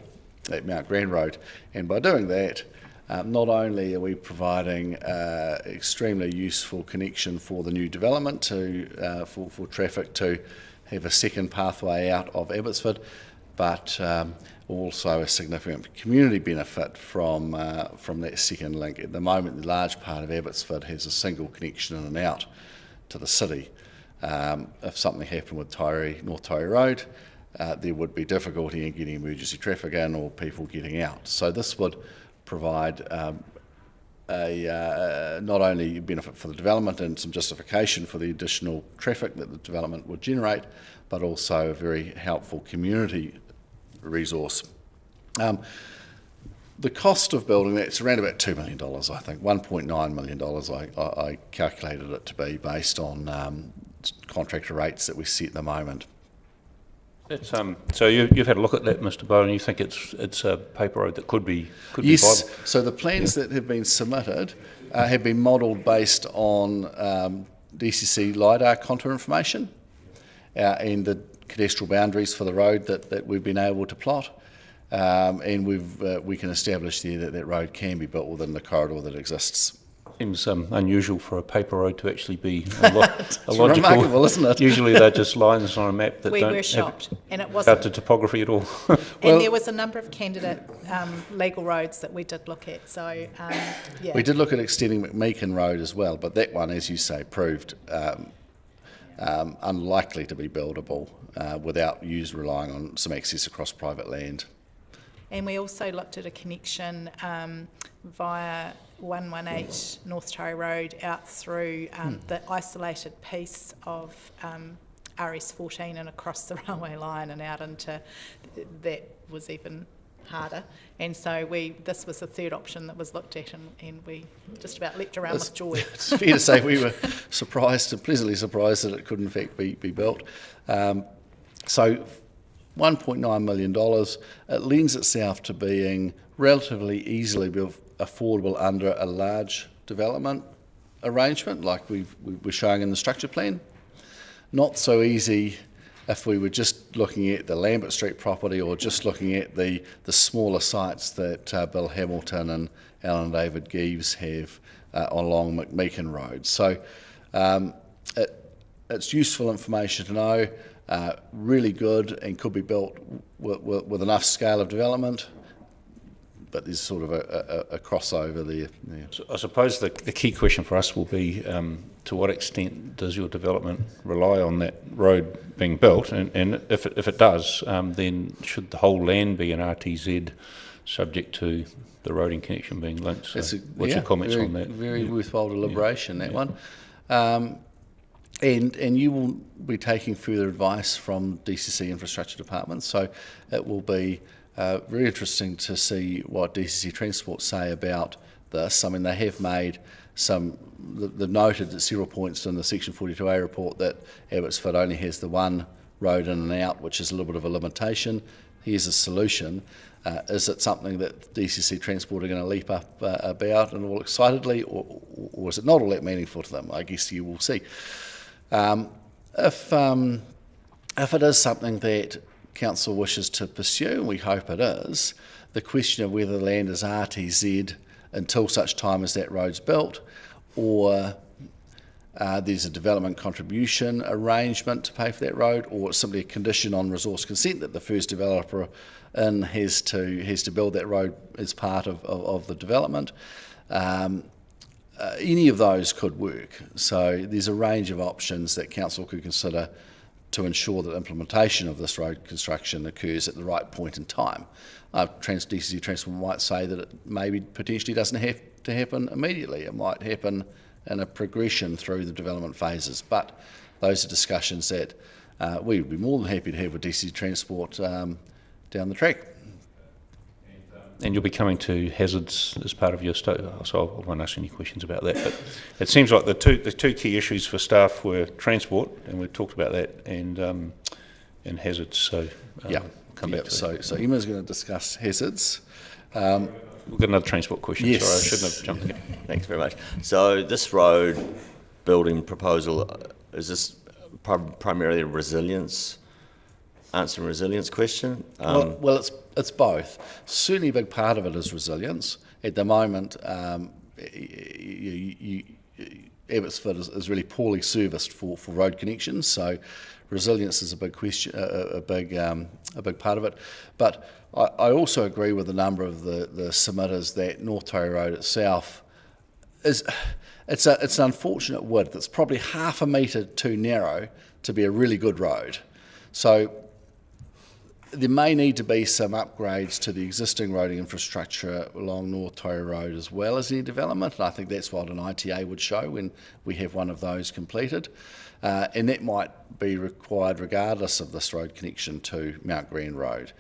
at Mount Grand Road. And by doing that, not only are we providing extremely useful connection for the new development for traffic to have a second pathway out of Abbotsford, but also a significant community benefit from that second link. At the moment, the large part of Abbotsford has a single connection in and out to the city. If something happened with North Tyree Road, there would be difficulty in getting emergency traffic in or people getting out. So this would provide not only benefit for the development and some justification for the additional traffic that the development would generate, but also a very helpful community resource. The cost of building that's around about $2 million, I think, $1.9 million I calculated it to be based on contractor rates that we see at the moment. That's, so you've had a look at that, Mr. Bowen, and you think it's a paper road that could be viable? Yes, so the plans that have been submitted have been modelled based on DCC LiDAR contour information and the cadastral boundaries for the road that we've been able to plot. And we can establish there that road can be built within the corridor that exists. Seems unusual for a paper road to actually be a logical. Remarkable, isn't it? Usually they're just lines on a map that We don't were shocked, and it have wasn't. the topography at all. And there was a number of candidate legal roads that we did look at. So yeah, We did look at extending McMeekin Road as well, but that one, as you say, proved unlikely to be buildable without relying on some access across private land. and we also looked at a connection via 118 North Tyree Road out through the isolated piece of RS14 and across the railway line and out into, that was even harder. And so this was the third option that was looked at, and we just about leapt around with joy. It's fair to say we were surprised and pleasantly surprised that it could in fact be built. So $1.9 million, it lends itself to being relatively easily affordable under a large development arrangement like we're showing in the structure plan. Not so easy if we were just looking at the Lambert Street property or just looking at the smaller sites that Bill Hamilton and Alan and David Geeves have along McMeekin Road. So it's useful information to know, really good and could be built with enough scale of development, but there's sort of a crossover there. Yeah. So I suppose the key question for us will be to what extent does your development rely on that road being built, and if it does, then should the whole land be an RTZ subject to the roading connection being linked? So what's your comments on that? Very worthwhile deliberation, that one. And you will be taking further advice from DCC Infrastructure Department, so it will be very interesting to see what DCC Transport say about this. I mean, they have made they've noted at several points in the Section 42A report that Abbotsford only has the one road in and out, which is a little bit of a limitation. Here's a solution. Is it something that DCC Transport are going to leap up about and all excitedly, or is it not all that meaningful to them? I guess you will see. If it is something that Council wishes to pursue, and we hope it is, the question of whether the land is RTZ until such time as that road's built, or there's a development contribution arrangement to pay for that road, or it's simply a condition on resource consent that the first developer has to build that road as part of the development. Any of those could work. So there's a range of options that Council could consider to ensure that implementation of this road construction occurs at the right point in time. DCC Transport might say that it maybe potentially doesn't have to happen immediately. It might happen in a progression through the development phases. But those are discussions that we would be more than happy to have with DCC Transport down the track. And you'll be coming to hazards as part of your so I won't ask any questions about that. But it seems like the two key issues for staff were transport, and we've talked about that, and hazards. So come back to that. So Emma's going to discuss hazards. We've got another transport question. Yes. Sorry, I shouldn't have jumped in. Thanks very much. So this road building proposal, is this primarily a resilience question? Well, it's both. Certainly a big part of it is resilience. At the moment, Abbotsford is really poorly serviced for road connections, so resilience is a big question, a big part of it. But I also agree with a number of the submitters that North Tory Road itself it's an unfortunate width. It's probably half a metre too narrow to be a really good road. So there may need to be some upgrades to the existing roading infrastructure along North Tory Road as well as any development, and I think that's what an ITA would show when we have one of those completed. And that might be required regardless of this road connection to Mount Green Road,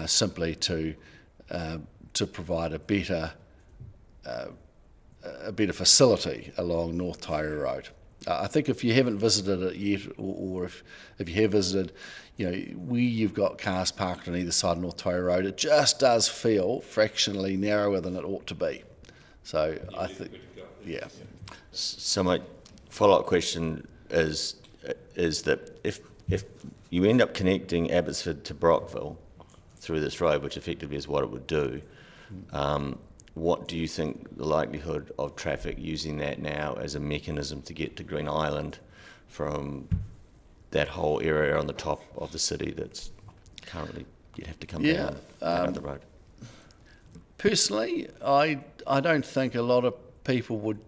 simply to provide a better facility along North Tory Road. I think if you haven't visited it yet, or if you have visited, where you've got cars parked on either side of North Tory Road, it just does feel fractionally narrower than it ought to be. So I think, yeah. So my follow-up question is that if you end up connecting Abbotsford to Brockville through this road, which effectively is what it would do, what do you think the likelihood of traffic using that now as a mechanism to get to Green Island from that whole area on the top of the city that's currently you'd have to come down the road? Personally, I don't think a lot of people would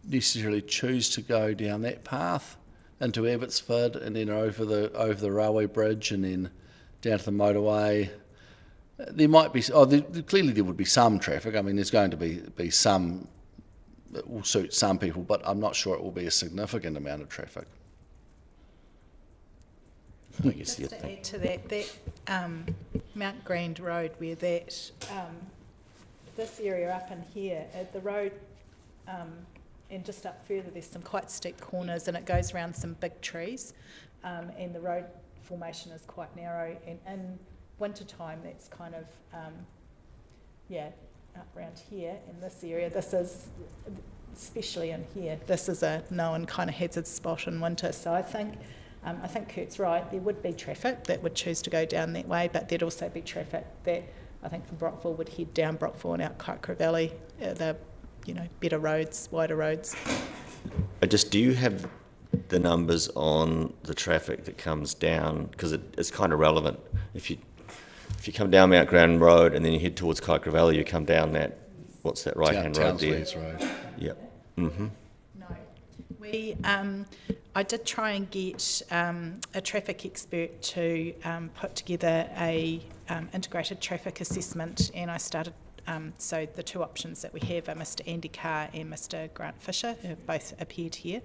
necessarily choose to go down that path into Abbotsford and then over the railway bridge and then down to the motorway. There might be, clearly there would be some traffic. I mean, there's going to be some that will suit some people, but I'm not sure it will be a significant amount of traffic. Just to add to that Mount Green Road, where that this area up in here, the road, and just up further, there's some quite steep corners, and it goes around some big trees, and the road formation is quite narrow, and in winter time that's kind of up around here in this area. This is, especially in here, this is a known kind of hazard spot in winter. So I think Kurt's right, there would be traffic that would choose to go down that way, but there'd also be traffic that I think from Brockville would head down Brockville and out Kaikoura Valley, the better roads, wider roads. Do you have the numbers on the traffic that comes down? Because it's kind of relevant. If you come down Mount Green Road and then you head towards Kaikoura Valley, you come down that, what's that right-hand road there? Road. Yep. Mm-hmm. No. I did try and get a traffic expert to put together a integrated traffic assessment, and I started, so the two options that we have are Mr. Andy Carr and Mr. Grant Fisher, who have both appeared here.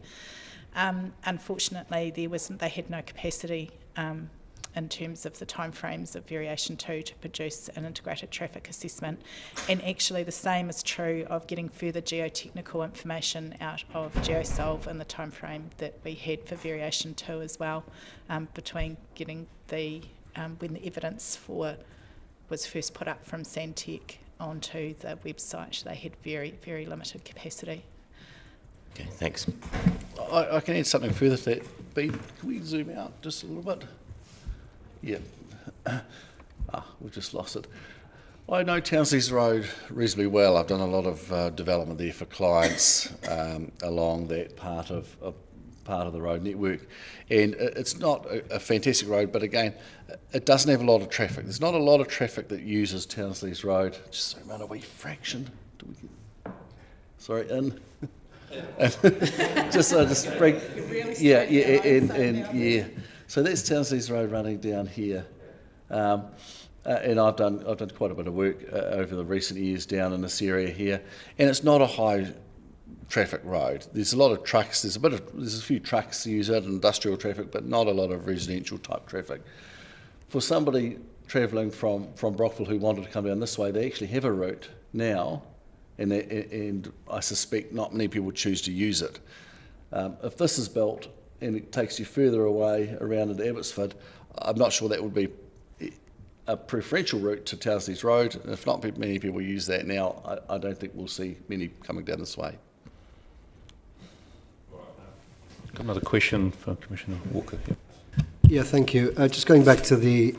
Unfortunately, they had no capacity in terms of the timeframes of Variation 2 to produce an integrated traffic assessment. And actually the same is true of getting further geotechnical information out of GeoSolve in the timeframe that we had for Variation 2 as well, between getting when the evidence was first put up from Sandtech onto the website, they had very, very limited capacity. Okay, thanks. I can add something further to that. Can we zoom out just a little bit? Yeah. We've just lost it. I know Townsley's Road reasonably well. I've done a lot of development there for clients along that part of the road network, and it's not a fantastic road, but again, it doesn't have a lot of traffic. There's not a lot of traffic that uses Townsley's Road. Just zoom out a wee fraction. just bring, So that's Townsley's Road running down here. And I've done quite a bit of work over the recent years down in this area here, and it's not a high traffic road. There's a lot of trucks. There's a few trucks use it, industrial traffic, but not a lot of residential type traffic. For somebody travelling from Brockville who wanted to come down this way, they actually have a route now, and I suspect not many people would choose to use it. If this is built and it takes you further away around into Abbotsford, I'm not sure that would be a preferential route to Townsley's Road. If not many people use that now, I don't think we'll see many coming down this way. Got another question for Commissioner Walker. Yep. Yeah, thank you. Just going back to the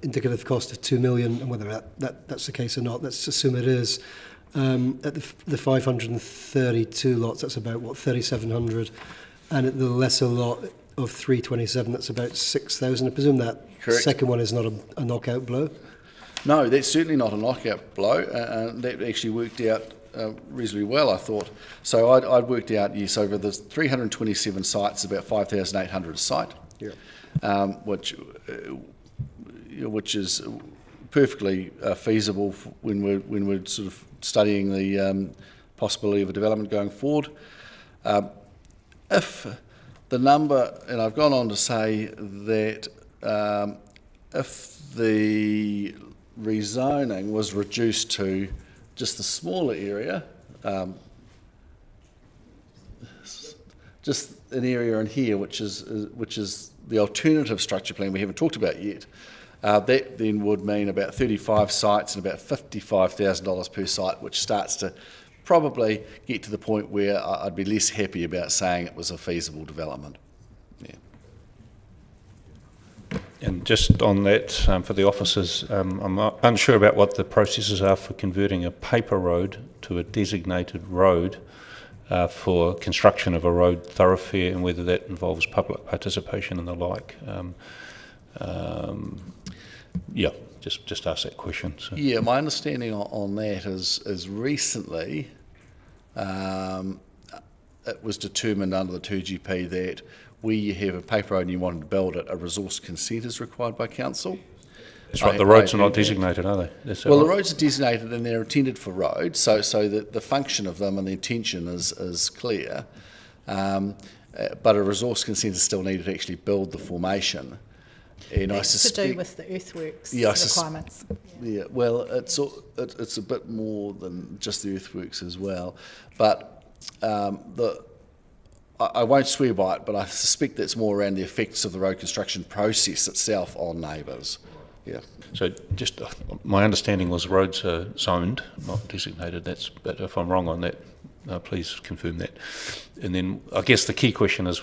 indicative cost of 2 million, and whether that's the case or not, let's assume it is. At the 532 lots, that's about, what, 3,700? And at the lesser lot of 327, that's about 6,000. I presume that Correct. Second one is not a knockout blow? No, that's certainly not a knockout blow. That actually worked out reasonably well, I thought. So I'd worked out, yes, over the 327 sites, about 5,800 a site. Yeah. Which is perfectly feasible when we're sort of studying the possibility of a development going forward. If the number, and I've gone on to say that if the rezoning was reduced to just the smaller area, just an area in here, which is the alternative structure plan we haven't talked about yet, that then would mean about 35 sites and about $55,000 per site, which starts to probably get to the point where I'd be less happy about saying it was a feasible development. Yeah. And just on that, for the officers, I'm unsure about what the processes are for converting a paper road to a designated road for construction of a road thoroughfare, and whether that involves public participation and the like. Yeah, just ask that question. So. Yeah, my understanding on that is recently it was determined under the 2GP that where you have a paper road and you wanted to build it, a resource consent is required by council. That's right, the roads are not designated, are they? Well, the roads are designated and they're intended for roads, so the function of them and the intention is clear, but a resource consent is still needed to actually build the formation. And I suspect to do with the earthworks requirements. Yeah, well, it's a bit more than just the earthworks as well, but I won't swear by it, but I suspect that's more around the effects of the road construction process itself on neighbours. Yeah. So just my understanding was roads are zoned, not designated. But if I'm wrong on that, please confirm that. And then I guess the key question is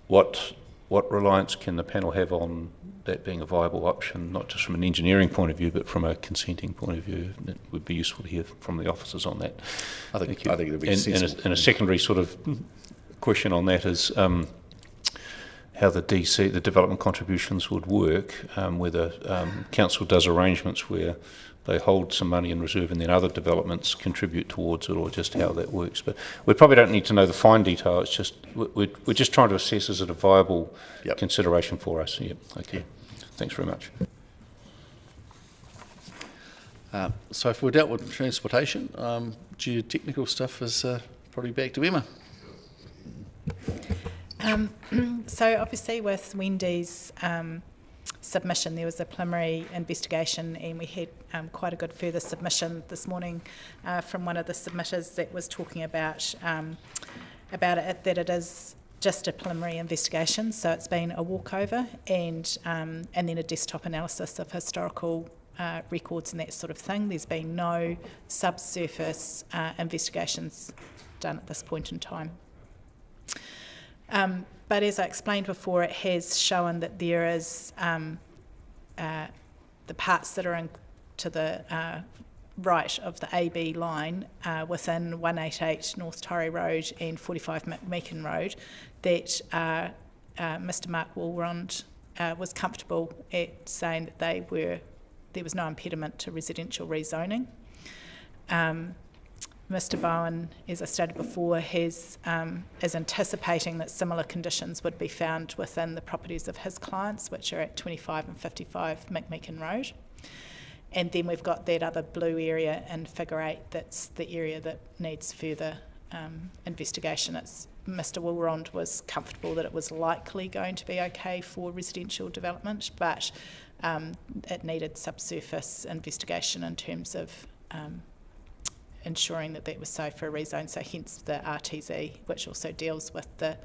what reliance can the panel have on that being a viable option, not just from an engineering point of view, but from a consenting point of view? It would be useful to hear from the officers on that. I think it would be sensible. And a secondary sort of question on that is how the DC, the development contributions, would work, whether council does arrangements where they hold some money in reserve and then other developments contribute towards it, or just how that works. But we probably don't need to know the fine detail. It's just we're just trying to assess, is it a viable consideration for us? Yep. Okay. Yeah. Thanks very much. So if we're dealt with transportation, geotechnical stuff is probably back to Emma. So obviously with Wendy's submission, there was a preliminary investigation, and we had quite a good further submission this morning from one of the submitters that was talking about it, that it is just a preliminary investigation. So it's been a walkover and then a desktop analysis of historical records and that sort of thing. There's been no subsurface investigations done at this point in time. But as I explained before, it has shown that there is the parts that are to the right of the AB line within 188 North Torrey Road and 45 Meakin Road that Mr. Mark Walrond was comfortable at saying that there was no impediment to residential rezoning. Mr. Bowen, as I stated before, is anticipating that similar conditions would be found within the properties of his clients, which are at 25 and 55 McMeekin Road. And then we've got that other blue area in Figure 8, that's the area that needs further investigation. Mr. Wilrond was comfortable that it was likely going to be okay for residential development, but it needed subsurface investigation in terms of ensuring that that was safe for a rezone, so hence the RTZ, which also deals with the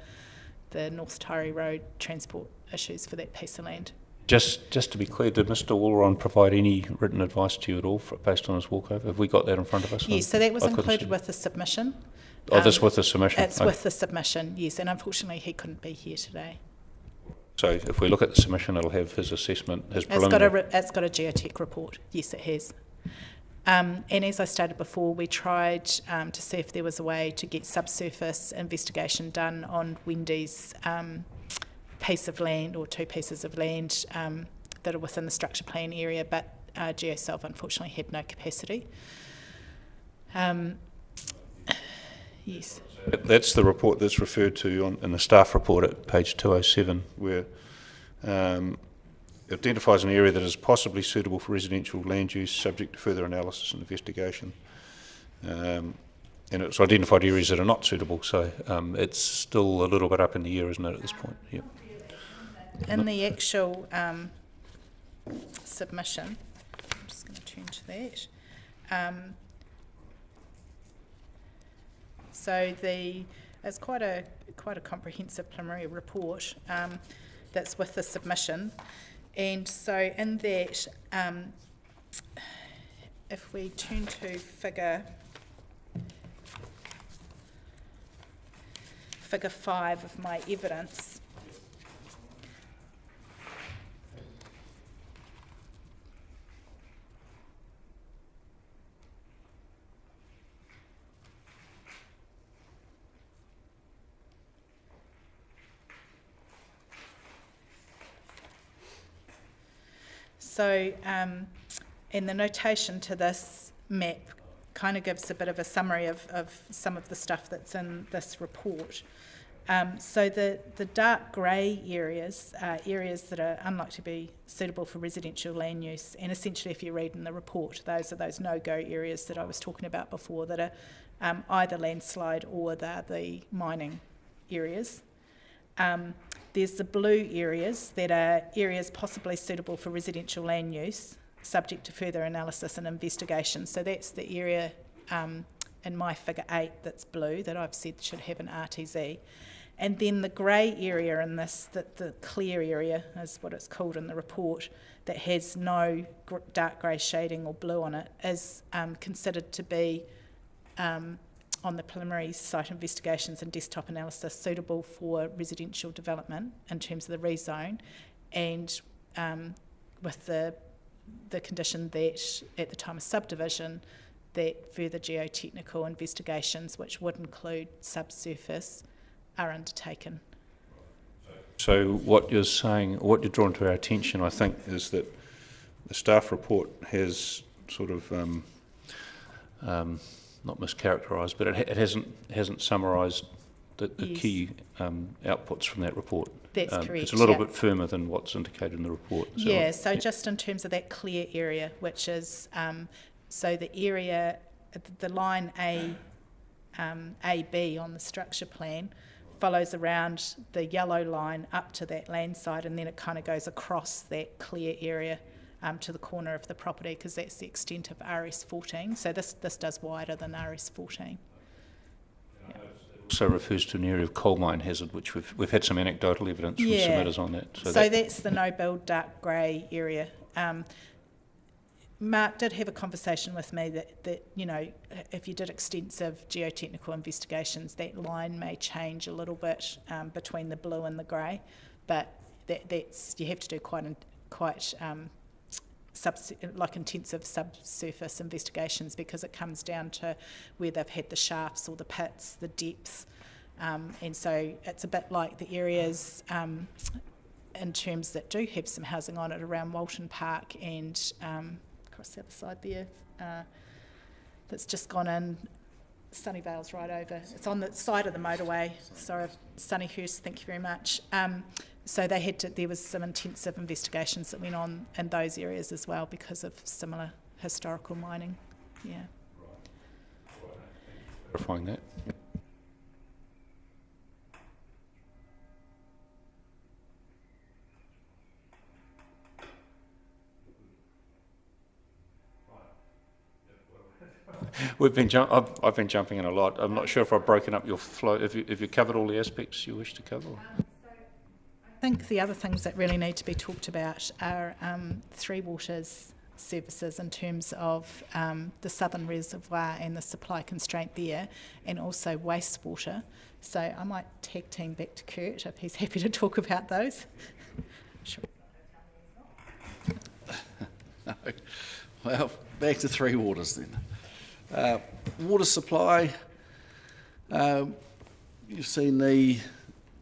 North Tyree Road transport issues for that piece of land. Just to be clear, did Mr. Wilron provide any written advice to you at all based on his walkover? Have we got that in front of us? Yes, so that was included with the submission. Oh, that's with the submission? It's with the submission, yes, and unfortunately he couldn't be here today. So if we look at the submission, it'll have his assessment, his preliminary... It's got a geotech report, yes it has. And as I stated before, we tried to see if there was a way to get subsurface investigation done on Wendy's piece of land, or two pieces of land that are within the structure plan area, but GeoSelf unfortunately had no capacity. Yes. That's the report that's referred to in the staff report at page 207, where it identifies an area that is possibly suitable for residential land use, subject to further analysis and investigation. And it's identified areas that are not suitable, so it's still a little bit up in the air, isn't it, at this point? Yep. In the actual submission, I'm just going to turn to that. So it's quite a comprehensive preliminary report that's with the submission, and so in that, if we turn to figure 5 of my evidence. So, and the notation to this map kind of gives a bit of a summary of some of the stuff that's in this report. So the dark grey areas are areas that are unlikely to be suitable for residential land use, and essentially if you read in the report, those are those no-go areas that I was talking about before that are either landslide or they're the mining areas. There's the blue areas that are areas possibly suitable for residential land use, subject to further analysis and investigation. So that's the area in my figure 8 that's blue that I've said should have an RTZ. And then the grey area in this, the clear area is what it's called in the report, that has no dark grey shading or blue on it, is considered to be on the preliminary site investigations and desktop analysis suitable for residential development in terms of the rezone, and with the condition that at the time of subdivision that further geotechnical investigations, which would include subsurface, are undertaken. So what you're saying, what you're drawing to our attention, I think, is that the staff report has sort of not mischaracterised, but it hasn't summarised the yes. key outputs from that report. That's correct. It's a little bit firmer than what's indicated in the report. Yeah, so just in terms of that clear area, which is, so the area, the line AB on the structure plan follows around the yellow line up to that land side, and then it kind of goes across that clear area to the corner of the property, because that's the extent of RS14. So this does wider than RS14. Yeah. Also refers to an area of coal mine hazard, which we've had some anecdotal evidence from submitters on that. So that's the no-build dark grey area. Mark did have a conversation with me that you know, if you did extensive geotechnical investigations, that line may change a little bit between the blue and the grey, but that's you have to do quite intensive subsurface investigations, because it comes down to where they've had the shafts or the pits, the depth, and so it's a bit like the areas in terms that do have some housing on it around Walton Park and across the other side there, that's just gone in Sunnyvale's right over. It's on the side of the motorway. Sorry, Sunnyhurst, thank you very much. So there was some intensive investigations that went on in those areas as well because of similar historical mining. Yeah. Verifying that. I've been jumping in a lot. I'm not sure if I've broken up your flow. If you covered all the aspects you wish to cover. I think the other things that really need to be talked about are Three Waters services in terms of the southern reservoir and the supply constraint there, and also wastewater. So I might tag team back to Kurt if he's happy to talk about those. Sure. No. Well, back to Three Waters then. Water supply, you've seen the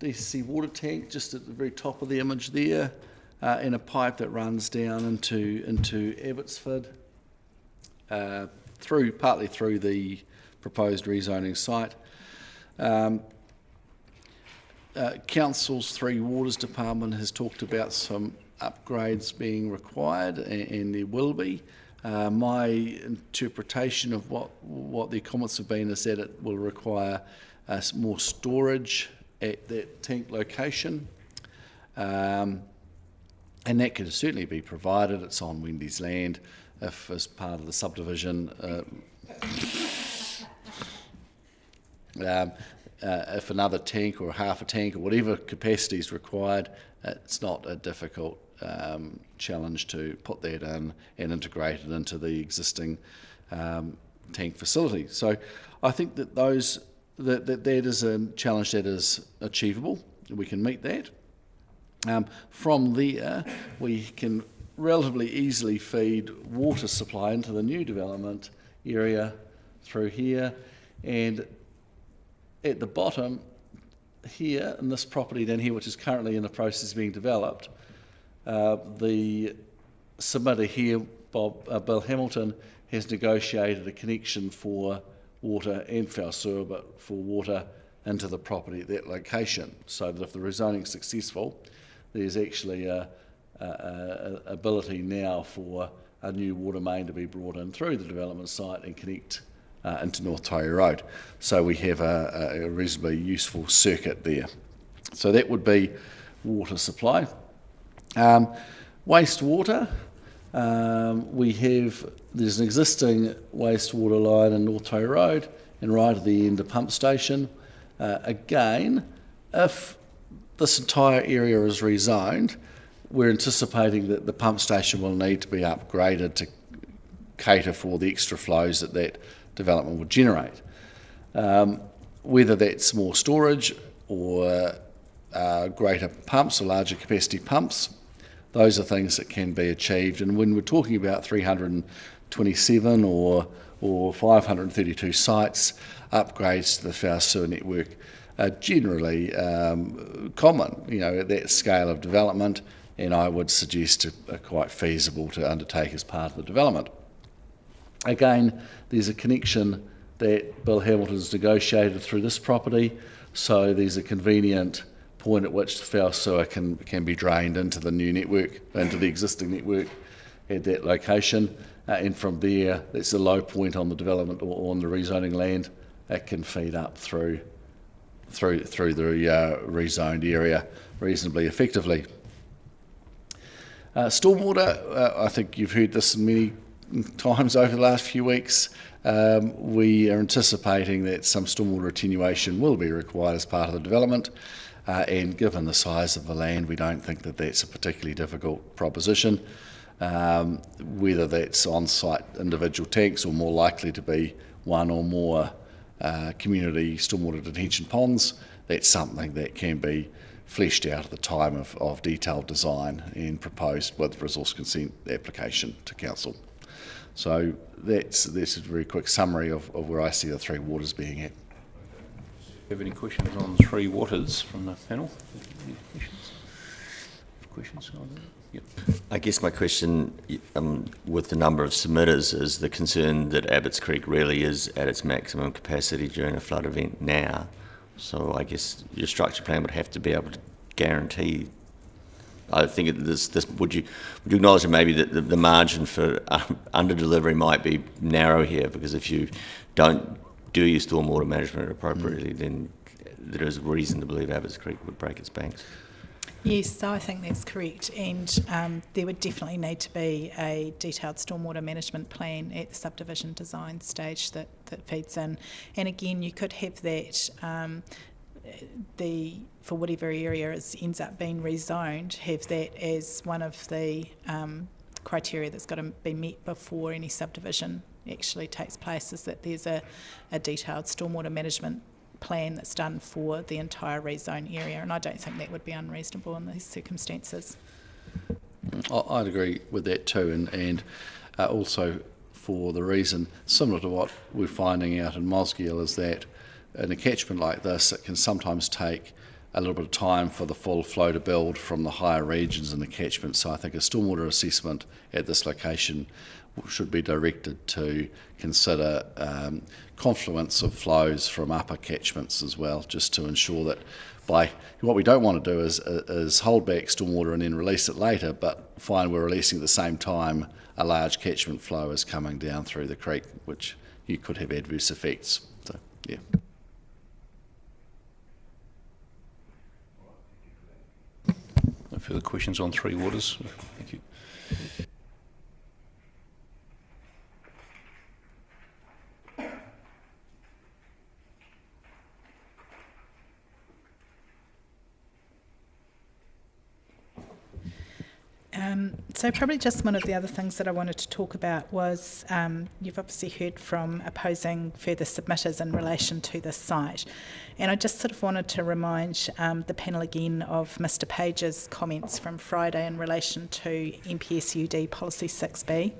DCC water tank just at the very top of the image there, and a pipe that runs down into Abbotsford, partly through the proposed rezoning site. Council's Three Waters Department has talked about some upgrades being required, and there will be. My interpretation of what the comments have been is that it will require more storage at that tank location, and that could certainly be provided. It's on Wendy's land if, as part of the subdivision, if another tank or half a tank or whatever capacity is required, it's not a difficult challenge to put that in and integrate it into the existing tank facility. So I think that that is a challenge that is achievable. We can meet that. From there, we can relatively easily feed water supply into the new development area through here, and at the bottom here in this property down here, which is currently in the process of being developed, the submitter here, Bill Hamilton, has negotiated a connection for water and foul sewer, but for water into the property at that location, so that if the rezoning is successful, there's actually a ability now for a new water main to be brought in through the development site and connect into North Torrey Road. So we have a reasonably useful circuit there. So that would be water supply. Wastewater, there's an existing wastewater line in North Torrey Road and right at the end of pump station. Again, if this entire area is rezoned, we're anticipating that the pump station will need to be upgraded to cater for the extra flows that development will generate. Whether that's more storage or greater pumps or larger capacity pumps, those are things that can be achieved. And when we're talking about 327 or 532 sites, upgrades to the foul sewer network are generally common, at that scale of development, and I would suggest are quite feasible to undertake as part of the development. Again, there's a connection that Bill Hamilton's negotiated through this property, so there's a convenient point at which the foul sewer can be drained into the new network, into the existing network at that location, and from there, that's a low point on the development or on the rezoning land. It can feed up through the rezoned area reasonably effectively. Stormwater, I think you've heard this many times over the last few weeks. We are anticipating that some stormwater attenuation will be required as part of the development, and given the size of the land, we don't think that that's a particularly difficult proposition. Whether that's on-site individual tanks or more likely to be one or more community stormwater detention ponds, that's something that can be fleshed out at the time of detailed design and proposed with resource consent application to council. So that's a very quick summary of where I see the Three Waters being at. Do you have any questions on Three Waters from the panel? Any questions on that? I guess my question with the number of submitters is the concern that Abbots Creek really is at its maximum capacity during a flood event now. So I guess your structure plan would have to be able to guarantee. I think would you acknowledge that maybe the margin for under delivery might be narrow here, because if you don't do your stormwater management appropriately, then there is reason to believe Abbots Creek would break its banks. Yes, so I think that's correct, and there would definitely need to be a detailed stormwater management plan at the subdivision design stage that feeds in. And again, you could have that, for whatever area ends up being rezoned, have that as one of the criteria that's got to be met before any subdivision actually takes place, is that there's a detailed stormwater management plan that's done for the entire rezone area, and I don't think that would be unreasonable in these circumstances. I'd agree with that too, and also for the reason similar to what we're finding out in Mosgiel, is that in a catchment like this, it can sometimes take a little bit of time for the full flow to build from the higher regions in the catchment. So I think a stormwater assessment at this location should be directed to consider confluence of flows from upper catchments as well, just to ensure that what we don't want to do is hold back stormwater and then release it later, but find we're releasing at the same time a large catchment flow is coming down through the creek, which you could have adverse effects. So, yeah. No further questions on Three Waters. Thank you. So probably just one of the other things that I wanted to talk about was you've obviously heard from opposing further submitters in relation to this site, and I just sort of wanted to remind the panel again of Mr Page's comments from Friday in relation to MPSUD Policy 6B,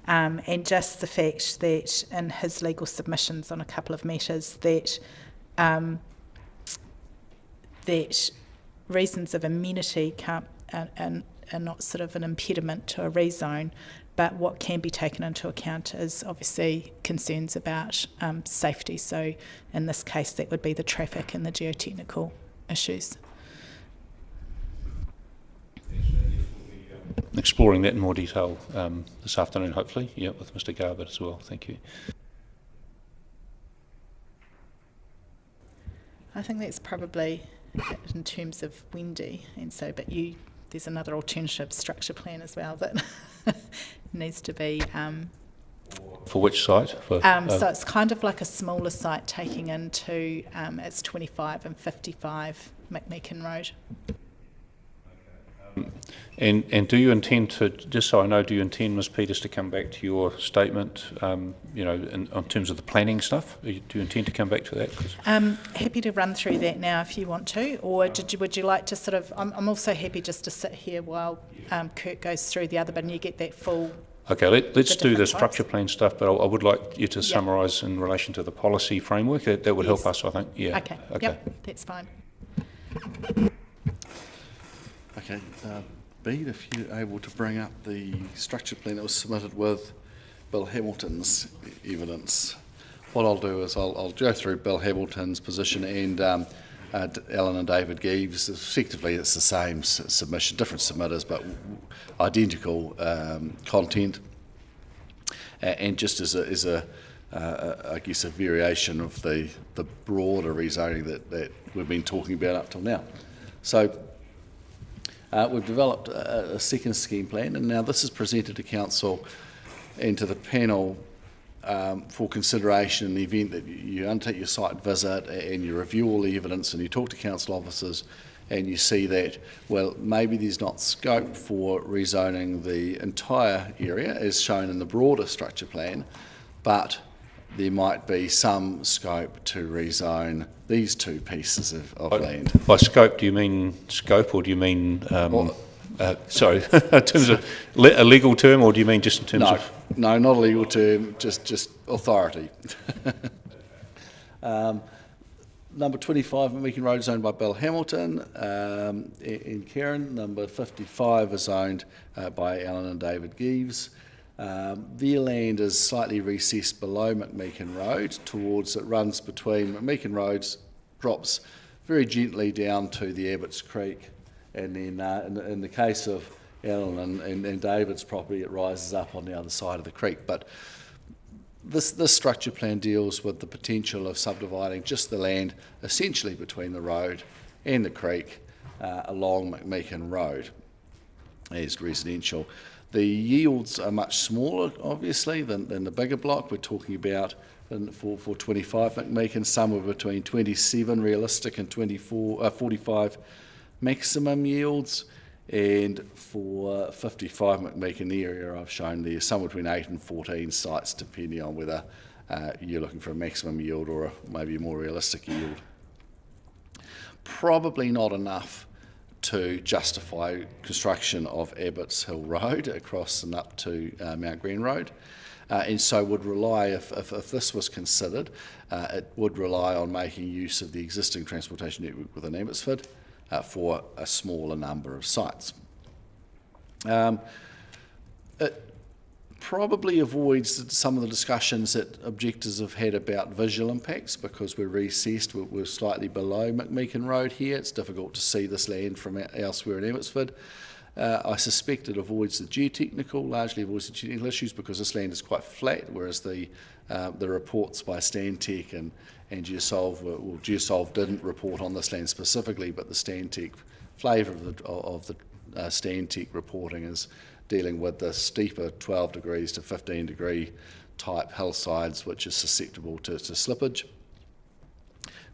and just the fact that in his legal submissions on a couple of matters that that reasons of amenity can't are not sort of an impediment to a rezone, but what can be taken into account is obviously concerns about safety. So in this case, that would be the traffic and the geotechnical issues. Exploring that in more detail this afternoon, hopefully, yeah, with Mr Garbutt as well. Thank you. I think that's probably in terms of Wendy, and so, but there's another alternative structure plan as well that needs to be. For which site? So it's kind of like a smaller site taking into it's 25 and 55 McMeekin Road. And do you intend to, just so I know, do you intend, Ms Peters, to come back to your statement, in terms of the planning stuff? Do you intend to come back to that? Happy to run through that now if you want to, or would you like to sort of, I'm also happy just to sit here while Kurt goes through the other bit and you get that full... Okay, let's do the structure plan stuff, but I would like you to summarise in relation to the policy framework. That would help us, I think. Yeah. Okay. Yep, that's fine. Okay, Bede, if you're able to bring up the structure plan that was submitted with Bill Hamilton's evidence. What I'll do is I'll go through Bill Hamilton's position and Alan and David Geeves. Effectively, it's the same submission, different submitters, but identical content. And just as I guess a variation of the broader rezoning that we've been talking about up till now. So we've developed a second scheme plan, and now this is presented to Council and to the panel for consideration in the event that you undertake your site visit and you review all the evidence and you talk to council officers and you see that, well, maybe there's not scope for rezoning the entire area as shown in the broader structure plan, but there might be some scope to rezone these two pieces of land. By scope, do you mean scope, or do you mean, sorry, in terms of a legal term, or do you mean just in terms of... No, not a legal term, just authority. Number 25, Meekin Road, is owned by Bill Hamilton in Karen. Number 55 is owned by Alan and David Geeves. Their land is slightly recessed below McMeekin Road towards, it runs between McMeekin Roads, drops very gently down to the Abbots Creek, and then in the case of Alan and David's property, it rises up on the other side of the creek. But this structure plan deals with the potential of subdividing just the land essentially between the road and the creek along McMeekin Road as residential. The yields are much smaller, obviously, than the bigger block. We're talking about for 25 McMeekin, somewhere between 27 realistic and 45 maximum yields. And for 55 McMeekin, the area I've shown there, somewhere between 8 and 14 sites, depending on whether you're looking for a maximum yield or maybe a more realistic yield. Probably not enough to justify construction of Abbots Hill Road across and up to Mount Green Road. And so would rely, if this was considered, it would rely on making use of the existing transportation network within Abbotsford for a smaller number of sites. It probably avoids some of the discussions that objectors have had about visual impacts, because we're recessed, we're slightly below McMeekin Road here. It's difficult to see this land from elsewhere in Abbotsford. I suspect it largely avoids the geotechnical issues, because this land is quite flat, whereas the reports by Stantec and Geosolve didn't report on this land specifically, but the Stantec flavour of the Stantec reporting is dealing with the steeper 12 degrees to 15 degree type hillsides, which is susceptible to slippage.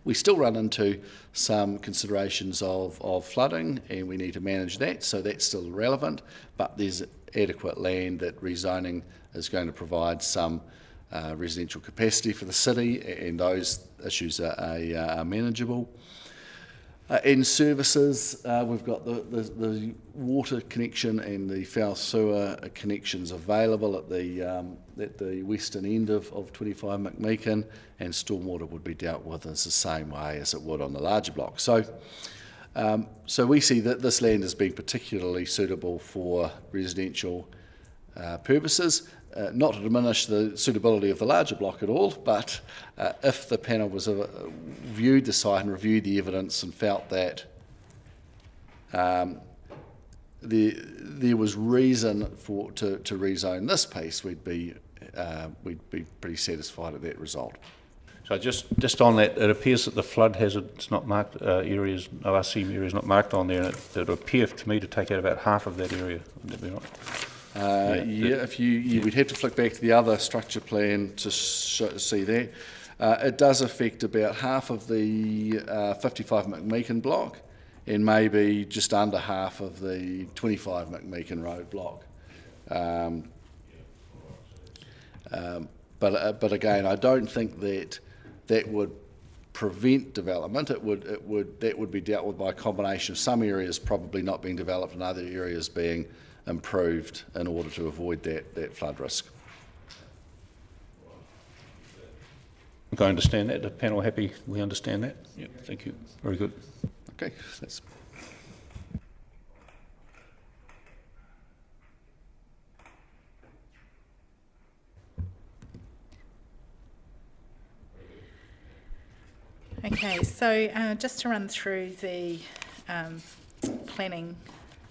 We still run into some considerations of flooding, and we need to manage that, so that's still relevant, but there's adequate land that rezoning is going to provide some residential capacity for the city, and those issues are manageable. In services, we've got the water connection and the foul sewer connections available at the western end of 25 McMeekin, and stormwater would be dealt with as the same way as it would on the larger block. So we see that this land as being particularly suitable for residential purposes. Not to diminish the suitability of the larger block at all, but if the panel was viewed the site and reviewed the evidence and felt that there was reason to rezone this piece, we'd be pretty satisfied at that result. So just on that, it appears that the flood hazard's not marked areas, ORC areas not marked on there, and it would appear to me to take out about half of that area. Would that be right? If we'd have to flick back to the other structure plan to see that. It does affect about half of the 55 McMeekin block, and maybe just under half of the 25 McMeekin Road block. But again, I don't think that would prevent development. That would be dealt with by a combination of some areas probably not being developed and other areas being improved in order to avoid that flood risk. I understand that. The panel happy? We understand that? Yeah, thank you. Very good. Okay, that's. Okay, so just to run through the planning,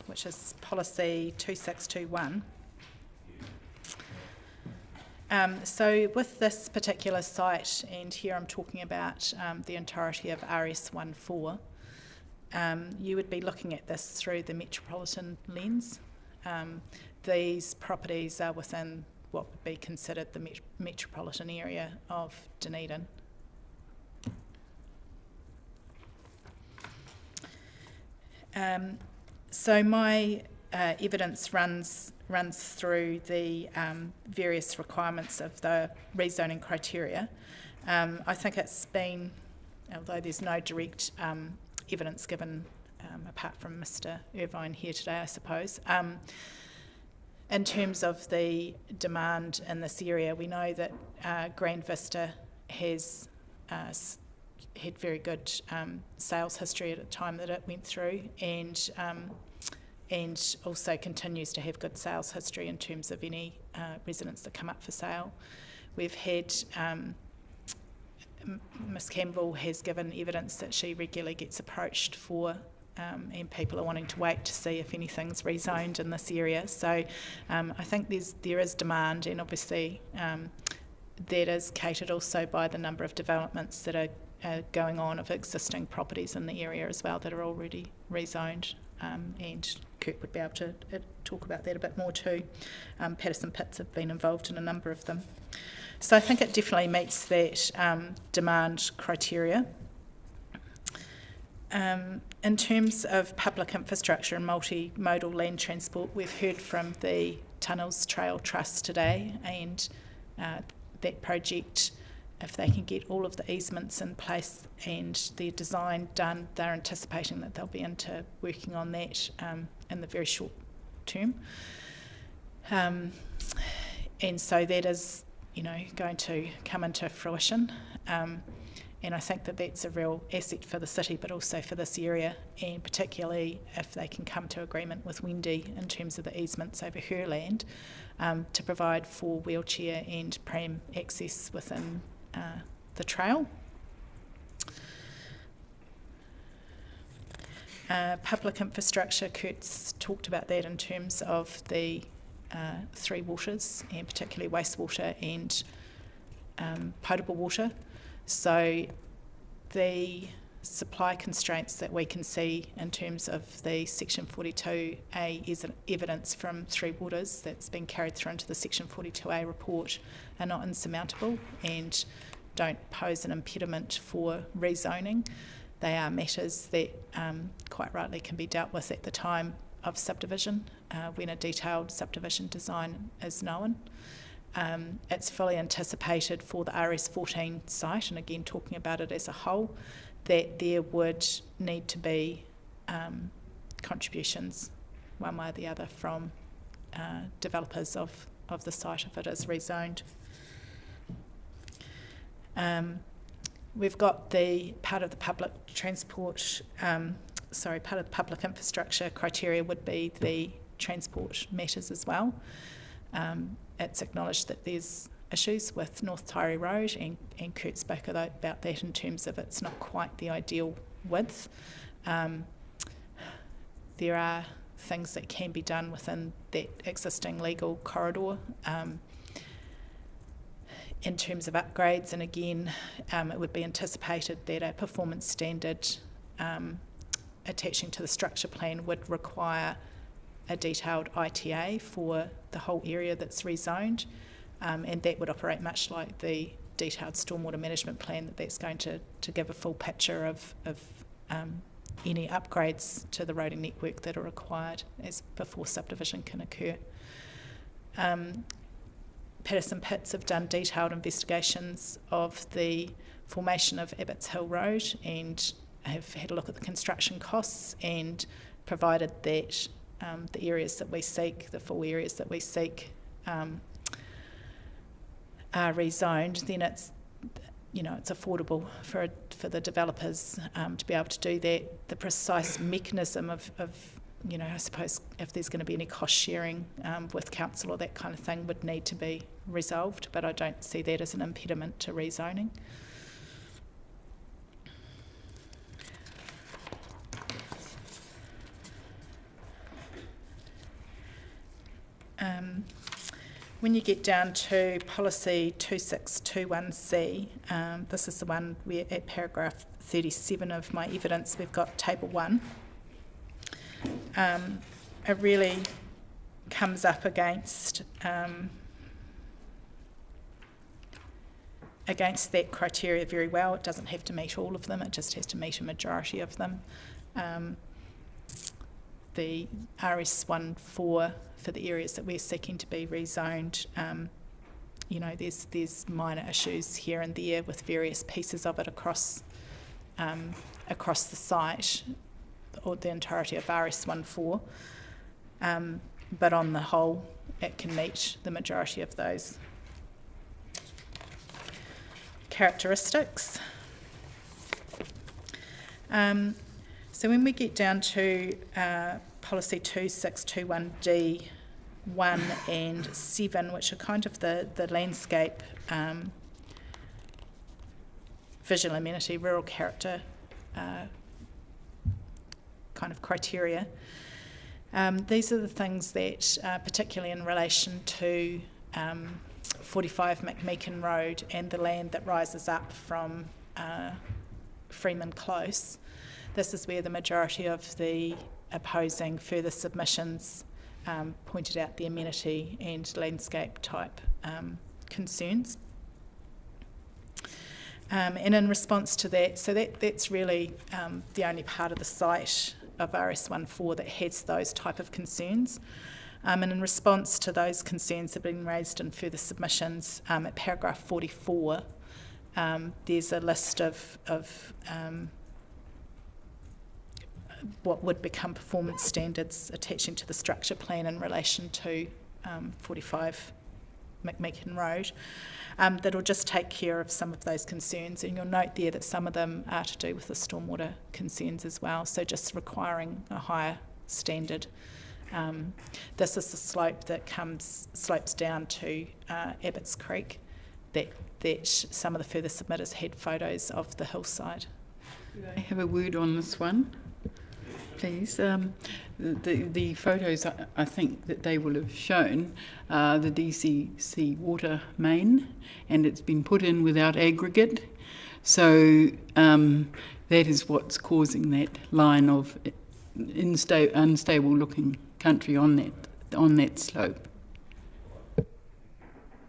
which is policy 2621. So with this particular site, and here I'm talking about the entirety of RS14, you would be looking at this through the metropolitan lens. These properties are within what would be considered the metropolitan area of Dunedin. So my evidence runs through the various requirements of the rezoning criteria. I think it's been, although there's no direct evidence given apart from Mr. Irvine here today, I suppose, in terms of the demand in this area, we know that Grand Vista has had very good sales history at the time that it went through, and also continues to have good sales history in terms of any residents that come up for sale. We've had Ms Campbell has given evidence that she regularly gets approached for and people are wanting to wait to see if anything's rezoned in this area. So I think there is demand, and obviously that is catered also by the number of developments that are going on of existing properties in the area as well that are already rezoned, and Kurt would be able to talk about that a bit more too. Patterson Pits have been involved in a number of them. So I think it definitely meets that demand criteria. In terms of public infrastructure and multimodal land transport, we've heard from the Tunnels Trail Trust today, and that project, if they can get all of the easements in place and their design done, they're anticipating that they'll be into working on that in the very short term. And so that is, going to come into fruition. And I think that that's a real asset for the city, but also for this area, and particularly if they can come to agreement with Wendy in terms of the easements over her land to provide for wheelchair and pram access within the trail. Public infrastructure, Kurt's talked about that in terms of the three waters, and particularly wastewater and potable water. So the supply constraints that we can see in terms of the Section 42A is evidence from Three Waters that's been carried through into the Section 42A report are not insurmountable and don't pose an impediment for rezoning. They are matters that quite rightly can be dealt with at the time of subdivision when a detailed subdivision design is known. It's fully anticipated for the RS14 site, and again talking about it as a whole, that there would need to be contributions one way or the other from developers of the site if it is rezoned. We've got the part of the public transport, part of the public infrastructure criteria would be the transport matters as well. It's acknowledged that there's issues with North Tyree Road, and Kurt spoke about that in terms of it's not quite the ideal width. There are things that can be done within that existing legal corridor in terms of upgrades, and again it would be anticipated that a performance standard attaching to the structure plan would require a detailed ITA for the whole area that's rezoned, and that would operate much like the detailed stormwater management plan, that's going to give a full picture of any upgrades to the roading network that are required as before subdivision can occur. Patterson Pits have done detailed investigations of the formation of Abbots Hill Road and have had a look at the construction costs, and provided that the areas that we seek, the full areas that we seek, are rezoned, then it's affordable for the developers to be able to do that. The precise mechanism of I suppose if there's going to be any cost sharing with council or that kind of thing would need to be resolved, but I don't see that as an impediment to rezoning. When you get down to policy 2621C, this is the one where at paragraph 37 of my evidence we've got table 1. It really comes up against that criteria very well. It doesn't have to meet all of them, it just has to meet a majority of them. The RS14 for the areas that we're seeking to be rezoned, there's minor issues here and there with various pieces of it across the site, or the entirety of RS14, but on the whole it can meet the majority of those characteristics. So when we get down to policy 2621D 1 and 7, which are kind of the landscape visual amenity, rural character kind of criteria. These are the things that, particularly in relation to 45 McMeekin Road and the land that rises up from Freeman Close, this is where the majority of the opposing further submissions pointed out the amenity and landscape type concerns. And in response to that, so that's really the only part of the site of RS14 that has those type of concerns. And in response to those concerns that have been raised in further submissions, at paragraph 44, there's a list of what would become performance standards attaching to the structure plan in relation to 45 McMeekin Road. That'll just take care of some of those concerns, and you'll note there that some of them are to do with the stormwater concerns as well, so just requiring a higher standard. This is the slope that slopes down to Abbott's Creek, that some of the further submitters had photos of the hillside. Could I have a word on this one, please? The photos I think that they will have shown the DCC water main, and it's been put in without aggregate, so that is what's causing that line of unstable looking country on that slope.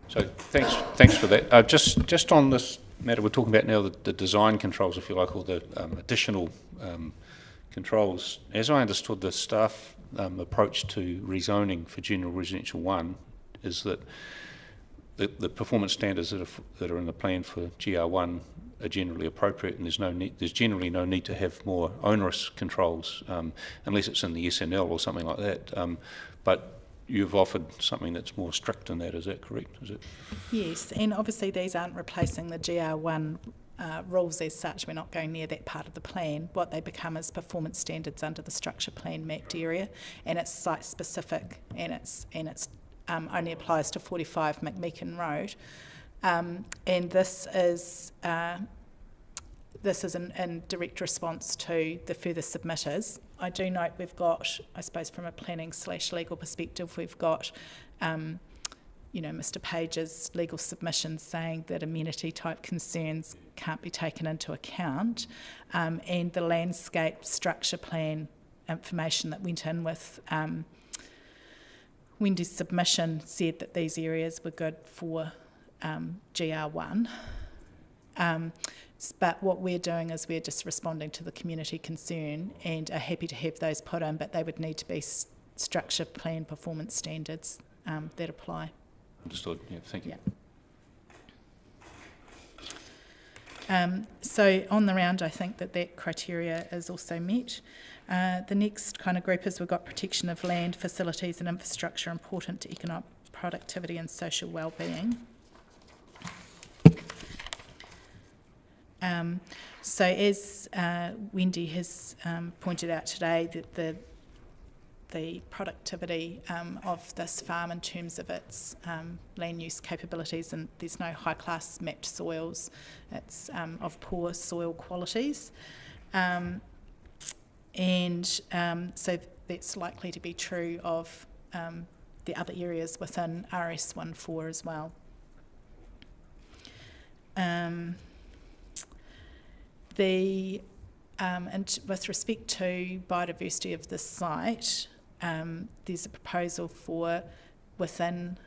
So thanks for that. Just on this matter, we're talking about now the design controls, if you like, or the additional controls. As I understood the staff approach to rezoning for general residential 1 is that the performance standards that are in the plan for GR1 are generally appropriate, and there's generally no need to have more onerous controls unless it's in the SNL or something like that. But you've offered something that's more strict than that, is that correct? Is it? Yes, and obviously these aren't replacing the GR1 rules as such. We're not going near that part of the plan. What they become is performance standards under the structure plan mapped area, and it's site specific, and it's only applies to 45 McMeekin Road. And this is in direct response to the further submitters. I do note we've got, I suppose from a planning/legal perspective, we've got Mr. Page's legal submission saying that amenity type concerns can't be taken into account, and the landscape structure plan information that went in with Wendy's submission said that these areas were good for GR1. But what we're doing is we're just responding to the community concern and are happy to have those put in, but they would need to be structure plan performance standards that apply. Understood. Yeah, thank you. Yeah. So on the round, I think that criteria is also met. The next kind of group is we've got protection of land, facilities and infrastructure important to economic productivity and social well-being. So as Wendy has pointed out today, that the productivity of this farm in terms of its land use capabilities, and there's no high class mapped soils, it's of poor soil qualities, and so that's likely to be true of the other areas within RS14 as well. And with respect to biodiversity of the site, there's a proposal for within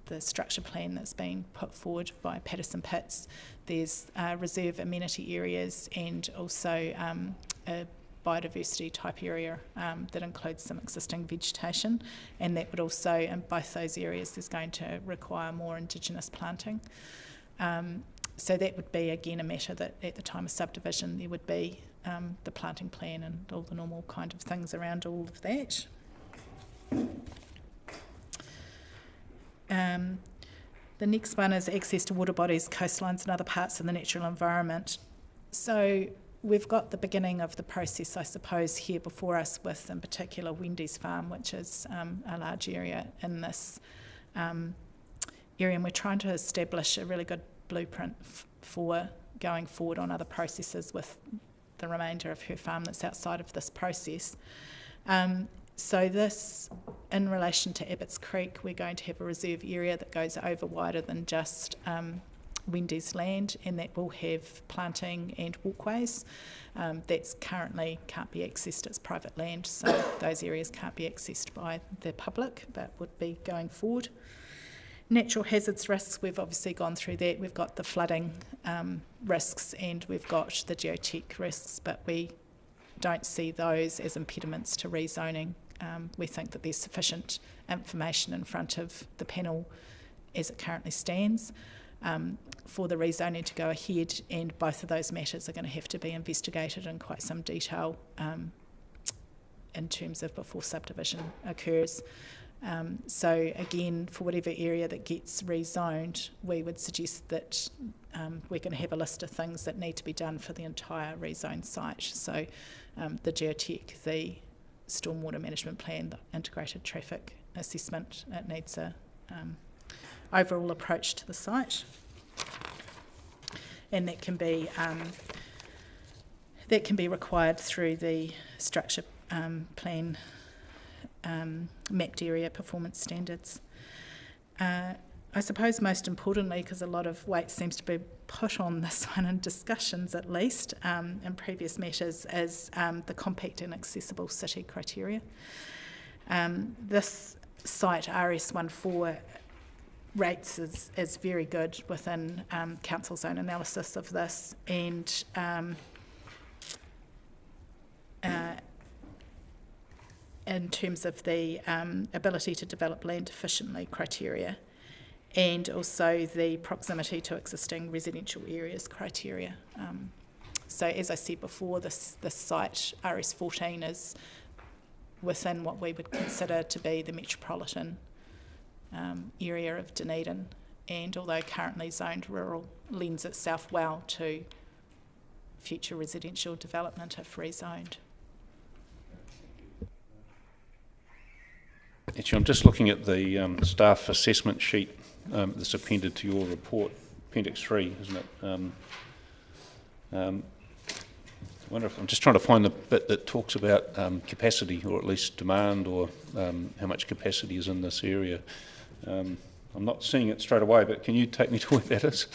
the structure plan that's been put forward by Patterson Pitts. There's reserve amenity areas and also a biodiversity type area that includes some existing vegetation, and that would also, in both those areas, there's going to require more Indigenous planting. So that would be, again, a matter that at the time of subdivision there would be the planting plan and all the normal kind of things around all of that. The next one is access to water bodies, coastlines and other parts of the natural environment. So we've got the beginning of the process, I suppose, here before us with, in particular, Wendy's Farm, which is a large area in this area, and we're trying to establish a really good blueprint for going forward on other processes with the remainder of her farm that's outside of this process. So this, in relation to Abbott's Creek, we're going to have a reserve area that goes over wider than just Wendy's land, and that will have planting and walkways. That's currently can't be accessed, it's private land, so those areas can't be accessed by the public, but would be going forward. Natural hazards risks, we've obviously gone through that. We've got the flooding risks and we've got the geotech risks, but we don't see those as impediments to rezoning. We think that there's sufficient information in front of the panel as it currently stands for the rezoning to go ahead, and both of those matters are going to have to be investigated in quite some detail in terms of before subdivision occurs. So again, for whatever area that gets rezoned, we would suggest that we're going to have a list of things that need to be done for the entire rezoned site. So the geotech, the stormwater management plan, the integrated traffic assessment, it needs a overall approach to the site. And that can be required through the structure plan mapped area performance standards. I suppose most importantly, because a lot of weight seems to be put on this one in discussions at least in previous matters, is the compact and accessible city criteria. This site RS14 rates is very good within Council's own analysis of this, and in terms of the ability to develop land efficiently criteria, and also the proximity to existing residential areas criteria. So as I said before, this site, RS14, is within what we would consider to be the metropolitan area of Dunedin, and although currently zoned rural, lends itself well to future residential development if rezoned. Actually, I'm just looking at the staff assessment sheet that's appended to your report, Appendix 3, isn't it? I wonder if I'm just trying to find the bit that talks about capacity, or at least demand, or how much capacity is in this area. I'm not seeing it straight away, but can you take me to where that is?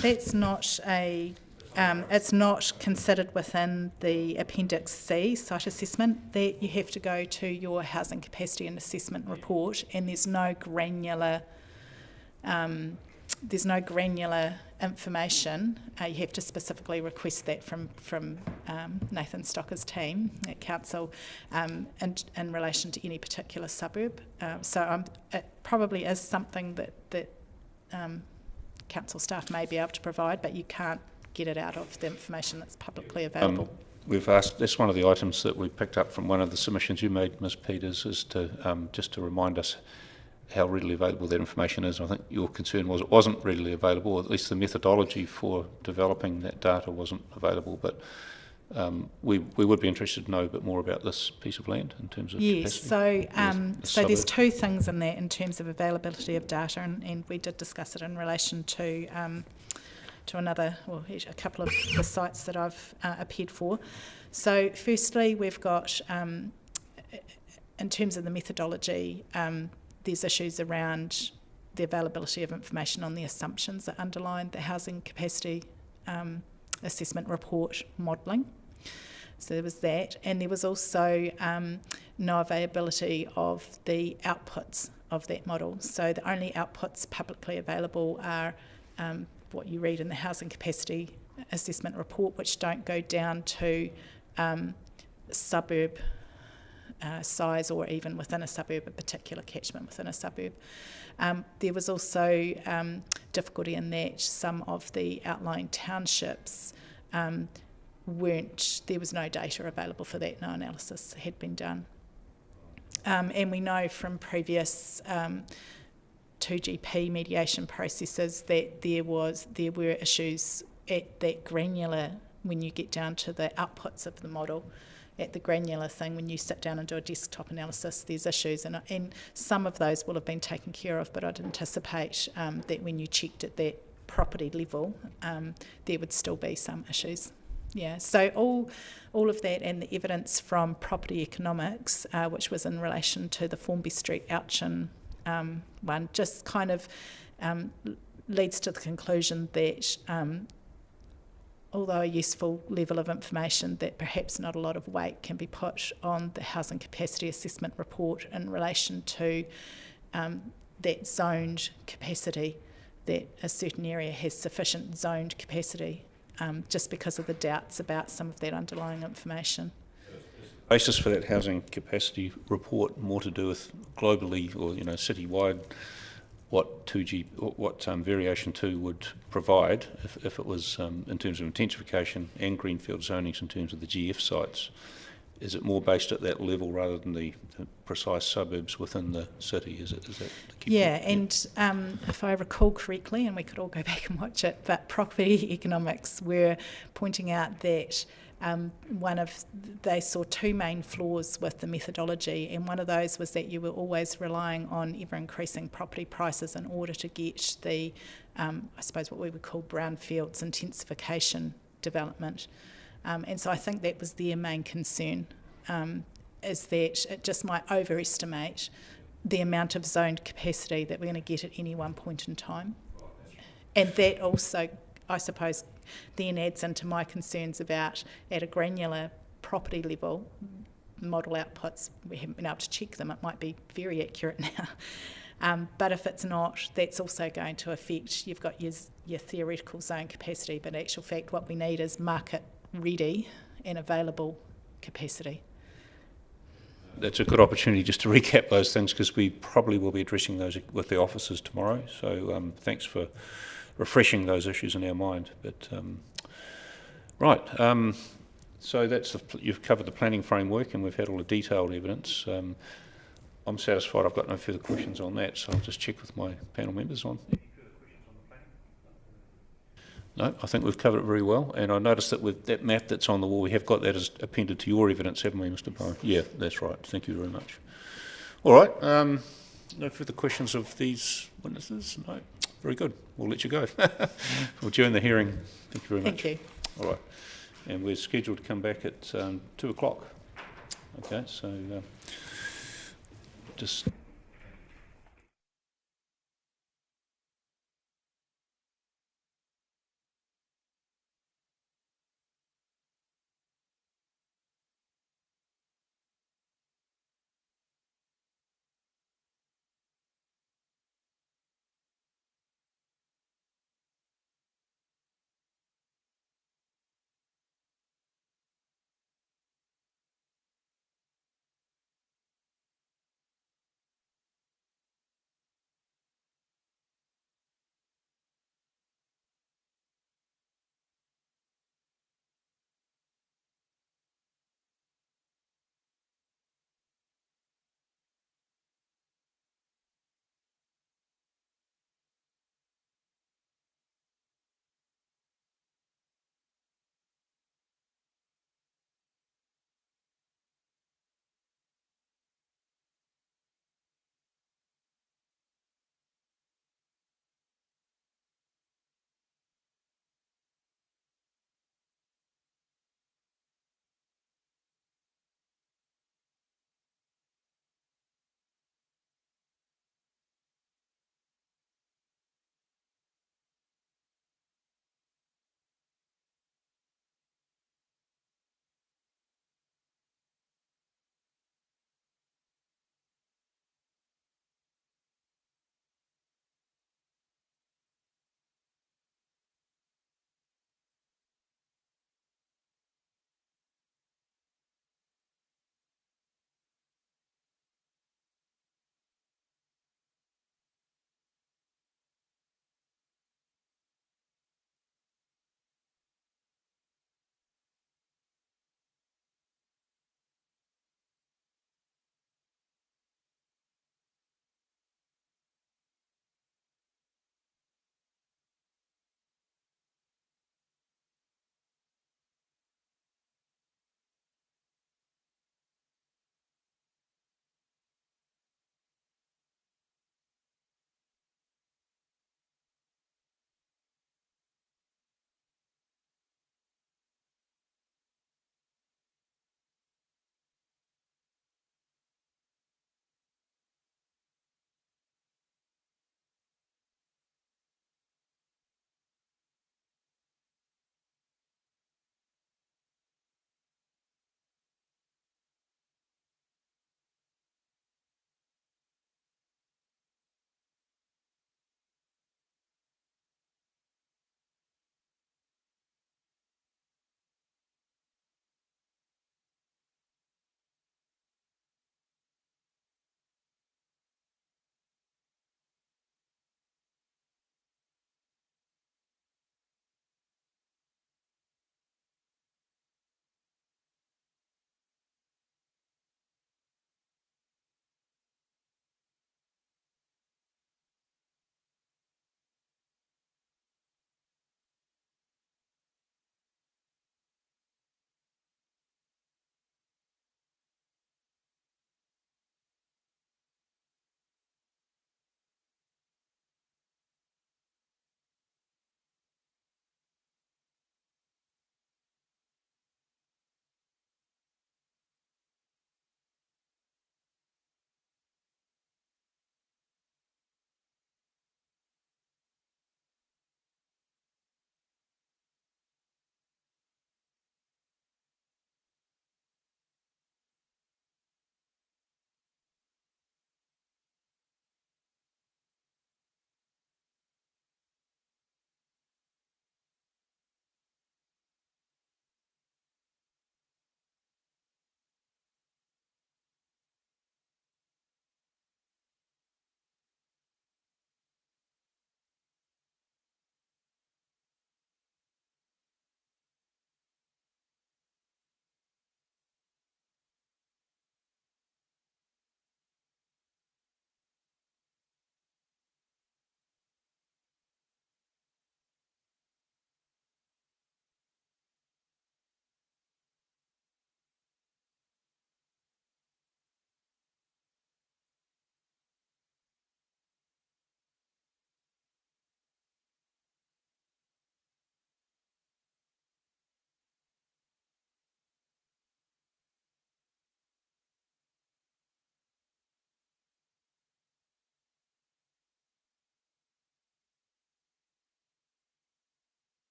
That's not a... it's not considered within the Appendix C site assessment. That you have to go to your housing capacity and assessment report, and there's no granular information. You have to specifically request that from Nathan Stocker's team at Council in relation to any particular suburb. So it probably is something that Council staff may be able to provide, but you can't get it out of the information that's publicly available. We've asked, that's one of the items that we picked up from one of the submissions you made, Ms Peters, is to just to remind us how readily available that information is. I think your concern was it wasn't readily available, or at least the methodology for developing that data wasn't available, but we would be interested to know a bit more about this piece of land in terms of capacity. So there's two things in there in terms of availability of data, and we did discuss it in relation to another, well, a couple of the sites that I've appeared for. So firstly, we've got, in terms of the methodology, there's issues around the availability of information on the assumptions that underline the housing capacity assessment report modelling. So there was that, and there was also no availability of the outputs of that model. So the only outputs publicly available are what you read in the housing capacity assessment report, which don't go down to suburb size, or even within a suburb, a particular catchment within a suburb. There was also difficulty in that some of the outlying townships there was no data available for that, no analysis had been done. And we know from previous 2GP mediation processes that there were issues at that granular when you get down to the outputs of the model. At the granular thing, when you sit down and do a desktop analysis, there's issues, and some of those will have been taken care of, but I'd anticipate that when you checked at that property level, there would still be some issues. Yeah, so all of that and the evidence from property economics, which was in relation to the Formby Street Ouchin one, just kind of leads to the conclusion that although a useful level of information, that perhaps not a lot of weight can be put on the housing capacity assessment report in relation to that zoned capacity, that a certain area has sufficient zoned capacity, just because of the doubts about some of that underlying information. Basis for that housing capacity report more to do with globally or citywide, what 2G, what variation 2 would provide if it was in terms of intensification and greenfield zonings in terms of the GF sites. Is it more based at that level rather than the precise suburbs within the city? Is that the key point? And if I recall correctly, and we could all go back and watch it, but property economics were pointing out that they saw two main flaws with the methodology, and one of those was that you were always relying on ever-increasing property prices in order to get the, I suppose what we would call brownfields intensification development. And so I think that was their main concern, is that it just might overestimate the amount of zoned capacity that we're going to get at any one point in time. And that also, I suppose, then adds into my concerns about, at a granular property level, model outputs, we haven't been able to check them, it might be very accurate now. But if it's not, that's also going to affect, you've got your theoretical zone capacity, but in actual fact what we need is market ready and available capacity. That's a good opportunity just to recap those things, because we probably will be addressing those with the officers tomorrow. So thanks for refreshing those issues in our mind. But right, so you've covered the planning framework, and we've had all the detailed evidence. I'm satisfied. I've got no further questions on that, so I'll just check with my panel members on. No, I think we've covered it very well, and I noticed that with that map that's on the wall, we have got that as appended to your evidence, haven't we, Mr. Bowen? Yeah, that's right. Thank you very much. All right, no further questions of these witnesses? No. Very good. We'll let you go. We'll adjourn the hearing. Thank you very much. Thank you. All right, and we're scheduled to come back at 2 o'clock. Okay, so just...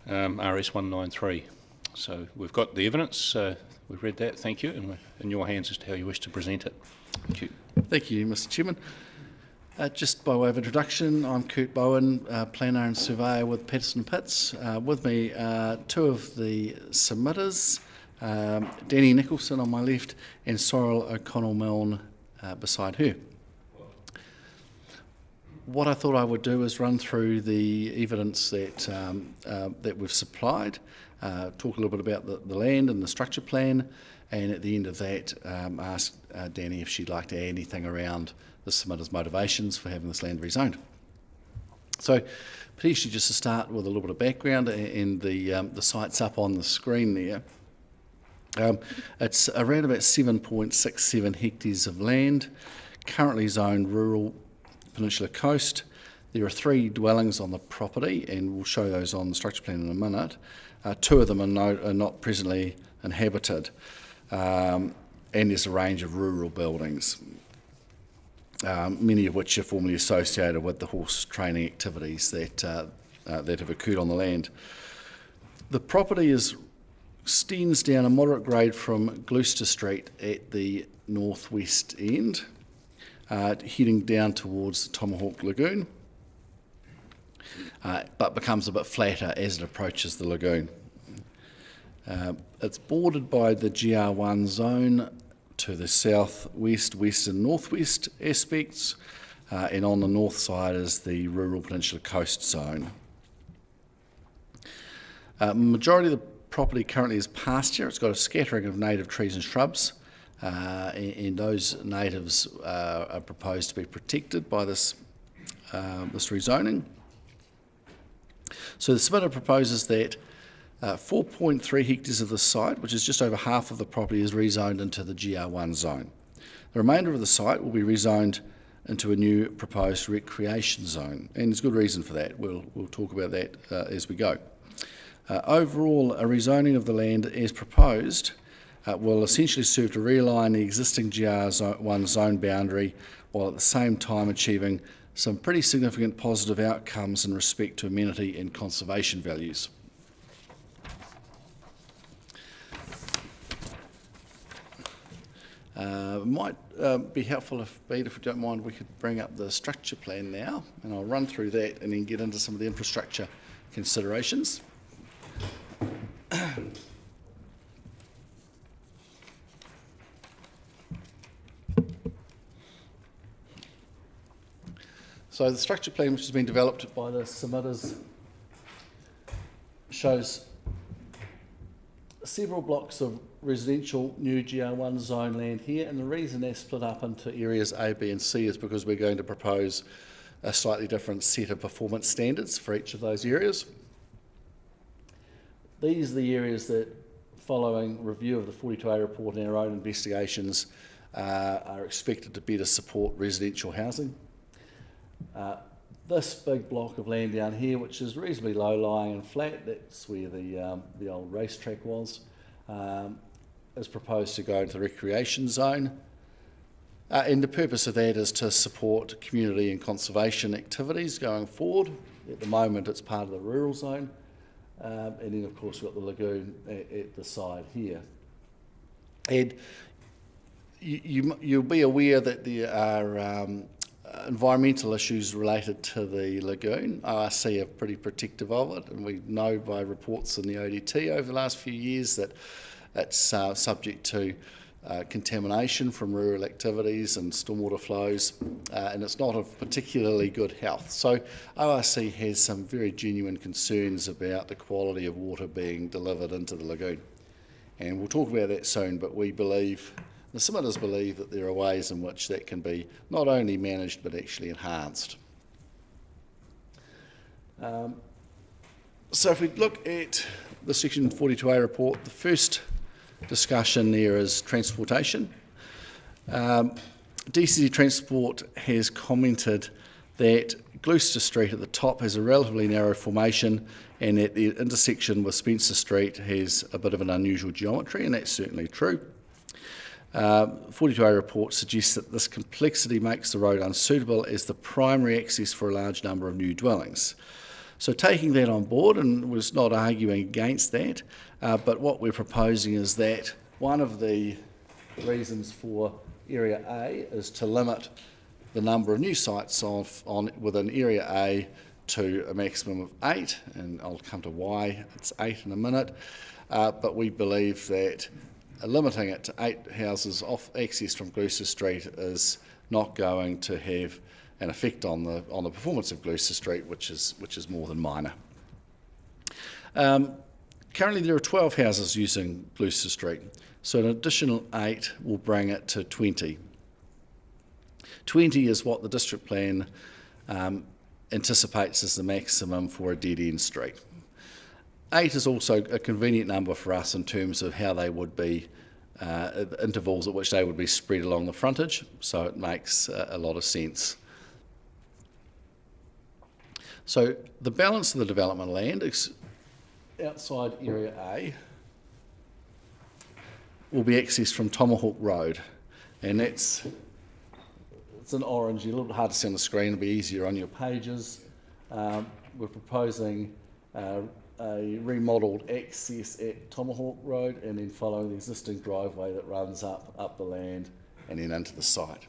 RS 193. So we've got the evidence, we've read that, thank you, and we're in your hands as to how you wish to present it. Thank you. Thank you, Mr. Chairman. Just by way of introduction, I'm Kurt Bowen, planner and surveyor with Patterson Pitts. With me are two of the submitters, Danny Nicholson on my left and Sorrel O'Connell-Milne beside her. What I thought I would do is run through the evidence that we've supplied, talk a little bit about the land and the structure plan, and at the end of that ask Danny if she'd like to add anything around the submitter's motivations for having this land rezoned. So potentially just to start with a little bit of background, and the site's up on the screen there. It's around about 7.67 hectares of land, currently zoned rural Peninsula Coast. There are 3 dwellings on the property, and we'll show those on the structure plan in a minute. 2 of them are not presently inhabited, and there's a range of rural buildings, many of which are formerly associated with the horse training activities that have occurred on the land. The property extends down a moderate grade from Gloucester Street at the northwest end, heading down towards the Tomahawk Lagoon, but becomes a bit flatter as it approaches the lagoon. It's bordered by the GR1 zone to the southwest, west and northwest aspects, and on the north side is the rural Peninsula Coast zone. Majority of the property currently is pasture. It's got a scattering of native trees and shrubs, and those natives are proposed to be protected by this rezoning. So the submitter proposes that 4.3 hectares of the site, which is just over half of the property, is rezoned into the GR1 zone. The remainder of the site will be rezoned into a new proposed recreation zone, and there's good reason for that. We'll talk about that as we go. Overall, a rezoning of the land as proposed will essentially serve to realign the existing GR1 zone boundary, while at the same time achieving some pretty significant positive outcomes in respect to amenity and conservation values. Might be helpful if you don't mind, we could bring up the structure plan now, and I'll run through that and then get into some of the infrastructure considerations. So the structure plan, which has been developed by the submitters, shows several blocks of residential new GR1 zone land here, and the reason they're split up into areas A, B and C is because we're going to propose a slightly different set of performance standards for each of those areas. These are the areas that, following review of the 42A report and our own investigations, are expected to better support residential housing. This big block of land down here, which is reasonably low-lying and flat, that's where the old racetrack was, is proposed to go into the recreation zone. And the purpose of that is to support community and conservation activities going forward. At the moment, it's part of the rural zone. And then, of course, we've got the lagoon at the side here. And you'll be aware that there are environmental issues related to the lagoon. ORC are pretty protective of it, and we know by reports in the ODT over the last few years that it's subject to contamination from rural activities and stormwater flows, and it's not of particularly good health. So ORC has some very genuine concerns about the quality of water being delivered into the lagoon. And we'll talk about that soon, but we believe, the submitters believe, that there are ways in which that can be not only managed but actually enhanced. So if we look at the Section 42A report, the first discussion there is transportation. DCD Transport has commented that Gloucester Street at the top has a relatively narrow formation, and that the intersection with Spencer Street has a bit of an unusual geometry, and that's certainly true. 42A report suggests that this complexity makes the road unsuitable as the primary access for a large number of new dwellings. So taking that on board, and was not arguing against that, but what we're proposing is that one of the reasons for Area A is to limit the number of new sites within Area A to a maximum of 8, and I'll come to why it's 8 in a minute, but we believe that limiting it to 8 houses off access from Gloucester Street is not going to have an effect on the performance of Gloucester Street, which is more than minor. Currently there are 12 houses using Gloucester Street, so an additional 8 will bring it to 20. 20 is what the district plan anticipates as the maximum for a dead-end street. 8 is also a convenient number for us in terms of how they would be, intervals at which they would be spread along the frontage, so it makes a lot of sense. So the balance of the development land outside Area A will be accessed from Tomahawk Road, and it's in orange, a little bit hard to see on the screen, it'll be easier on your pages. We're proposing a remodelled access at Tomahawk Road and then following the existing driveway that runs up the land and then into the site.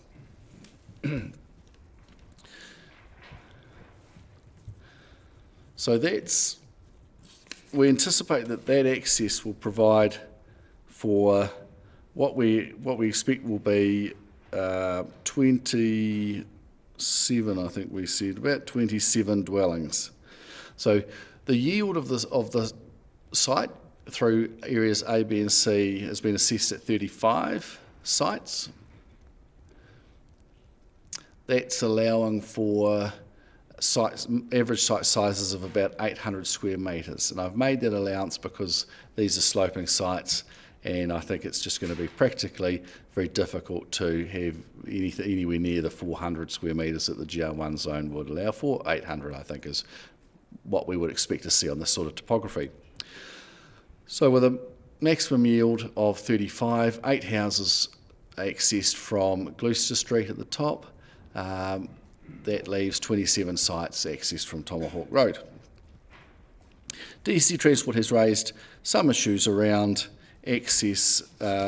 So we anticipate that access will provide for what we expect will be 27, I think we said, about 27 dwellings. So the yield of the site through areas A, B and C has been assessed at 35 sites. That's allowing for average site sizes of about 800 square metres, and I've made that allowance because these are sloping sites, and I think it's just going to be practically very difficult to have anywhere near the 400 square metres that the GR1 zone would allow for. 800, I think, is what we would expect to see on this sort of topography. So with a maximum yield of 35, 8 houses accessed from Gloucester Street at the top, that leaves 27 sites accessed from Tomahawk Road. DCC Transport has raised some issues around access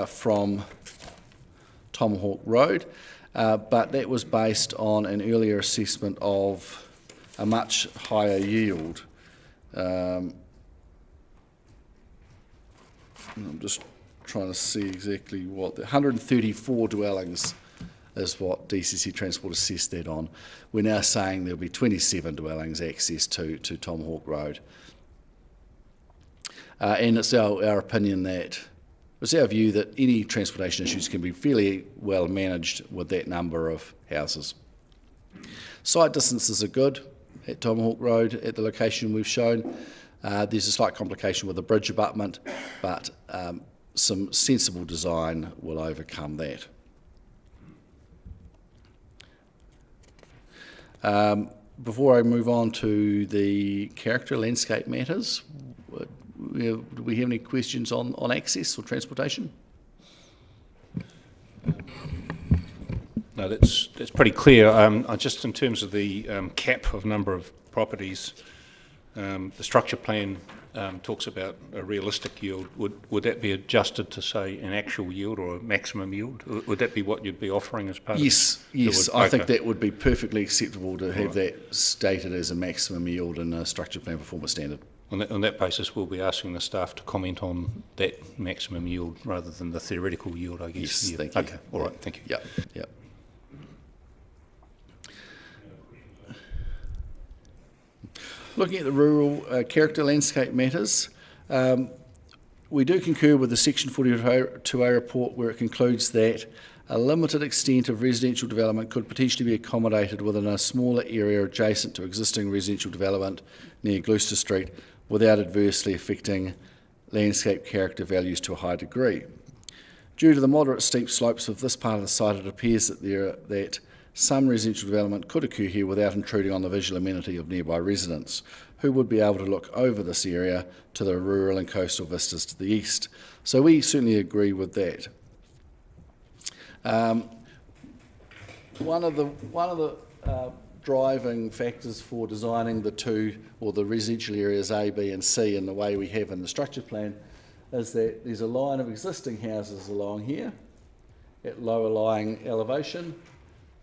from Tomahawk Road, but that was based on an earlier assessment of a much higher yield. I'm just trying to see exactly what, 134 dwellings is what DCC Transport assessed that on. We're now saying there'll be 27 dwellings access to Tomahawk Road. And it's our opinion that, it's our view that any transportation issues can be fairly well managed with that number of houses. Site distances are good at Tomahawk Road at the location we've shown. There's a slight complication with the bridge abutment, but some sensible design will overcome that. Before I move on to the character landscape matters, do we have any questions on access or transportation? No, that's pretty clear. Just in terms of the cap of number of properties, the structure plan talks about a realistic yield. Would that be adjusted to, say, an actual yield or a maximum yield? Would that be what you'd be offering as part of it? Yes. I think that would be perfectly acceptable to have that stated as a maximum yield in a structure plan performance standard. On that basis, we'll be asking the staff to comment on that maximum yield rather than the theoretical yield, I guess. Yes, thank you. Okay, all right, thank you. Yep. Looking at the rural character landscape matters, we do concur with the Section 42A report where it concludes that a limited extent of residential development could potentially be accommodated within a smaller area adjacent to existing residential development near Gloucester Street without adversely affecting landscape character values to a high degree. Due to the moderate steep slopes of this part of the site, it appears that some residential development could occur here without intruding on the visual amenity of nearby residents, who would be able to look over this area to the rural and coastal vistas to the east. So we certainly agree with that. One of the driving factors for designing the two, or the residential areas A, B and C in the way we have in the structure plan, is that there's a line of existing houses along here at lower lying elevation.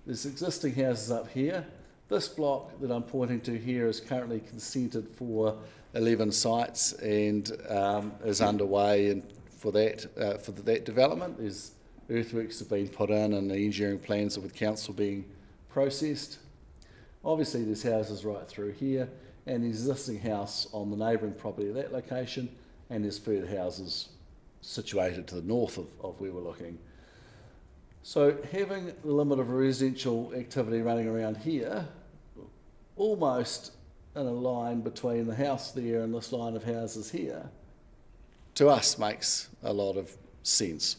There's existing houses up here. This block that I'm pointing to here is currently consented for 11 sites and is underway and for that development. There's earthworks have been put in and the engineering plans with council being processed. Obviously there's houses right through here and the existing house on the neighbouring property at that location, and there's further houses situated to the north of where we're looking. So having the limit of residential activity running around here, almost in a line between the house there and this line of houses here, to us makes a lot of sense.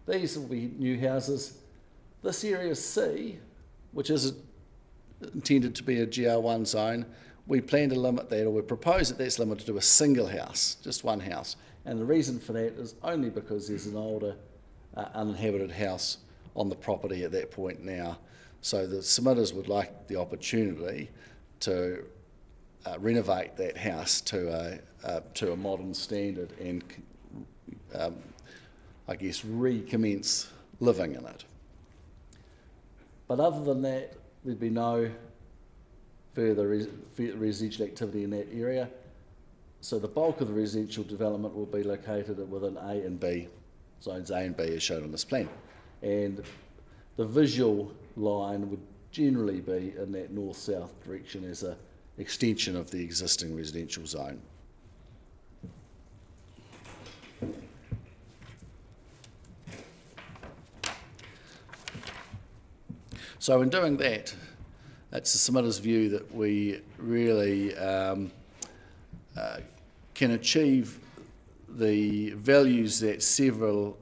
These will be new houses. This area C, which is intended to be a GR1 zone, we plan to limit that, or we propose that that's limited to a single house, just one house. And the reason for that is only because there's an older uninhabited house on the property at that point now. So the submitters would like the opportunity to renovate that house to a modern standard and I guess recommence living in it. But other than that, there'd be no further residential activity in that area. So the bulk of the residential development will be located within A and B, zones A and B as shown on this plan. And the visual line would generally be in that north-south direction as an extension of the existing residential zone. So in doing that, it's the submitter's view that we really can achieve the values that several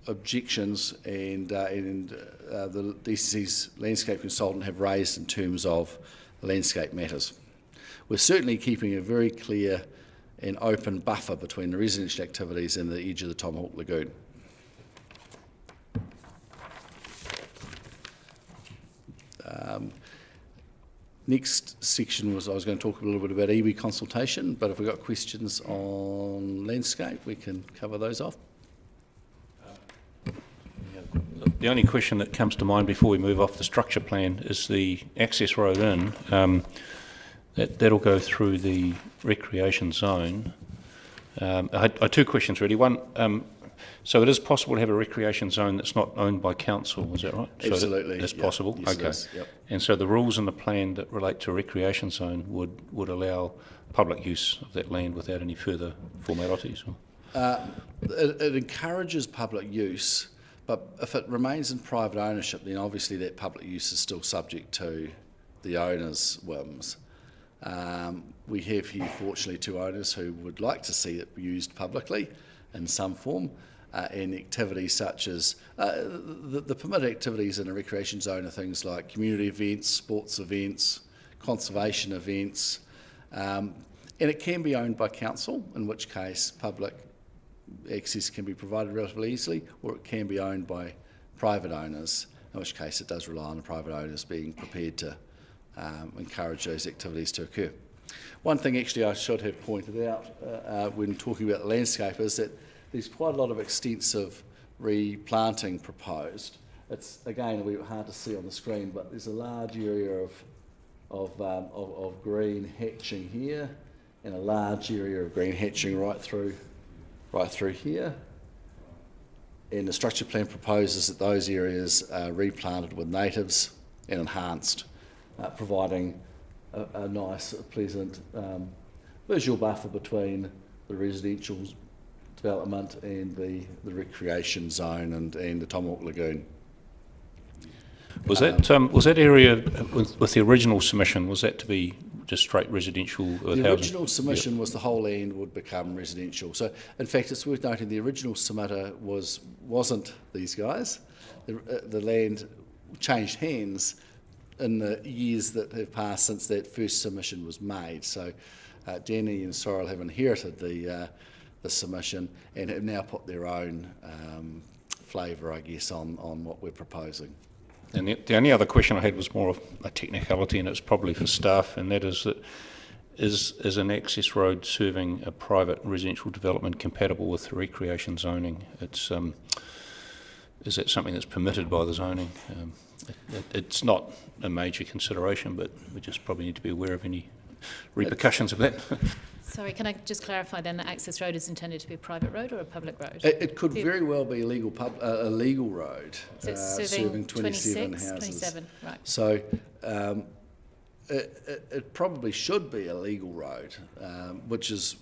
objections and the DCC's landscape consultant have raised in terms of landscape matters. We're certainly keeping a very clear and open buffer between the residential activities and the edge of the Tomahawk Lagoon. Next section was I was going to talk a little bit about iwi consultation, but if we've got questions on landscape, we can cover those off. The only question that comes to mind before we move off the structure plan is the access road in. That'll go through the recreation zone. I had two questions really. One, so it is possible to have a recreation zone that's not owned by council, is that right? Absolutely. So that's possible? Yes, okay. it is, yep. And so the rules in the plan that relate to a recreation zone would allow public use of that land without any further formalities? It encourages public use, but if it remains in private ownership, then obviously that public use is still subject to the owner's whims. We have here, fortunately, two owners who would like to see it used publicly in some form, and activities such as the permitted activities in a recreation zone are things like community events, sports events, conservation events, and it can be owned by council, in which case public access can be provided relatively easily, or it can be owned by private owners, in which case it does rely on the private owners being prepared to encourage those activities to occur. One thing actually I should have pointed out when talking about the landscape is that there's quite a lot of extensive replanting proposed. It's again a wee bit hard to see on the screen, but there's a large area of green hatching here, and a large area of green hatching right through here. And the structure plan proposes that those areas are replanted with natives and enhanced, providing a nice, pleasant visual buffer between the residential development and the recreation zone and the Tomahawk Lagoon. Was that area with the original submission, was that to be just straight residential? The original submission was the whole land would become residential. So in fact it's worth noting the original submitter wasn't these guys. The land changed hands in the years that have passed since that first submission was made. So Danny and Sorrel have inherited the submission and have now put their own flavour, I guess, on what we're proposing. And the only other question I had was more of a technicality, and it's probably for staff, and that is that is an access road serving a private residential development compatible with recreation zoning? Is that something that's permitted by the zoning? It's not a major consideration, but we just probably need to be aware of any repercussions of that. Sorry, can I just clarify then that access road is intended to be a private road or a public road? It could very well be a legal road So it's serving 27 houses. 27, right. So it probably should be a legal road, which is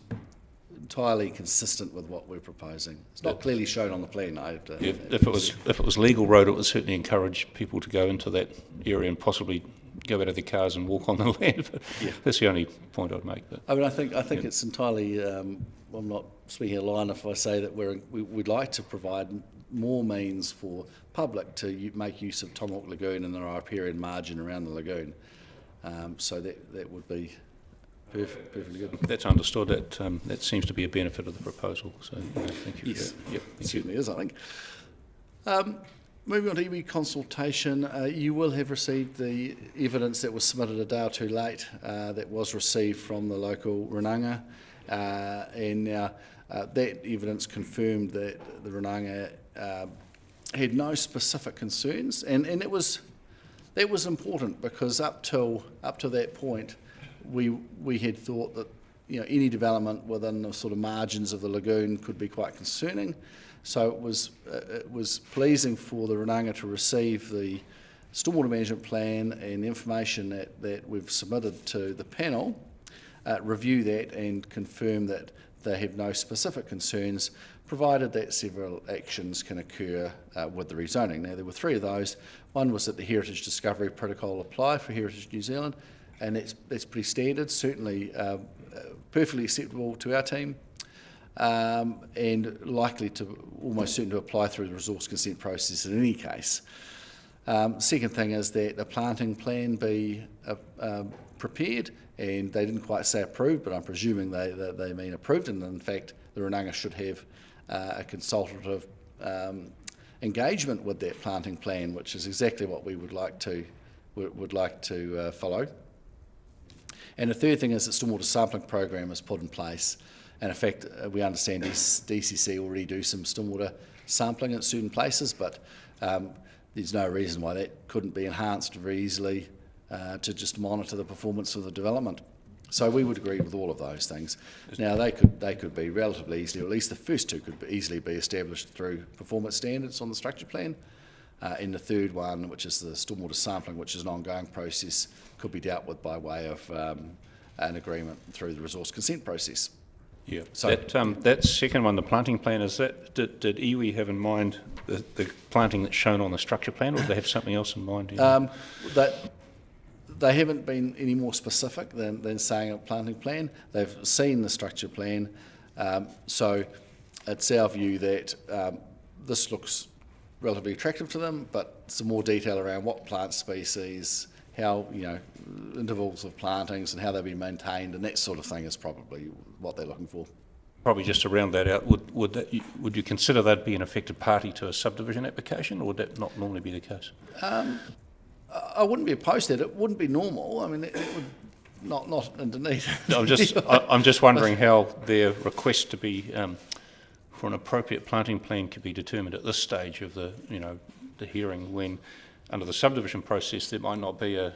entirely consistent with what we're proposing. It's not clearly shown on the plan. If it was legal road, it would certainly encourage people to go into that area and possibly go out of their cars and walk on the land. But that's the only point I'd make. But, I mean, I think it's entirely. I'm not speaking a line if I say that we'd like to provide more means for public to make use of Tomahawk Lagoon and the riparian margin around the lagoon. So that would be perfectly good. That's understood. That seems to be a benefit of the proposal. So thank you. Yes, Yep, it certainly is, I think. Moving on to iwi consultation, you will have received the evidence that was submitted a day or two late that was received from the local Runanga, and that evidence confirmed that the Runanga had no specific concerns, and that was important because up to that point we had thought that any development within the sort of margins of the lagoon could be quite concerning. So it was pleasing for the Runanga to receive the stormwater management plan and the information that we've submitted to the panel, review that and confirm that they have no specific concerns, provided that several actions can occur with the rezoning. Now, there were three of those. One was that the Heritage Discovery Protocol apply for Heritage New Zealand, and that's pretty standard, certainly perfectly acceptable to our team. And likely to almost certain to apply through the resource consent process in any case. Second thing is that a planting plan be prepared, and they didn't quite say approved, but I'm presuming they mean approved, and in fact the Runanga should have a consultative engagement with that planting plan, which is exactly what we would like to follow. And the third thing is that stormwater sampling program is put in place. And in fact, we understand DCC already do some stormwater sampling at certain places, but there's no reason why that couldn't be enhanced very easily to just monitor the performance of the development. So we would agree with all of those things. Now they could be relatively easily, or at least the first two could easily be established through performance standards on the structure plan. And the third one, which is the stormwater sampling, which is an ongoing process, could be dealt with by way of an agreement through the resource consent process. Yeah, so that second one, the planting plan, is that did iwi have in mind the planting that's shown on the structure plan, or did they have something else in mind? They haven't been any more specific than saying a planting plan. They've seen the structure plan, so it's our view that this looks relatively attractive to them, but some more detail around what plant species, how intervals of plantings and how they've been maintained and that sort of thing is probably what they're looking for. Probably just to round that out, would you consider that be an affected party to a subdivision application, or would that not normally be the case? I wouldn't be opposed to that. It wouldn't be normal. I mean, it would not in Dunedin. I'm just wondering how their request to be for an appropriate planting plan could be determined at this stage of the hearing, when under the subdivision process there might not be a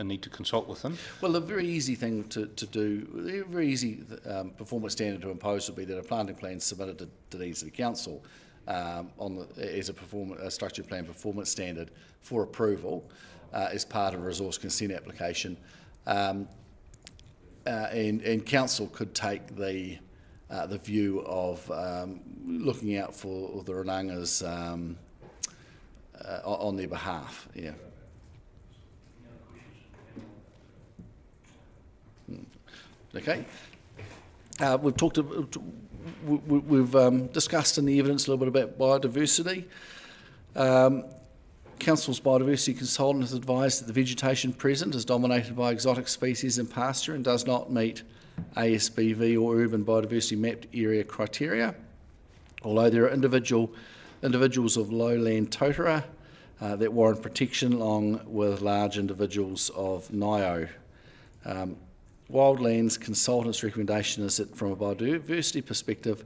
need to consult with them. Well, the very easy thing to do, the very easy performance standard to impose would be that a planting plan submitted to Dunedin City Council as a structure plan performance standard for approval as part of a resource consent application, and council could take the view of looking out for the Runangas on their behalf. Yeah. Okay. We've discussed in the evidence a little bit about biodiversity. Council's biodiversity consultant has advised that the vegetation present is dominated by exotic species in pasture and does not meet ASBV or urban biodiversity mapped area criteria. Although there are individuals of lowland totara that warrant protection along with large individuals of NIO. Wildlands Consultants' recommendation is that from a biodiversity perspective,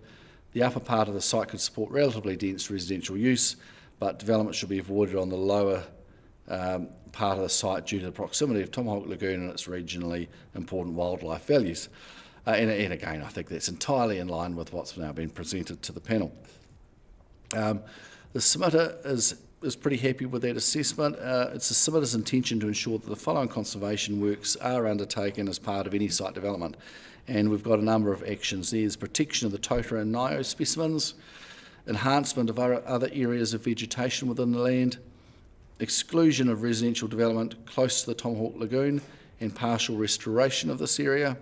the upper part of the site could support relatively dense residential use, but development should be avoided on the lower part of the site due to the proximity of Tomahawk Lagoon and its regionally important wildlife values. And again, I think that's entirely in line with what's now been presented to the panel. The submitter is pretty happy with that assessment. It's the submitter's intention to ensure that the following conservation works are undertaken as part of any site development. And we've got a number of actions. There's protection of the Totara and Nio specimens, enhancement of other areas of vegetation within the land, exclusion of residential development close to the Tomahawk Lagoon and partial restoration of this area,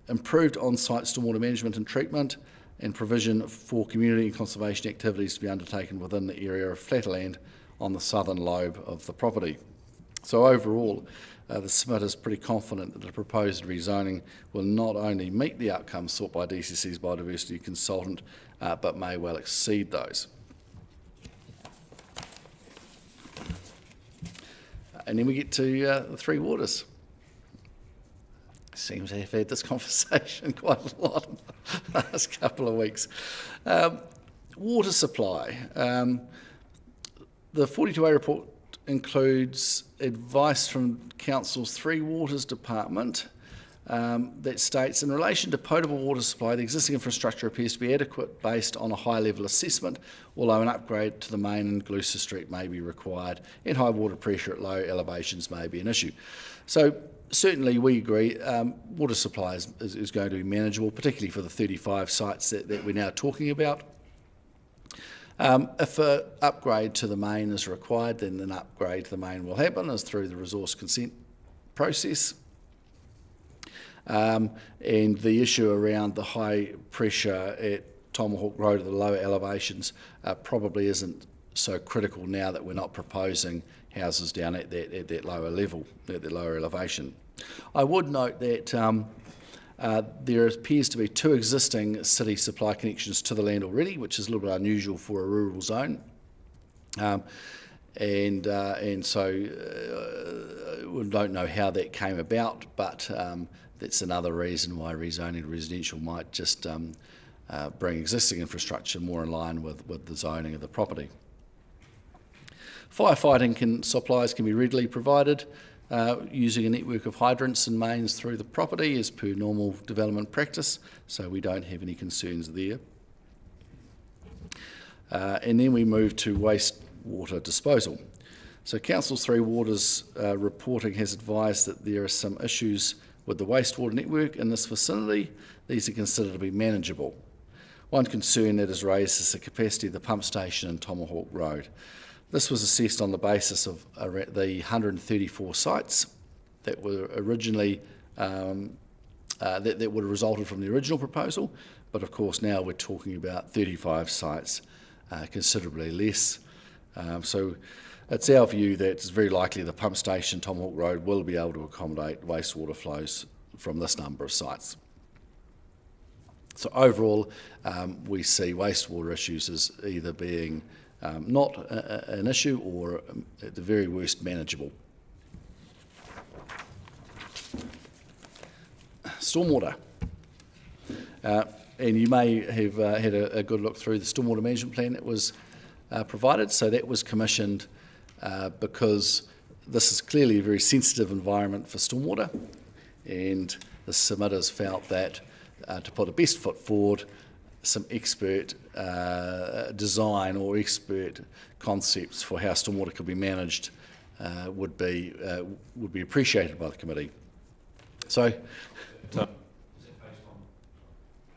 improved on-site stormwater management and treatment, and provision for community and conservation activities to be undertaken within the area of flat land on the southern lobe of the property. So overall, the submitter is pretty confident that the proposed rezoning will not only meet the outcomes sought by DCC's biodiversity consultant, but may well exceed those. And then we get to the Three Waters. Seems to have had this conversation quite a lot in the last couple of weeks. Water supply. The 42A report includes advice from Council's Three Waters Department that states, in relation to potable water supply, the existing infrastructure appears to be adequate based on a high-level assessment, although an upgrade to the main and Gloucester Street may be required, and high water pressure at low elevations may be an issue. So certainly we agree water supply is going to be manageable, particularly for the 35 sites that we're now talking about. If an upgrade to the main is required, then an upgrade to the main will happen as through the resource consent process. And the issue around the high pressure at Tomahawk Road at the lower elevations probably isn't so critical now that we're not proposing houses down at that lower level, at that lower elevation. I would note that there appears to be 2 existing city supply connections to the land already, which is a little bit unusual for a rural zone. And so we don't know how that came about, but that's another reason why rezoning to residential might just bring existing infrastructure more in line with the zoning of the property. Firefighting supplies can be readily provided using a network of hydrants and mains through the property as per normal development practice, so we don't have any concerns there. And then we move to wastewater disposal. So Council's Three Waters reporting has advised that there are some issues with the wastewater network in this vicinity. These are considered to be manageable. One concern that is raised is the capacity of the pump station in Tomahawk Road. This was assessed on the basis of the 134 sites that were originally that would have resulted from the original proposal, but of course now we're talking about 35 sites, considerably less. So it's our view that it's very likely the pump station Tomahawk Road will be able to accommodate wastewater flows from this number of sites. So overall, we see wastewater issues as either being not an issue or at the very worst manageable. Stormwater. And you may have had a good look through the stormwater management plan that was provided. So that was commissioned because this is clearly a very sensitive environment for stormwater, and the submitters felt that to put a best foot forward, some expert design or expert concepts for how stormwater could be managed would be appreciated by the committee. So, is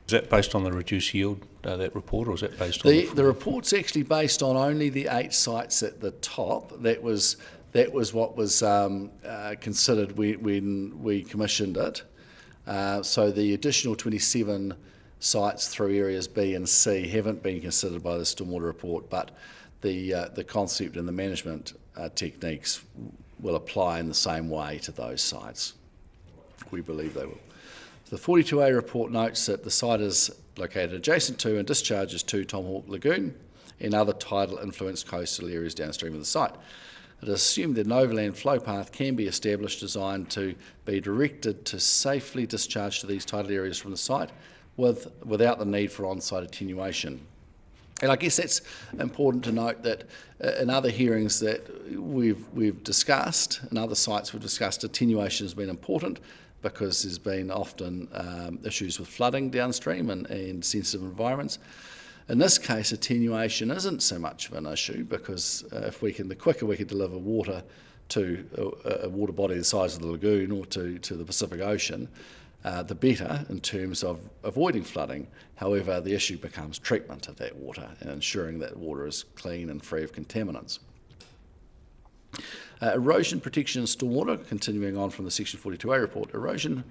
that based on the reduced yield, that report, or is that based on the report's actually based on only the 8 sites at the top? That was what was considered when we commissioned it. So the additional 27 sites through areas B and C haven't been considered by the stormwater report, but the concept and the management techniques will apply in the same way to those sites. We believe they will. The 42A report notes that the site is located adjacent to and discharges to Tomahawk Lagoon and other tidal influenced coastal areas downstream of the site. It is assumed that an overland flow path can be established designed to be directed to safely discharge to these tidal areas from the site without the need for on-site attenuation. And I guess that's important to note that in other hearings that we've discussed, in other sites we've discussed, attenuation has been important because there's been often issues with flooding downstream and sensitive environments. In this case, attenuation isn't so much of an issue because the quicker we can deliver water to a water body the size of the lagoon or to the Pacific Ocean, the better in terms of avoiding flooding. However, the issue becomes treatment of that water and ensuring that water is clean and free of contaminants. Erosion protection and stormwater, continuing on from the Section 42A report, erosion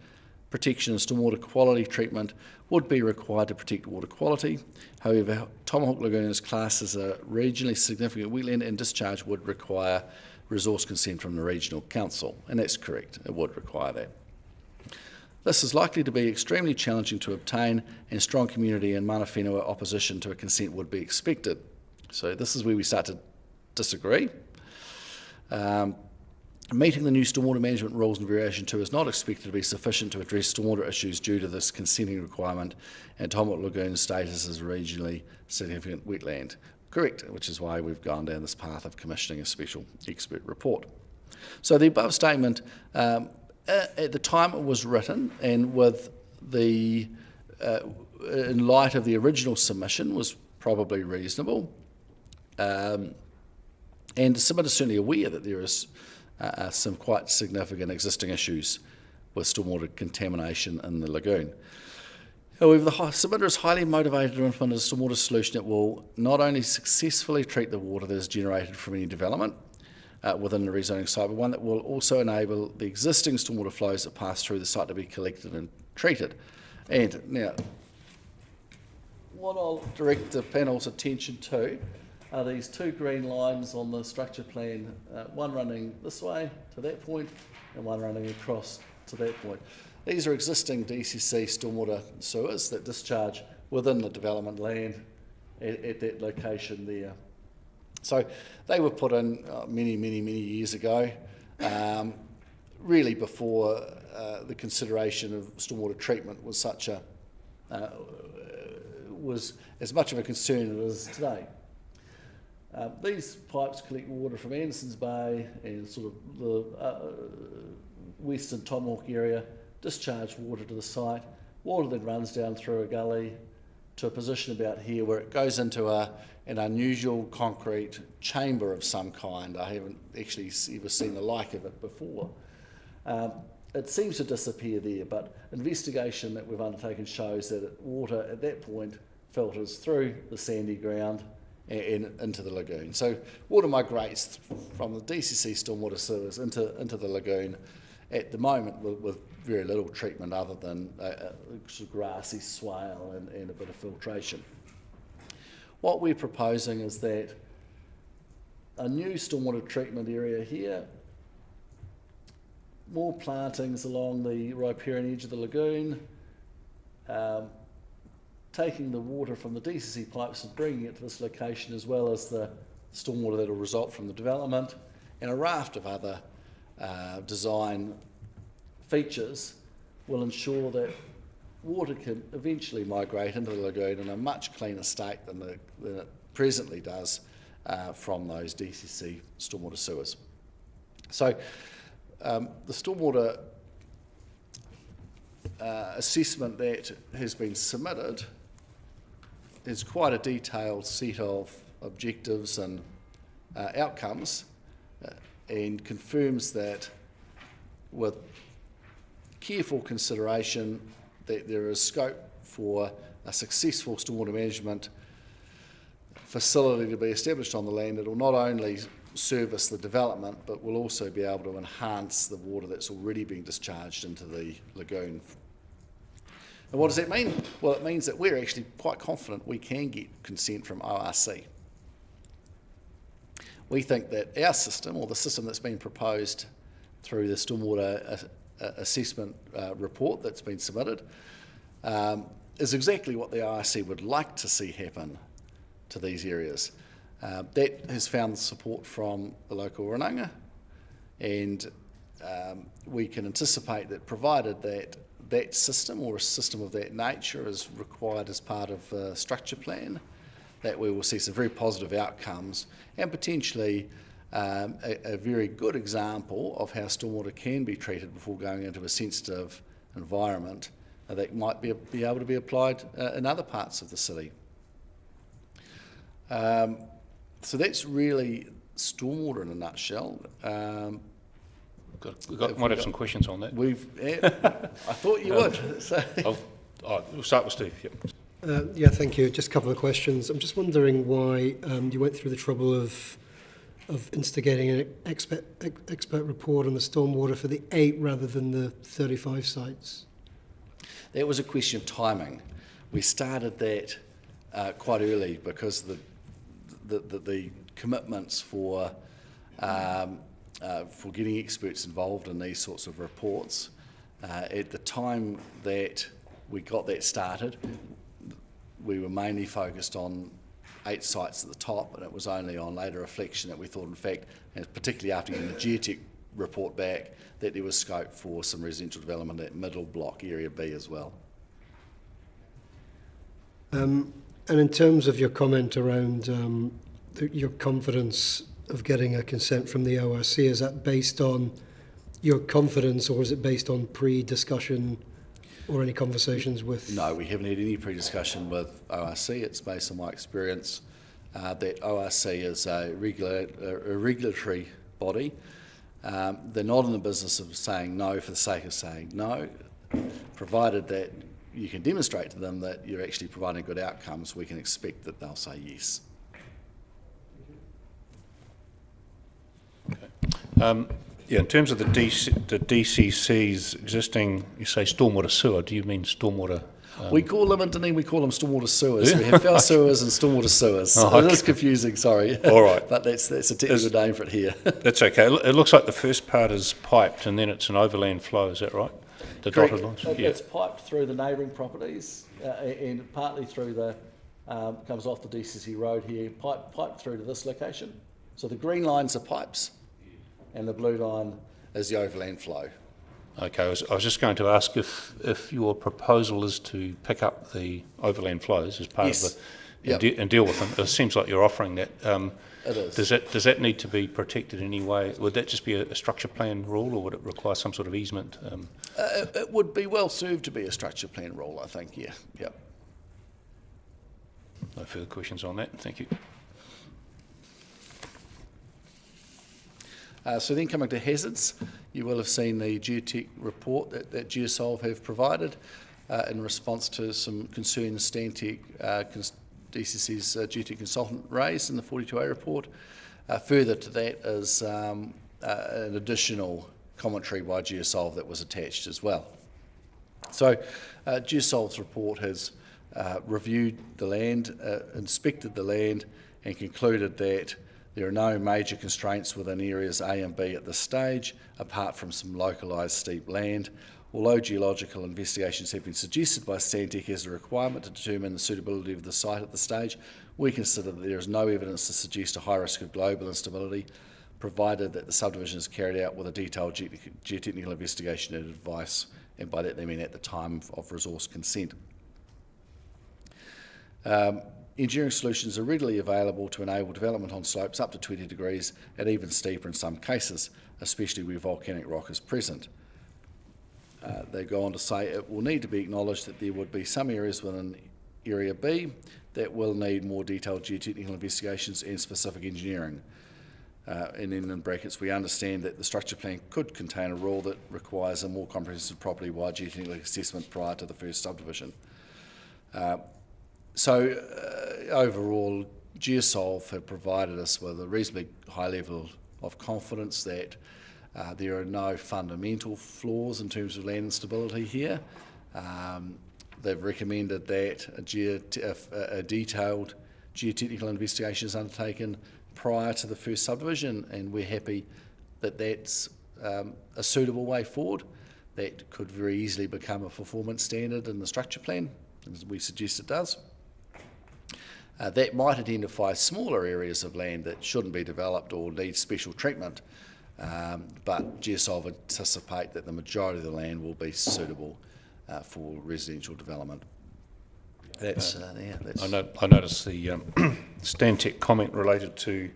protection and stormwater quality treatment would be required to protect water quality. However, Tomahawk Lagoon is classed as a regionally significant wetland and discharge would require resource consent from the regional council, and that's correct, it would require that. This is likely to be extremely challenging to obtain, and strong community and mana whenua opposition to a consent would be expected. So this is where we start to disagree. Meeting the new stormwater management rules in variation 2 is not expected to be sufficient to address stormwater issues due to this consenting requirement, and Tomahawk Lagoon's status as regionally significant wetland. Correct, which is why we've gone down this path of commissioning a special expert report. So the above statement, at the time it was written, and with the in light of the original submission, was probably reasonable. And the submitter is certainly aware that there is some quite significant existing issues with stormwater contamination in the lagoon. However, the submitter is highly motivated to implement a stormwater solution that will not only successfully treat the water that is generated from any development within the rezoning site, but one that will also enable the existing stormwater flows that pass through the site to be collected and treated. And now, what I'll direct the panel's attention to are these two green lines on the structure plan, one running this way to that point and one running across to that point. These are existing DCC stormwater sewers that discharge within the development land at that location there. So they were put in many years ago, really before the consideration of stormwater treatment was was as much of a concern as it is today. These pipes collect water from Anderson's Bay and sort of the western Tomahawk area, discharge water to the site. Water then runs down through a gully to a position about here where it goes into an unusual concrete chamber of some kind. I haven't actually ever seen the like of it before. It seems to disappear there, but investigation that we've undertaken shows that water at that point filters through the sandy ground and into the lagoon. So water migrates from the DCC stormwater sewers into the lagoon at the moment with very little treatment other than a sort of grassy swale and a bit of filtration. What we're proposing is that a new stormwater treatment area here, more plantings along the riparian edge of the lagoon, taking the water from the DCC pipes and bringing it to this location, as well as the stormwater that will result from the development, and a raft of other design features will ensure that water can eventually migrate into the lagoon in a much cleaner state than it presently does from those DCC stormwater sewers. So the stormwater assessment that has been submitted is quite a detailed set of objectives and outcomes and confirms that with careful consideration that there is scope for a successful stormwater management facility to be established on the land. It will not only service the development but will also be able to enhance the water that's already being discharged into the lagoon. And what does that mean? Well, it means that we're actually quite confident we can get consent from ORC. We think that our system, or the system that's been proposed through the stormwater assessment report that's been submitted, is exactly what the ORC would like to see happen to these areas. That has found support from the local oranga, and we can anticipate that, provided that that system or a system of that nature is required as part of a structure plan, that we will see some very positive outcomes and potentially a very good example of how stormwater can be treated before going into a sensitive environment that might be able to be applied in other parts of the city. So that's really stormwater in a nutshell. Might have some questions on that. I thought you would. So. We'll start with Steve. Yep. Yeah, thank you. Just a couple of questions. I'm just wondering why you went through the trouble of instigating an expert report on the stormwater for the 8 rather than the 35 sites. That was a question of timing. We started that quite early because the commitments for getting experts involved in these sorts of reports, at the time that we got that started, we were mainly focused on 8 sites at the top, and it was only on later reflection that we thought, in fact, and particularly after getting the geotech report back, that there was scope for some residential development at middle block area B as well. And in terms of your comment around your confidence of getting a consent from the ORC, is that based on your confidence, or is it based on pre-discussion or any conversations with? No, we haven't had any pre-discussion with ORC. It's based on my experience that ORC is a regulatory body. They're not in the business of saying no for the sake of saying no, provided that you can demonstrate to them that you're actually providing good outcomes. We can expect that they'll say yes. Okay. Yeah, in terms of the DCC's existing, you say stormwater sewer, do you mean stormwater? We call them in Dunedin, we call them stormwater sewers. We have foul sewers and stormwater sewers. So okay. It is confusing, sorry. All right. But that's a technical name for it here. That's okay. It looks like the first part is piped and then it's an overland flow, is that right? The Correct. dotted lines? It's piped through the neighbouring properties and partly through the, comes off the DCC road here, piped through to this location. So the green lines are pipes, and the blue line is the overland flow. Okay, I was just going to ask if your proposal is to pick up the overland flows as part Yes. of the and deal with them. It seems like you're offering that. It is. Does that need to be protected in any way? Would that just be a structure plan rule, or would it require some sort of easement? It would be well served to be a structure plan rule, I think. Yeah. Yep. No further questions on that. Thank you. So then coming to hazards, you will have seen the geotech report that Geosolve have provided in response to some concerns Stantec, DCC's geotech consultant raised in the 42A report. Further to that is an additional commentary by Geosolve that was attached as well. So Geosolve's report has reviewed the land, inspected the land, and concluded that there are no major constraints within areas A and B at this stage, apart from some localised steep land. Although geological investigations have been suggested by Stantec as a requirement to determine the suitability of the site at this stage, we consider that there is no evidence to suggest a high risk of global instability, provided that the subdivision is carried out with a detailed geotechnical investigation and advice, and by that they mean at the time of resource consent. Engineering solutions are readily available to enable development on slopes up to 20 degrees and even steeper in some cases, especially where volcanic rock is present. They go on to say it will need to be acknowledged that there would be some areas within Area B that will need more detailed geotechnical investigations and specific engineering. And then in brackets, we understand that the structure plan could contain a rule that requires a more comprehensive property-wide geotechnical assessment prior to the first subdivision. Overall, Geosolve have provided us with a reasonably high level of confidence that there are no fundamental flaws in terms of land instability here. They've recommended that a detailed geotechnical investigation is undertaken prior to the first subdivision, and we're happy that that's a suitable way forward. That could very easily become a performance standard in the structure plan, as we suggest it does. That might identify smaller areas of land that shouldn't be developed or need special treatment, but GSOV anticipate that the majority of the land will be suitable for residential development. That's, I noticed the Stantec comment related to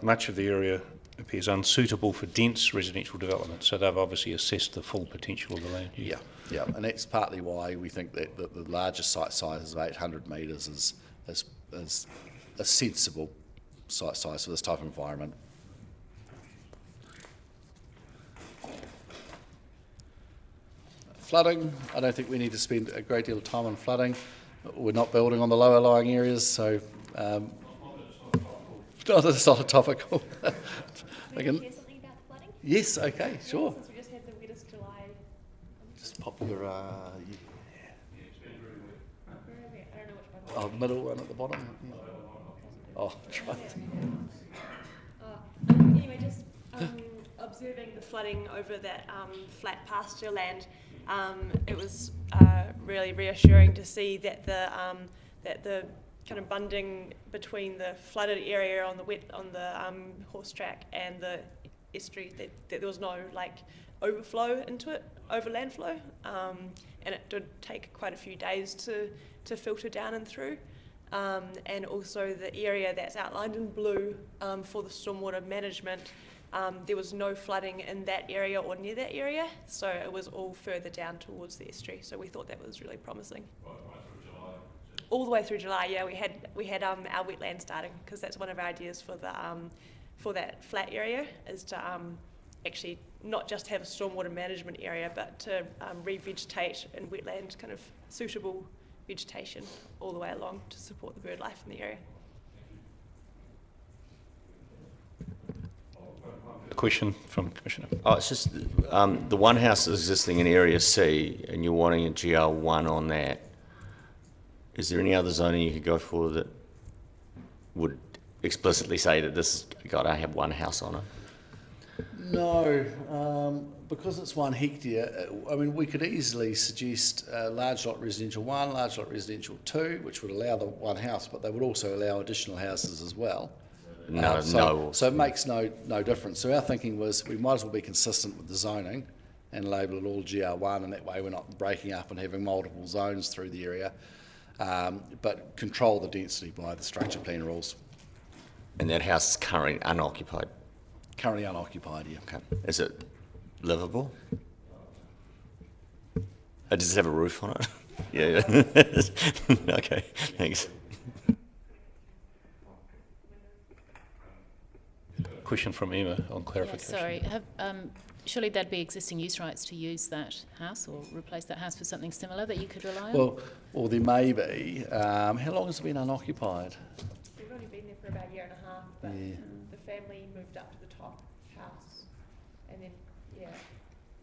much of the area appears unsuitable for dense residential development, so they've obviously assessed the full potential of the land use. Yeah, and that's partly why we think that the largest site size of 800 metres is a sensible site size for this type of environment. Flooding, I don't think we need to spend a great deal of time on flooding. We're not building on the lower lying areas, so it's not a topical. Can you share something about the flooding? Yes, okay, sure. Since we just had the wettest July. Just pop your I don't know which one. middle one at the bottom. Yeah. Oh, try. Anyway, just observing the flooding over that flat pasture land, it was really reassuring to see that the kind of bunding between the flooded area on the horse track and the estuary, that there was no overflow into it, overland flow, and it did take quite a few days to filter down and through. And also the area that's outlined in blue for the stormwater management, there was no flooding in that area or near that area, so it was all further down towards the estuary. So we thought that was really promising. All the way through July, yeah. We had our wetland starting, because that's one of our ideas for the for that flat area, is to actually not just have a stormwater management area, but to revegetate in wetland kind of suitable vegetation all the way along to support the bird life in the area. A question from Commissioner. Oh, it's just the one house is existing in Area C, and you're wanting a GL1 on that. Is there any other zoning you could go for that would explicitly say that this has got to have one house on it? No, because it's 1 hectare, I mean, we could easily suggest large lot residential 1, large lot residential 2, which would allow the one house, but they would also allow additional houses as well. So it makes no difference. So our thinking was we might as well be consistent with the zoning and label it all GR1, and that way we're not breaking up and having multiple zones through the area, but control the density by the structure plan rules. And that house is currently unoccupied? Currently unoccupied, yeah. Okay. Is it livable? Does it have a roof on it? Yeah. Okay, thanks. Question from Emma on clarification. Yeah, sorry. Surely there'd be existing use rights to use that house or replace that house with something similar that you could rely on? Well, there may be. How long has it been unoccupied? We've only been there for about a year and a half, but the family moved up to the top house and then,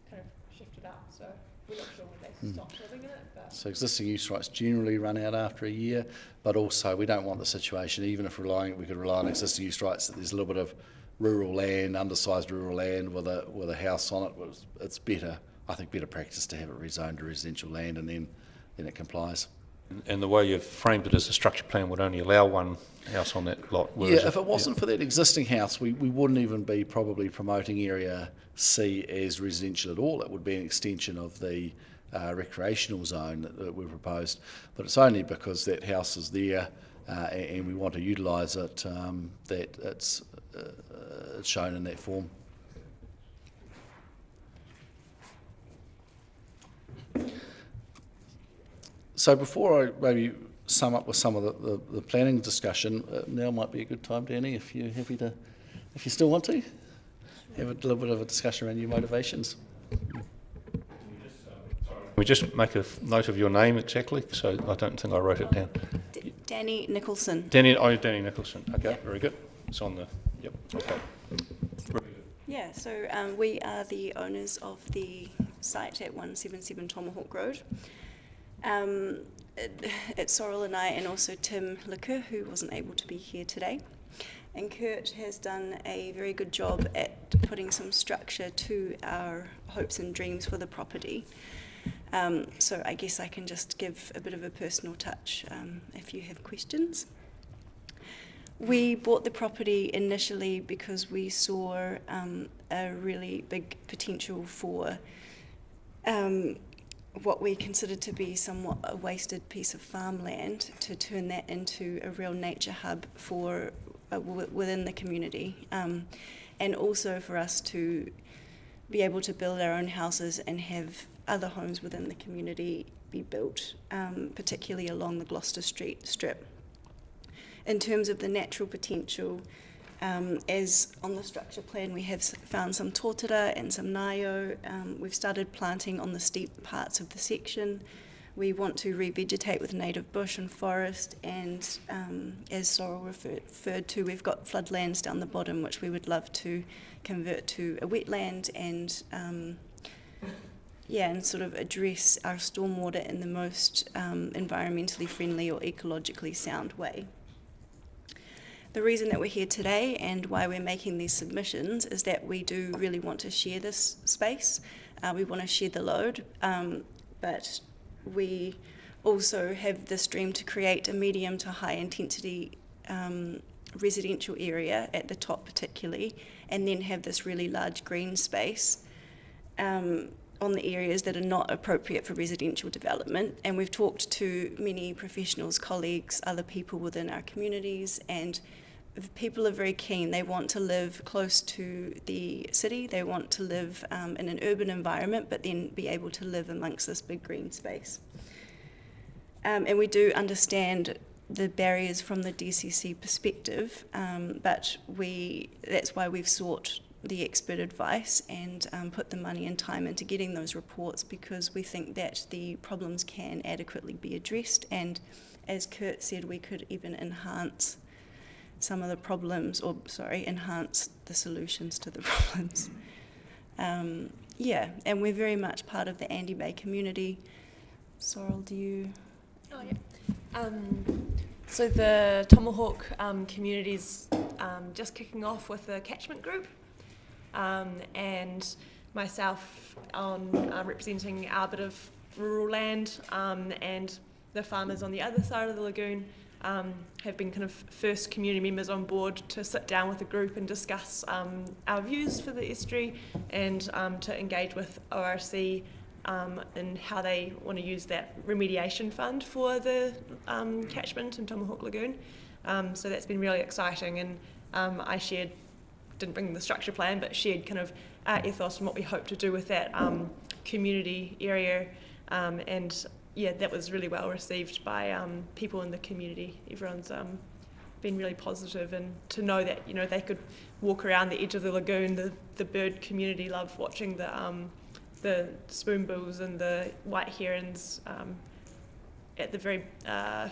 kind of shifted up. So we're not sure when they stopped living in it. But So existing use rights generally run out after a year, but also we don't want the situation, even if we could rely on existing use rights, that there's a little bit of rural land, undersized rural land with a house on it. It's better, I think, better practice to have it rezoned to residential land, and then it complies. And the way you've framed it as the structure plan would only allow one house on that lot. Yeah, if it wasn't for that existing house, we wouldn't even be probably promoting Area C as residential at all. It would be an extension of the recreational zone that we proposed. But it's only because that house is there and we want to utilise it that it's shown in that form. So before I maybe sum up with some of the planning discussion, now might be a good time, Danny, if you're happy to, if you still want to, have a little bit of a discussion around your motivations. We just make a note of your name exactly, so I don't think I wrote it down. Danny Nicholson. Danny Nicholson. Okay, yep. Very good. It's on the, yep, okay. Yeah, so we are the owners of the site at 177 Tomahawk Road. It's Sorrel and I, and also Tim Licker, who wasn't able to be here today. And Kurt has done a very good job at putting some structure to our hopes and dreams for the property. So I guess I can just give a bit of a personal touch if you have questions. We bought the property initially because we saw a really big potential for what we considered to be somewhat a wasted piece of farmland, to turn that into a real nature hub for within the community, and also for us to be able to build our own houses and have other homes within the community be built, particularly along the Gloucester Street strip. In terms of the natural potential, as on the structure plan we have found some tōtara and some ngaio. We've started planting on the steep parts of the section. We want to revegetate with native bush and forest, and as Sorrel referred to, we've got floodlands down the bottom which we would love to convert to a wetland and and sort of address our stormwater in the most environmentally friendly or ecologically sound way. The reason that we're here today and why we're making these submissions is that we do really want to share this space. We want to share the load, but we also have this dream to create a medium to high intensity residential area at the top particularly, and then have this really large green space on the areas that are not appropriate for residential development. And we've talked to many professionals, colleagues, other people within our communities, and people are very keen. They want to live close to the city, they want to live in an urban environment, but then be able to live amongst this big green space. And we do understand the barriers from the DCC perspective, but that's why we've sought the expert advice and put the money and time into getting those reports, because we think that the problems can adequately be addressed, and as Kurt said, we could even enhance some of the problems, enhance the solutions to the problems. And we're very much part of the Andy Bay community. Sorrel, do you? Oh yeah. So the Tomahawk community's just kicking off with a catchment group, and myself on representing our bit of rural land, and the farmers on the other side of the lagoon have been kind of first community members on board to sit down with the group and discuss our views for the estuary, and to engage with ORC and how they want to use that remediation fund for the catchment in Tomahawk Lagoon. So that's been really exciting, and I didn't bring the structure plan, but shared kind of our ethos and what we hope to do with that community area, and that was really well received by people in the community. Everyone's been really positive, and to know that they could walk around the edge of the lagoon. The bird community love watching the spoonbills and the white herons at the very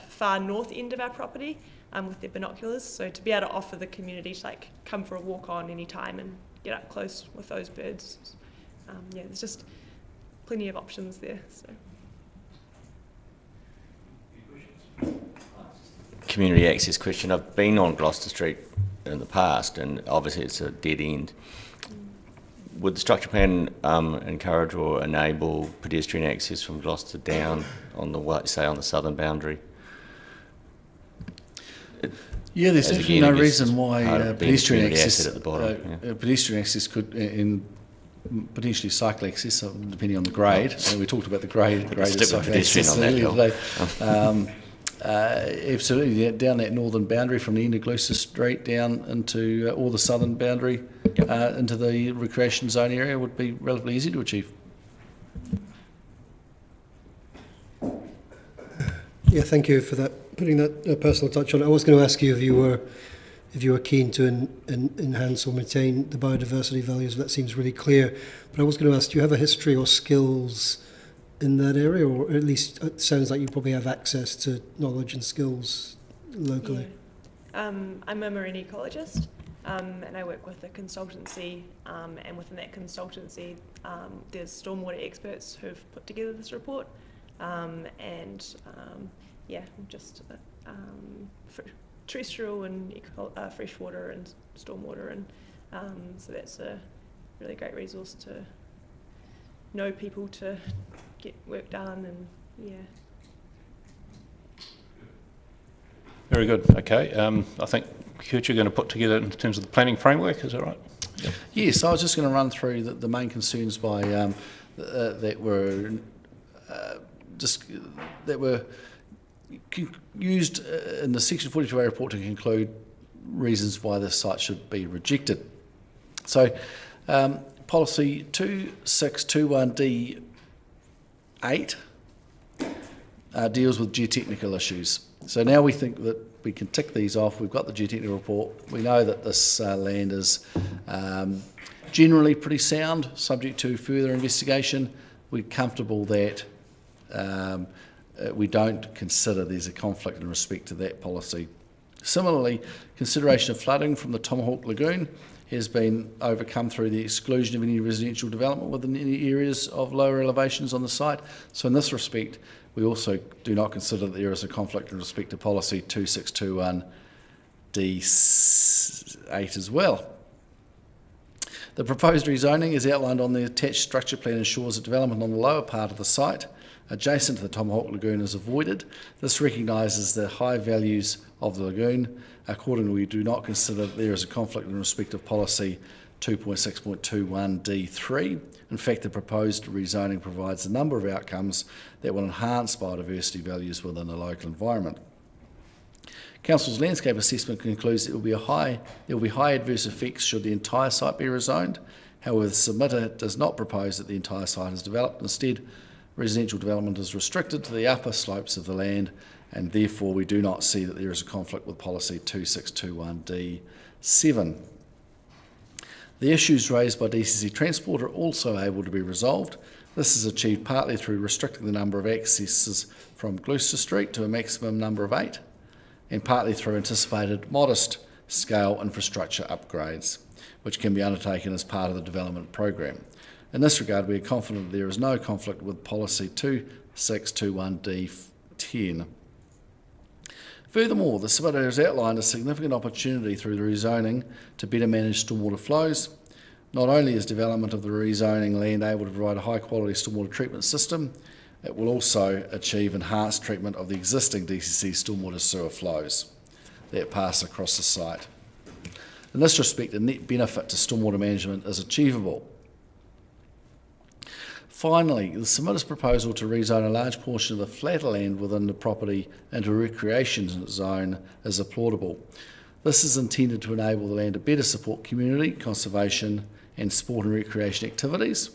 far north end of our property with their binoculars. So to be able to offer the community to come for a walk on any time and get up close with those birds, there's just plenty of options there. So. Community access question. I've been on Gloucester Street in the past, and obviously it's a dead end. Would the structure plan encourage or enable pedestrian access from Gloucester down on the southern boundary? There's definitely no reason why pedestrian access at the bottom. Pedestrian access could, potentially cycle access, depending on the grade. And we talked about the grade of cycle access earlier today. Absolutely, down that northern boundary from the end of Gloucester Street down into or the southern boundary into the recreation zone area would be relatively easy to achieve. Yeah, thank you for that, putting that personal touch on it. I was going to ask you if you were keen to enhance or maintain the biodiversity values. That seems really clear. But I was going to ask, do you have a history or skills in that area, or at least it sounds like you probably have access to knowledge and skills locally? Yeah. I'm a marine ecologist, and I work with a consultancy, and within that consultancy there's stormwater experts who've put together this report, just terrestrial and freshwater and stormwater, and so that's a really great resource to know people to get work done, and yeah. Very good. Okay. I think, Kurt, you're going to put together in terms of the planning framework, is that right? Yep. Yes, I was just going to run through the main concerns by that were used in the Section 42A report to conclude reasons why this site should be rejected. So, policy 2621D8 deals with geotechnical issues. So now we think that we can tick these off. We've got the geotechnical report. We know that this land is generally pretty sound, subject to further investigation. We're comfortable that we don't consider there's a conflict in respect to that policy. Similarly, consideration of flooding from the Tomahawk Lagoon has been overcome through the exclusion of any residential development within any areas of lower elevations on the site. So in this respect, we also do not consider that there is a conflict in respect to policy 2621D8 as well. The proposed rezoning is outlined on the attached structure plan ensures that development on the lower part of the site adjacent to the Tomahawk Lagoon is avoided. This recognises the high values of the lagoon. Accordingly, we do not consider that there is a conflict in respect of policy 2.6.21D3. In fact, the proposed rezoning provides a number of outcomes that will enhance biodiversity values within a local environment. Council's landscape assessment concludes that there will be high adverse effects should the entire site be rezoned. However, the submitter does not propose that the entire site is developed. Instead, residential development is restricted to the upper slopes of the land, and therefore we do not see that there is a conflict with policy 2621D7. The issues raised by DCC Transport are also able to be resolved. This is achieved partly through restricting the number of accesses from Gloucester Street to a maximum number of 8, and partly through anticipated modest scale infrastructure upgrades, which can be undertaken as part of the development program. In this regard, we are confident that there is no conflict with policy 2621D10. Furthermore, the submitter has outlined a significant opportunity through the rezoning to better manage stormwater flows. Not only is development of the rezoning land able to provide a high quality stormwater treatment system, it will also achieve enhanced treatment of the existing DCC stormwater sewer flows that pass across the site. In this respect, a net benefit to stormwater management is achievable. Finally, the submitter's proposal to rezone a large portion of the flatter land within the property into a recreation zone is applaudable. This is intended to enable the land to better support community, conservation and sport and recreation activities.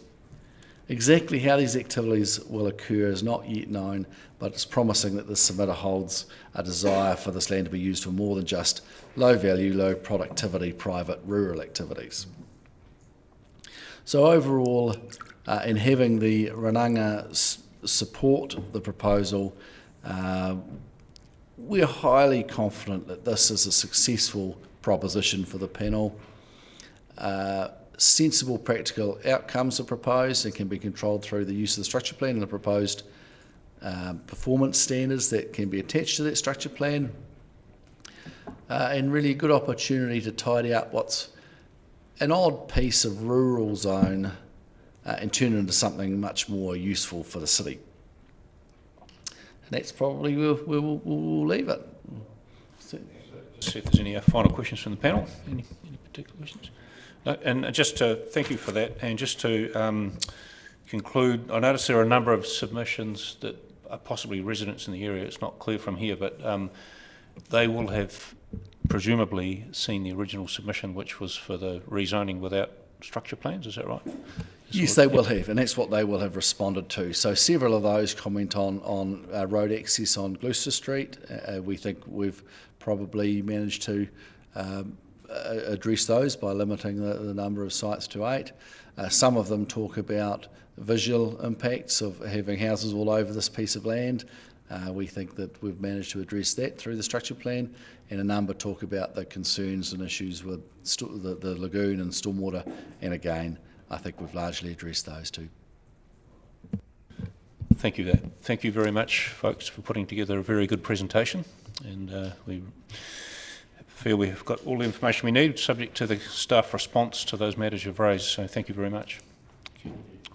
Exactly how these activities will occur is not yet known, but it's promising that the submitter holds a desire for this land to be used for more than just low value, low productivity, private rural activities. So overall, in having the Rananga support the proposal, we're highly confident that this is a successful proposition for the panel. Sensible practical outcomes are proposed and can be controlled through the use of the structure plan and the proposed performance standards that can be attached to that structure plan. And really a good opportunity to tidy up what's an odd piece of rural zone and turn it into something much more useful for the city. And that's probably where we'll leave it. See if there's any final questions from the panel. Any particular questions? No, and just to thank you for that, and just to conclude, I notice there are a number of submissions that are possibly residents in the area. It's not clear from here, but they will have presumably seen the original submission, which was for the rezoning without structure plans. Is that right? Yes, they will have, and that's what they will have responded to. So several of those comment on road access on Gloucester Street. We think we've probably managed to address those by limiting the number of sites to 8. Some of them talk about visual impacts of having houses all over this piece of land. We think that we've managed to address that through the structure plan, and a number talk about the concerns and issues with the lagoon and stormwater, and again, I think we've largely addressed those too. Thank you. Thank you very much, folks, for putting together a very good presentation, and we feel we've got all the information we need, subject to the staff response to those matters you've raised, so thank you very much.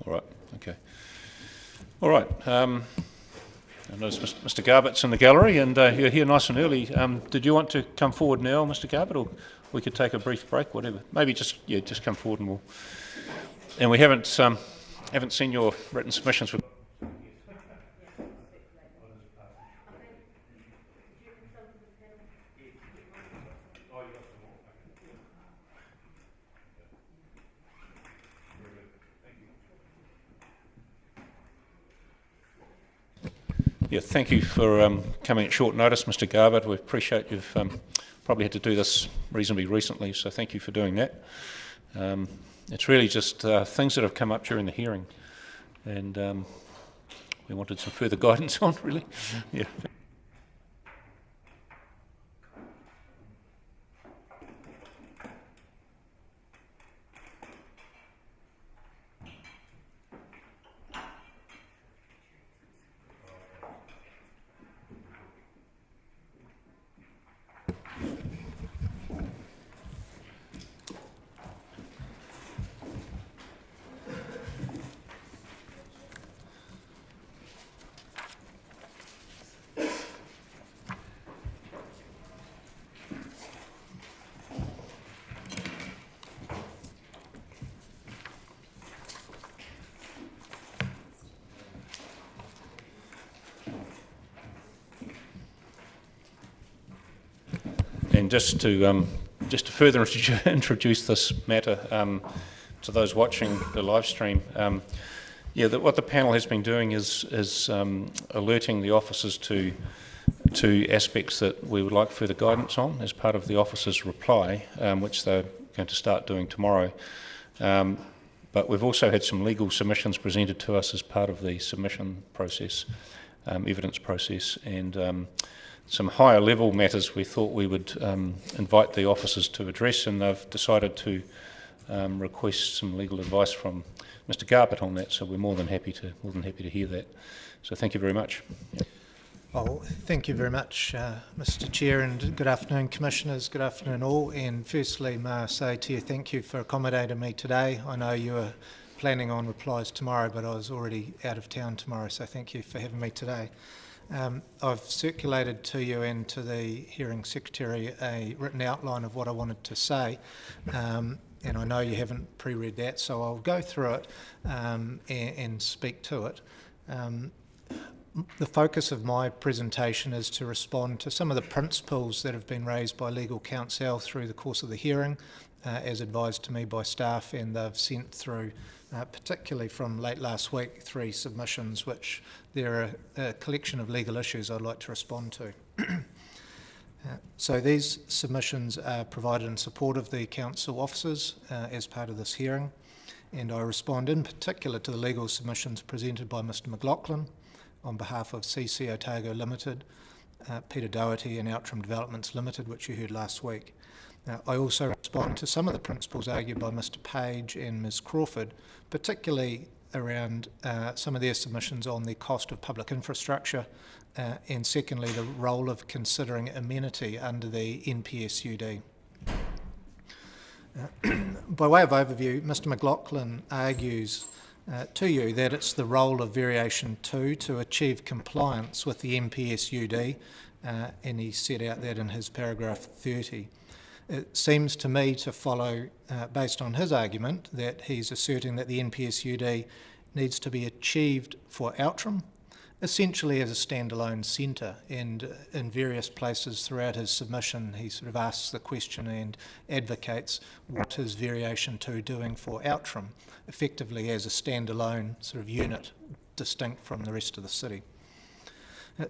All right, okay. All right. I notice Mr. Garbutt's in the gallery, and you're here nice and early. Did you want to come forward now, Mr. Garbutt, or we could take a brief break, whatever? Maybe just come forward, and we'll. And we haven't seen your written submissions. Yeah, thank you for coming at short notice, Mr. Garbutt. We appreciate you've probably had to do this reasonably recently, so thank you for doing that. It's really just things that have come up during the hearing, and we wanted some further guidance on, really. Yeah. And just to further introduce this matter to those watching the live stream, what the panel has been doing is alerting the officers to aspects that we would like further guidance on as part of the officers' reply, which they're going to start doing tomorrow. But we've also had some legal submissions presented to us as part of the submission process, evidence process, and some higher level matters we thought we would invite the officers to address, and they've decided to request some legal advice from Mr. Garbutt on that. So we're more than happy to hear that. So thank you very much. Well, thank you very much, Mr. Chair, and good afternoon, Commissioners. Good afternoon, all. And firstly, may I say to you, thank you for accommodating me today. I know you were planning on replies tomorrow, but I was already out of town tomorrow, so thank you for having me today. I've circulated to you and to the hearing secretary a written outline of what I wanted to say, and I know you haven't pre-read that, so I'll go through it and speak to it. The focus of my presentation is to respond to some of the principles that have been raised by legal counsel through the course of the hearing, as advised to me by staff, and they've sent through, particularly from late last week, 3 submissions, which there are a collection of legal issues I'd like to respond to. So these submissions are provided in support of the council officers as part of this hearing, and I respond in particular to the legal submissions presented by Mr. McLaughlin on behalf of CC Otago Limited, Peter Doherty and Outram Developments Limited, which you heard last week. I also respond to some of the principles argued by Mr. Page and Ms. Crawford, particularly around some of their submissions on the cost of public infrastructure, and secondly, the role of considering amenity under the NPSUD. By way of overview, Mr. McLaughlin argues to you that it's the role of Variation 2 to achieve compliance with the NPSUD, and he set out that in his paragraph 30. It seems to me to follow, based on his argument, that he's asserting that the NPSUD needs to be achieved for Outram, essentially as a standalone centre, and in various places throughout his submission he sort of asks the question and advocates what is Variation 2 doing for Outram, effectively as a standalone sort of unit distinct from the rest of the city.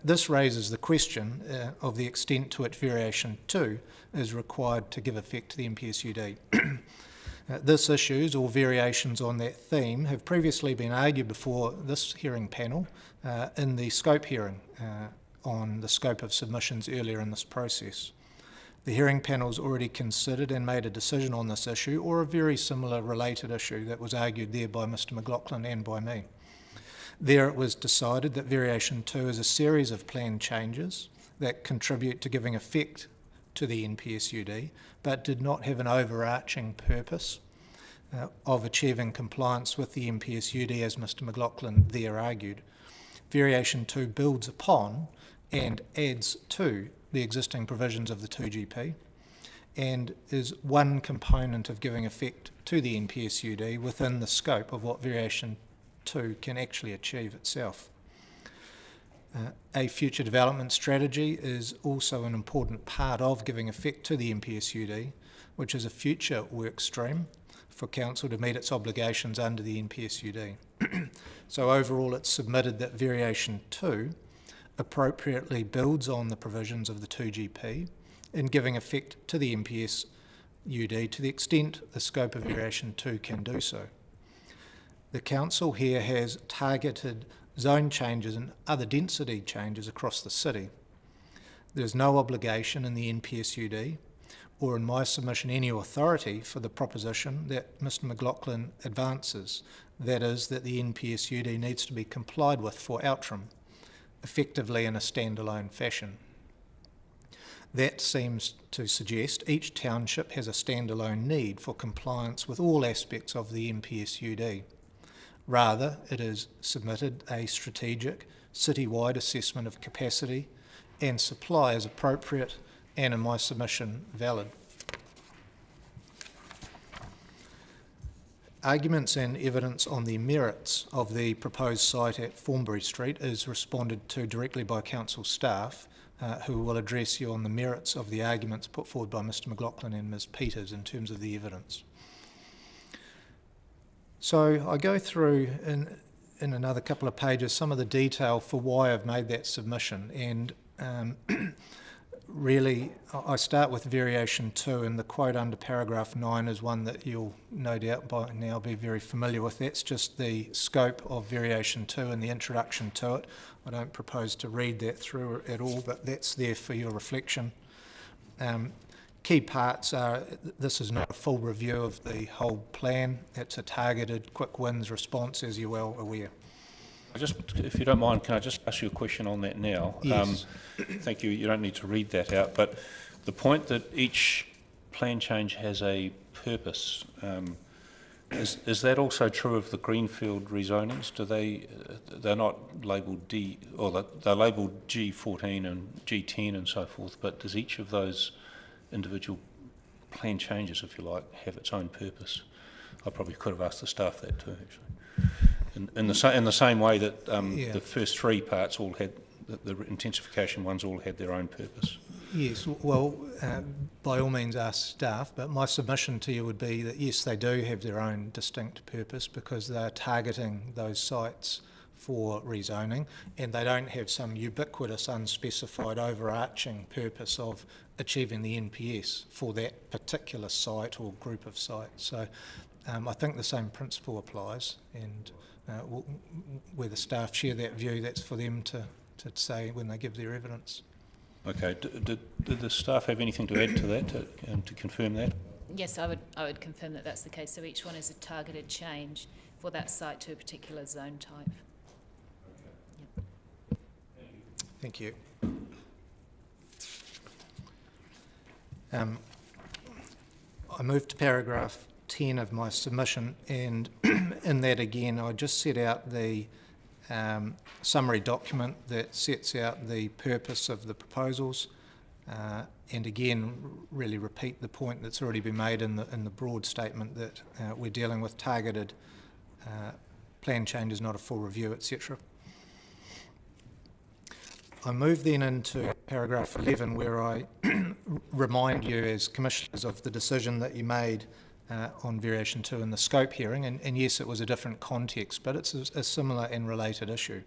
This raises the question of the extent to which Variation 2 is required to give effect to the NPSUD. This issues or variations on that theme have previously been argued before this hearing panel in the scope hearing on the scope of submissions earlier in this process. The hearing panel's already considered and made a decision on this issue or a very similar related issue that was argued there by Mr. McLaughlin and by me. There it was decided that Variation 2 is a series of planned changes that contribute to giving effect to the NPSUD, but did not have an overarching purpose of achieving compliance with the NPSUD, as Mr. McLaughlin there argued. Variation 2 builds upon and adds to the existing provisions of the 2GP and is one component of giving effect to the NPSUD within the scope of what Variation 2 can actually achieve itself. A future development strategy is also an important part of giving effect to the NPSUD, which is a future work stream for Council to meet its obligations under the NPSUD. So overall, it's submitted that Variation 2 appropriately builds on the provisions of the 2GP in giving effect to the NPSUD to the extent the scope of Variation 2 can do so. The Council here has targeted zone changes and other density changes across the city. There's no obligation in the NPSUD or in my submission any authority for the proposition that Mr McLaughlin advances, that is, that the NPSUD needs to be complied with for Outram, effectively in a standalone fashion. That seems to suggest each township has a standalone need for compliance with all aspects of the NPSUD. Rather, it is submitted a strategic, citywide assessment of capacity and supply as appropriate and, in my submission, valid. Arguments and evidence on the merits of the proposed site at Thornbury Street is responded to directly by Council staff, who will address you on the merits of the arguments put forward by Mr McLaughlin and Ms Peters in terms of the evidence. So I go through in another couple of pages some of the detail for why I've made that submission, and really I start with Variation 2, and the quote under paragraph 9 is one that you'll no doubt by now be very familiar with. That's just the scope of Variation 2 and the introduction to it. I don't propose to read that through at all, but that's there for your reflection. Key parts are, this is not a full review of the whole plan. It's a targeted quick wins response, as you're well aware. If you don't mind, can I just ask you a question on that now? Yes. Thank you. You don't need to read that out, but the point that each plan change has a purpose, is that also true of the Greenfield rezonings? They're not labelled D, or they're labelled G14 and G10 and so forth, but does each of those individual plan changes, if you like, have its own purpose? I probably could have asked the staff that too, actually. In the same way that the first three parts all had, the intensification ones all had their own purpose. Yes, well, by all means ask staff, but my submission to you would be that yes, they do have their own distinct purpose because they're targeting those sites for rezoning, and they don't have some ubiquitous, unspecified, overarching purpose of achieving the NPS for that particular site or group of sites. So I think the same principle applies, and where the staff share that view, that's for them to say when they give their evidence. Okay. Did the staff have anything to add to that, to confirm that? Yes, I would confirm that that's the case. So each one is a targeted change for that site to a particular zone type. Yep. Thank you. I move to paragraph 10 of my submission, and in that again I just set out the summary document that sets out the purpose of the proposals, and again really repeat the point that's already been made in the broad statement that we're dealing with targeted plan changes, not a full review, etc. I move then into paragraph 11, where I remind you as commissioners of the decision that you made on Variation 2 in the scope hearing, and yes, it was a different context, but it's a similar and related issue.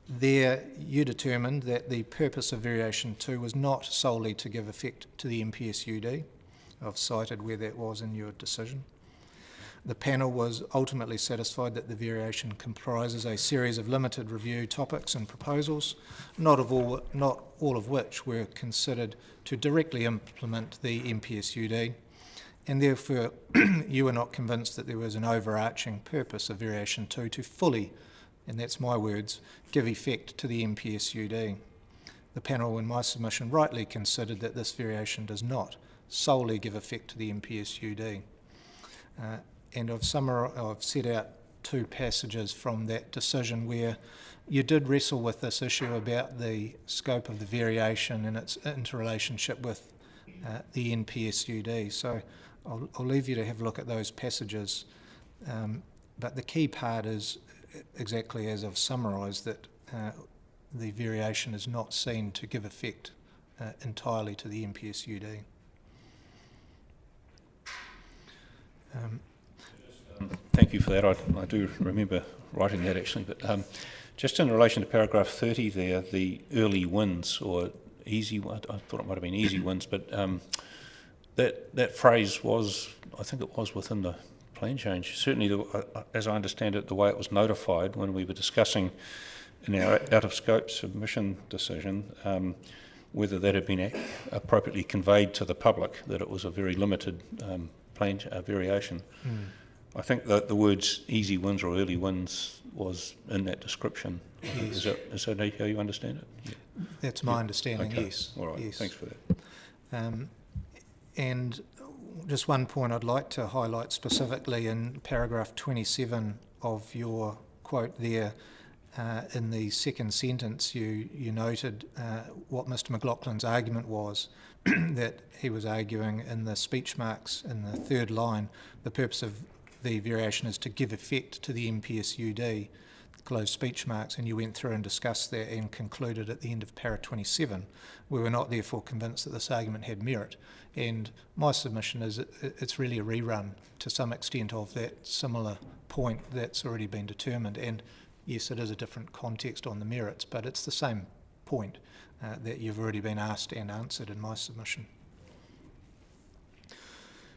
There you determined that the purpose of Variation 2 was not solely to give effect to the NPSUD. I've cited where that was in your decision. The panel was ultimately satisfied that the variation comprises a series of limited review topics and proposals, not all of which were considered to directly implement the NPSUD, and therefore you were not convinced that there was an overarching purpose of Variation 2 to fully, and that's my words, give effect to the NPSUD. The panel in my submission rightly considered that this variation does not solely give effect to the NPSUD. And I've set out two passages from that decision where you did wrestle with this issue about the scope of the variation and its interrelationship with the NPSUD. So I'll leave you to have a look at those passages. But the key part is exactly as I've summarised, that the variation is not seen to give effect entirely to the NPSUD. Thank you for that. I do remember writing that actually, but just in relation to paragraph 30 there, the early wins or easy, I thought it might have been easy wins, but that phrase was, I think it was within the plan change. Certainly, as I understand it, the way it was notified when we were discussing in our out-of-scope submission decision, whether that had been appropriately conveyed to the public, that it was a very limited plan variation. Mm. I think that the words easy wins or early wins was in that description. Yes. Is that how you understand it? Yeah. That's my understanding, okay. Yes. All right, yes. Thanks for that. And just one point I'd like to highlight specifically in paragraph 27 of your quote there, in the second sentence you noted what Mr McLaughlin's argument was, that he was arguing in the speech marks in the third line, the purpose of the variation is to give effect to the NPSUD, closed speech marks, and you went through and discussed that and concluded at the end of para 27. We were not therefore convinced that this argument had merit, and my submission is it's really a rerun to some extent of that similar point that's already been determined, and yes, it is a different context on the merits, but it's the same point that you've already been asked and answered in my submission.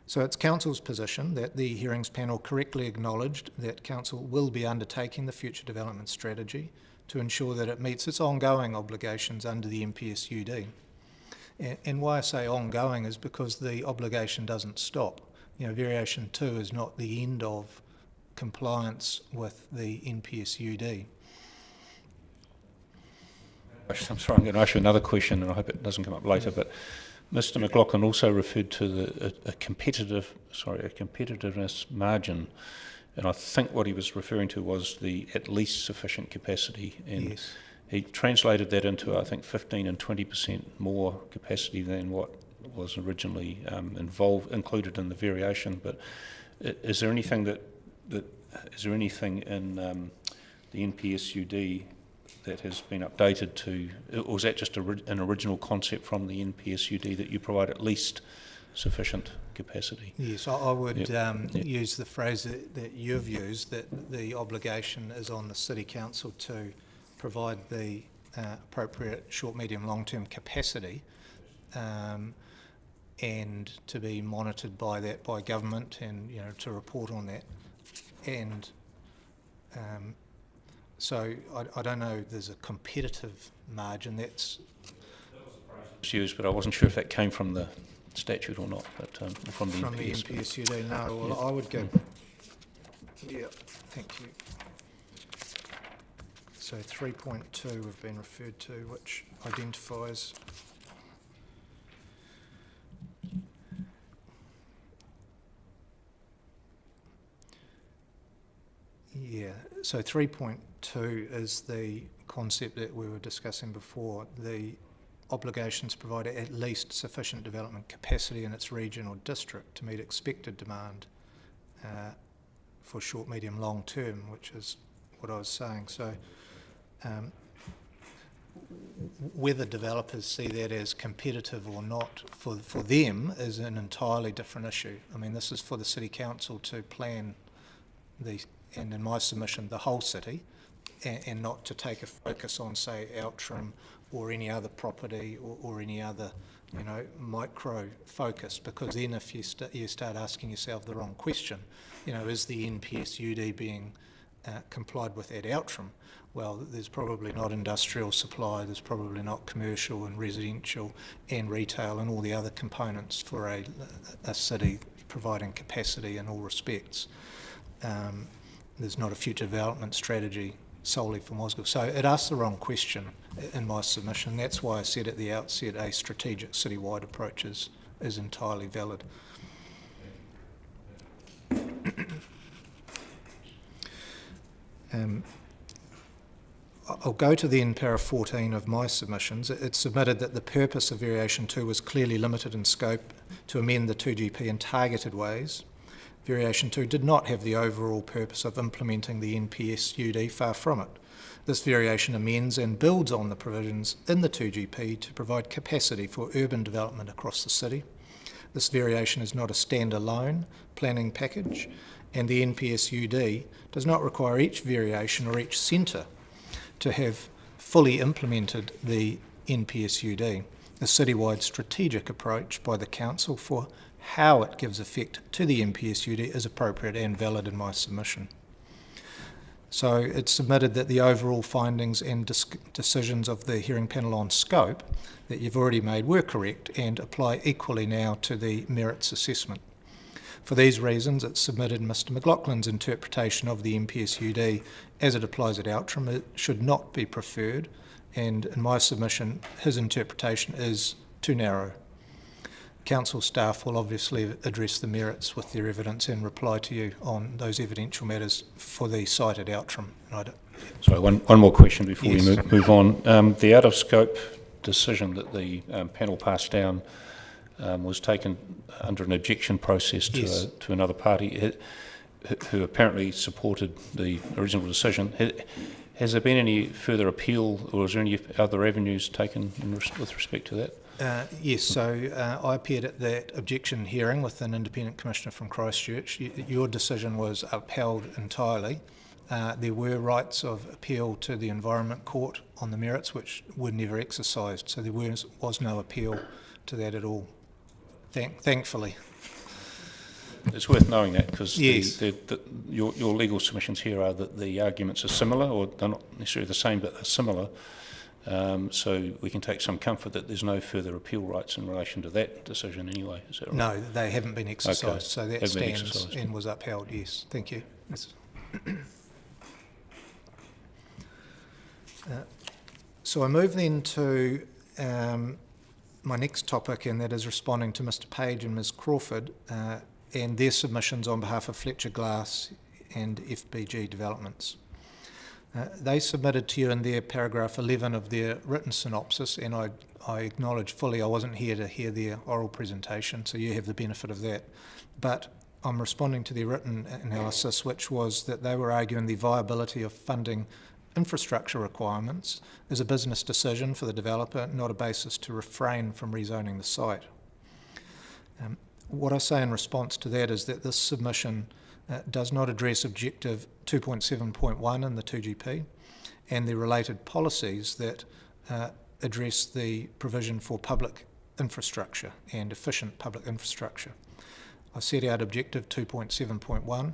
So it's Council's position that the hearings panel correctly acknowledged that Council will be undertaking the future development strategy to ensure that it meets its ongoing obligations under the NPSUD. And why I say ongoing is because the obligation doesn't stop. You know, variation 2 is not the end of compliance with the NPSUD. I'm sorry, I'm going to ask you another question, and I hope it doesn't come up later, but Mr McLaughlin also referred to a competitiveness margin, and I think what he was referring to was the at least sufficient capacity, and yes. He translated that into, I think, 15 and 20% more capacity than what was originally included in the variation. But is there anything in the NPSUD that has been updated to, or is that just an original concept from the NPSUD that you provide at least sufficient capacity? Yes, I would use the phrase that you've used, that the obligation is on the City Council to provide the appropriate short, medium, long-term capacity, and to be monitored by government, and to report on that. And so I don't know, there's a competitive margin that's used, but I wasn't sure if that came from the statute or not, but from the NPSUD. No, well, I would go. Yeah, thank you. So 3.2 we've been referred to, which identifies so 3.2 is the concept that we were discussing before. The obligations provide at least sufficient development capacity in its region or district to meet expected demand for short, medium, long term, which is what I was saying. So whether developers see that as competitive or not for them is an entirely different issue. I mean, this is for the City Council to plan and in my submission, the whole city, and not to take a focus on, say, Outram or any other property or any other, micro focus, because then if you start asking yourself the wrong question, is the NPSUD being complied with at Outram? Well, there's probably not industrial supply, there's probably not commercial and residential and retail and all the other components for a city providing capacity in all respects. There's not a future development strategy solely for Mosgiel. So it asks the wrong question in my submission. That's why I said at the outset a strategic citywide approach is entirely valid. I'll go to then para 14 of my submissions. It's submitted that the purpose of Variation 2 was clearly limited in scope to amend the 2GP in targeted ways. Variation 2 did not have the overall purpose of implementing the NPS UD, far from it. This variation amends and builds on the provisions in the 2GP to provide capacity for urban development across the city. This variation is not a standalone planning package, and the NPS UD does not require each variation or each centre to have fully implemented the NPS UD. A citywide strategic approach by the Council for how it gives effect to the NPS UD is appropriate and valid in my submission. So it's submitted that the overall findings and decisions of the hearing panel on scope that you've already made were correct and apply equally now to the merits assessment. For these reasons, it's submitted Mr McLaughlin's interpretation of the NPS UD as it applies at Outram. It should not be preferred, and in my submission, his interpretation is too narrow. Council staff will obviously address the merits with their evidence and reply to you on those evidential matters for the site at Outram. Sorry, one more question before Yes. we move on. The out-of-scope decision that the panel passed down was taken under an objection process to, Yes. to another party who apparently supported the original decision. Has there been any further appeal, or is there any other avenues taken with respect to that? Yes, so I appeared at that objection hearing with an independent commissioner from Christchurch. Your decision was upheld entirely. There were rights of appeal to the Environment Court on the merits, which were never exercised, so there was no appeal to that at all, thankfully. It's worth knowing that, because yes. your legal submissions here are that the arguments are similar, or they're not necessarily the same, but they're similar. So we can take some comfort that there's no further appeal rights in relation to that decision anyway. Is that right? No, they haven't been exercised, okay. so that stands and was upheld, yes. Thank you. So I move then to my next topic, and that is responding to Mr Page and Ms Crawford and their submissions on behalf of Fletcher Glass and FBG Developments. They submitted to you in their paragraph 11 of their written synopsis, and I acknowledge fully I wasn't here to hear their oral presentation, so you have the benefit of that. But I'm responding to their written analysis, which was that they were arguing the viability of funding infrastructure requirements is a business decision for the developer, not a basis to refrain from rezoning the site. What I say in response to that is that this submission does not address objective 2.7.1 in the 2GP and the related policies that address the provision for public infrastructure and efficient public infrastructure. I set out objective 2.7.1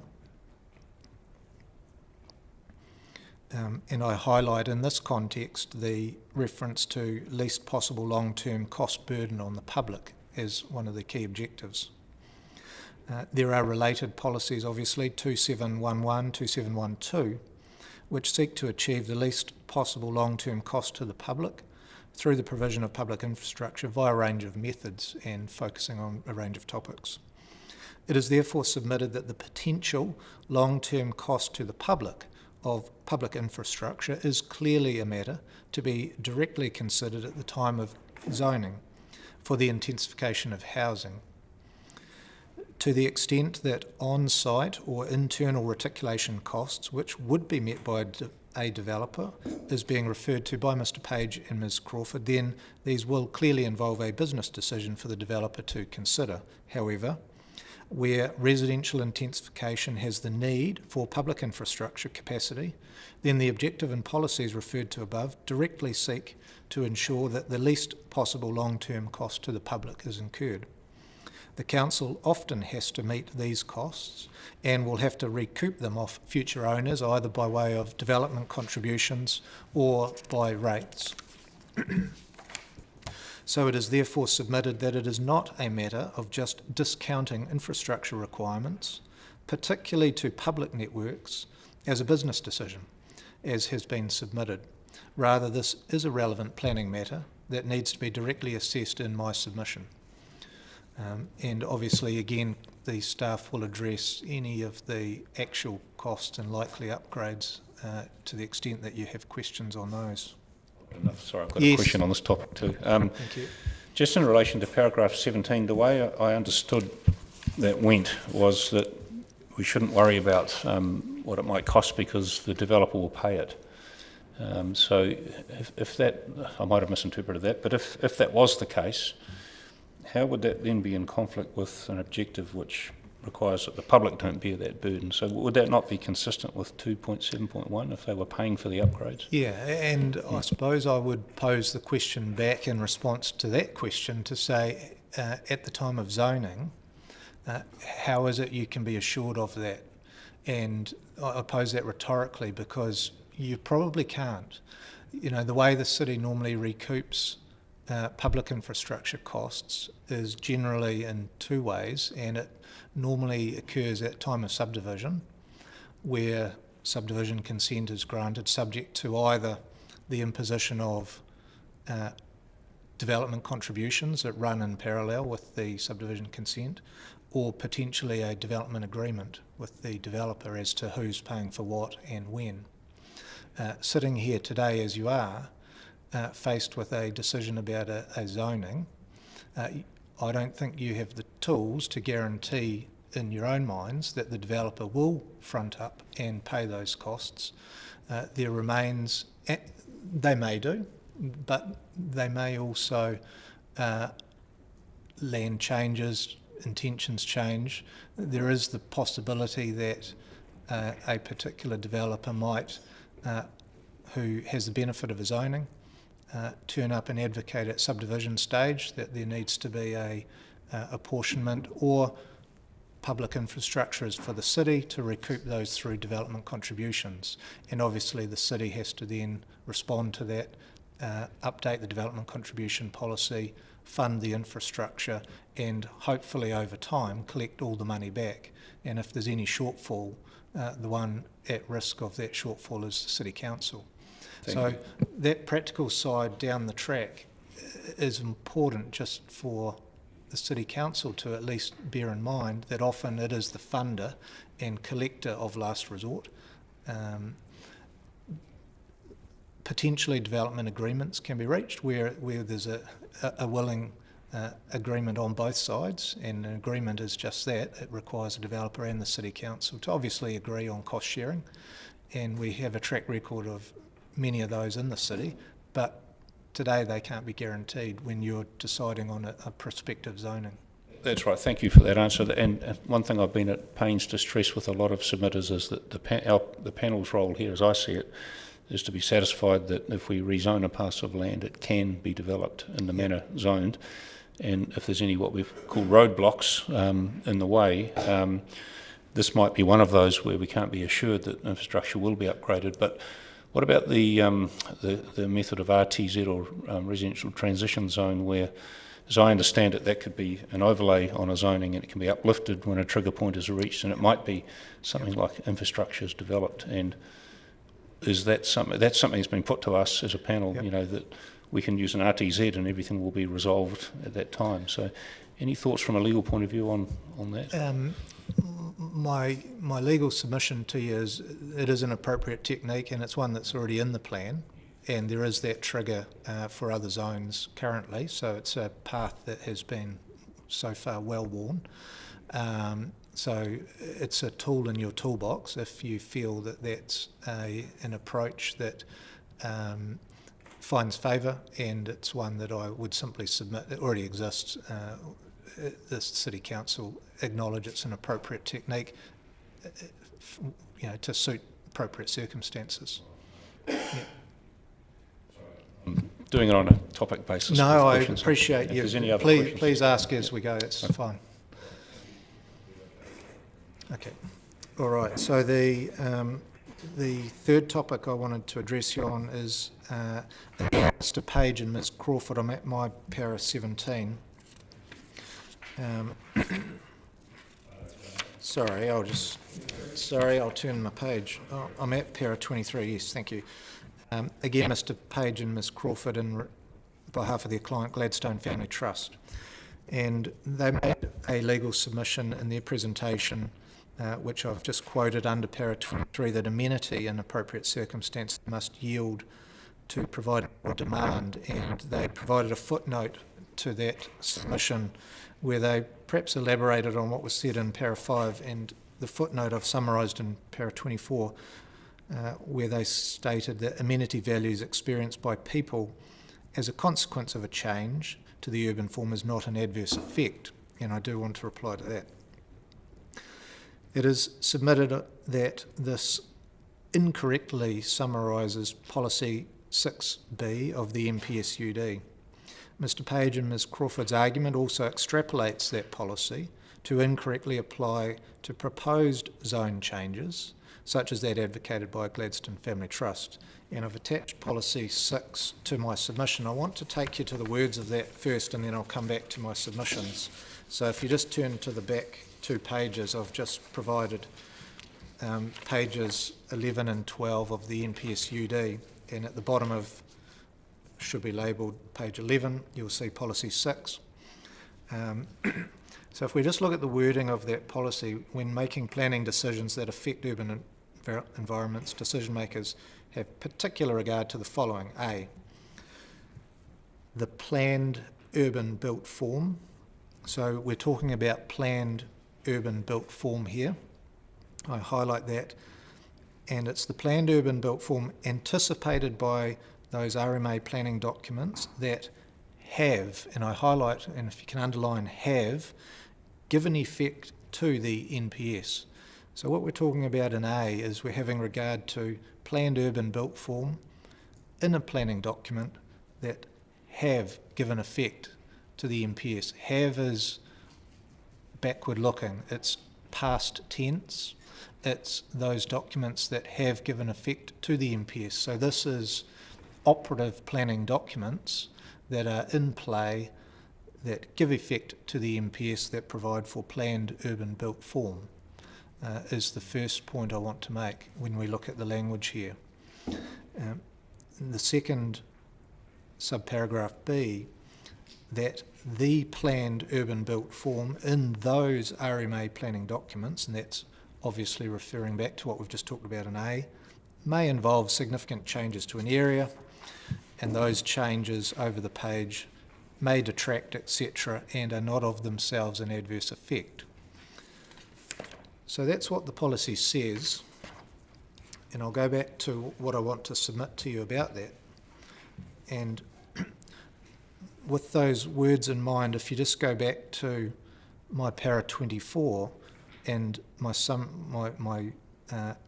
and I highlight in this context the reference to least possible long-term cost burden on the public as one of the key objectives. There are related policies, obviously, 2711, 2712, which seek to achieve the least possible long-term cost to the public through the provision of public infrastructure via a range of methods and focusing on a range of topics. It is therefore submitted that the potential long-term cost to the public of public infrastructure is clearly a matter to be directly considered at the time of zoning for the intensification of housing. To the extent that on-site or internal reticulation costs, which would be met by a developer, is being referred to by Mr Page and Ms Crawford, then these will clearly involve a business decision for the developer to consider. However, where residential intensification has the need for public infrastructure capacity, then the objective and policies referred to above directly seek to ensure that the least possible long-term cost to the public is incurred. The Council often has to meet these costs and will have to recoup them off future owners, either by way of development contributions or by rates. So it is therefore submitted that it is not a matter of just discounting infrastructure requirements, particularly to public networks, as a business decision, as has been submitted. Rather, this is a relevant planning matter that needs to be directly assessed in my submission. And obviously, again, the staff will address any of the actual costs and likely upgrades to the extent that you have questions on those. Sorry, I've got a question on this topic too. Thank you. Just in relation to paragraph 17, the way I understood that went was that we shouldn't worry about what it might cost because the developer will pay it. So if that, I might have misinterpreted that, but if that was the case, how would that then be in conflict with an objective which requires that the public don't bear that burden? So would that not be consistent with 2.7.1 if they were paying for the upgrades? Yeah, and I suppose I would pose the question back in response to that question to say, at the time of zoning, how is it you can be assured of that? And I pose that rhetorically because you probably can't. You know, the way the city normally recoups public infrastructure costs is generally in two ways, and it normally occurs at time of subdivision, where subdivision consent is granted subject to either the imposition of development contributions that run in parallel with the subdivision consent, or potentially a development agreement with the developer as to who's paying for what and when. Sitting here today as you are, faced with a decision about a zoning, I don't think you have the tools to guarantee in your own minds that the developer will front up and pay those costs. There remains, they may do, but they may also, land changes, intentions change. There is the possibility that a particular developer might, who has the benefit of a zoning, turn up and advocate at subdivision stage that there needs to be a apportionment or public infrastructure is for the city to recoup those through development contributions. And obviously the city has to then respond to that, update the development contribution policy, fund the infrastructure, and hopefully over time collect all the money back. And if there's any shortfall, the one at risk of that shortfall is the City Council. So that practical side down the track is important just for the City Council to at least bear in mind that often it is the funder and collector of last resort. Potentially development agreements can be reached where there's a willing agreement on both sides, and an agreement is just that. It requires a developer and the City Council to obviously agree on cost sharing, and we have a track record of many of those in the city, but today they can't be guaranteed when you're deciding on a prospective zoning. That's right, thank you for that answer. And one thing I've been at pains to stress with a lot of submitters is that the panel's role here, as I see it, is to be satisfied that if we rezone a parcel of land, it can be developed in the manner zoned. And if there's any what we call roadblocks in the way, this might be one of those where we can't be assured that infrastructure will be upgraded. But what about the method of RTZ or residential transition zone, where, as I understand it, that could be an overlay on a zoning and it can be uplifted when a trigger point is reached, and it might be something like infrastructure is developed. And is that something that's been put to us as a panel? You know, that we can use an RTZ and everything will be resolved at that time. So, any thoughts from a legal point of view on that? My legal submission to you is it is an appropriate technique, and it's one that's already in the plan, and there is that trigger for other zones currently, so it's a path that has been so far well worn. So it's a tool in your toolbox if you feel that that's an approach that finds favour, and it's one that I would simply submit. It already exists. The City Council acknowledge it's an appropriate technique, you know, to suit appropriate circumstances. Yeah. Doing it on a topic basis. No, I appreciate you. If any other please ask as we go. That's fine. Okay. All right. So the third topic I wanted to address you on is Mr. Page and Ms. Crawford. I'm at my para 17. I'll turn my page. Oh, I'm at para 23, yes, thank you. Again, Mr. Page and Ms. Crawford on behalf of their client Gladstone Family Trust. And they made a legal submission in their presentation which I've just quoted under para 23, that amenity in appropriate circumstances must yield to provide or demand, and they provided a footnote to that submission where they perhaps elaborated on what was said in para 5, and the footnote I've summarised in para 24, where they stated that amenity values experienced by people as a consequence of a change to the urban form is not an adverse effect, and I do want to reply to that. It is submitted that this incorrectly summarises policy 6B of the MPSUD. Mr Page and Ms Crawford's argument also extrapolates that policy to incorrectly apply to proposed zone changes, such as that advocated by Gladstone Family Trust. And I've attached policy 6 to my submission. I want to take you to the words of that first, and then I'll come back to my submissions. So if you just turn to the back 2 pages, I've just provided pages 11 and 12 of the NPSUD, and at the bottom of, should be labelled page 11, you'll see policy 6. So if we just look at the wording of that policy, when making planning decisions that affect urban environments, decision makers have particular regard to the following. A, the planned urban built form. So we're talking about planned urban built form here. I highlight that, and it's the planned urban built form anticipated by those RMA planning documents that have, and I highlight, and if you can underline have, given effect to the NPS. So what we're talking about in A is we're having regard to planned urban built form in a planning document that have given effect to the NPS. Have is backward looking, it's past tense, it's those documents that have given effect to the NPS. So this is operative planning documents that are in play that give effect to the NPS that provide for planned urban built form, is the first point I want to make when we look at the language here. The second subparagraph B, that the planned urban built form in those RMA planning documents, and that's obviously referring back to what we've just talked about in A, may involve significant changes to an area, and those changes over the page may detract, etc., and are not of themselves an adverse effect. So that's what the policy says, and I'll go back to what I want to submit to you about that. And with those words in mind, if you just go back to my para 24 and my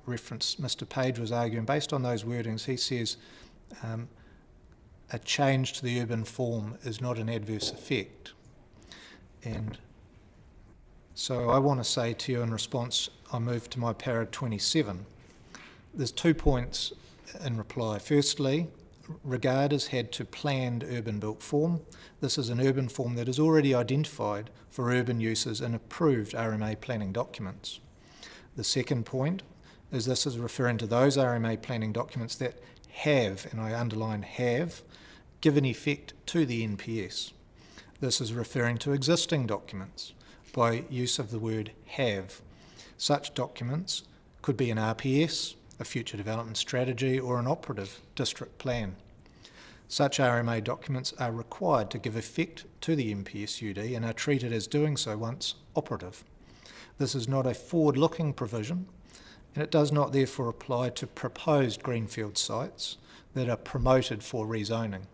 reference, Mr Page was arguing, based on those wordings, he says a change to the urban form is not an adverse effect. And so I want to say to you in response, I move to my para 27. There's 2 points in reply. Firstly, regard is had to planned urban built form. This is an urban form that is already identified for urban uses in approved RMA planning documents. The second point is this is referring to those RMA planning documents that have, and I underline have, given effect to the NPS. This is referring to existing documents by use of the word have. Such documents could be an RPS, a future development strategy, or an operative district plan. Such RMA documents are required to give effect to the MPSUD and are treated as doing so once operative. This is not a forward-looking provision, and it does not therefore apply to proposed greenfield sites that are promoted for rezoning.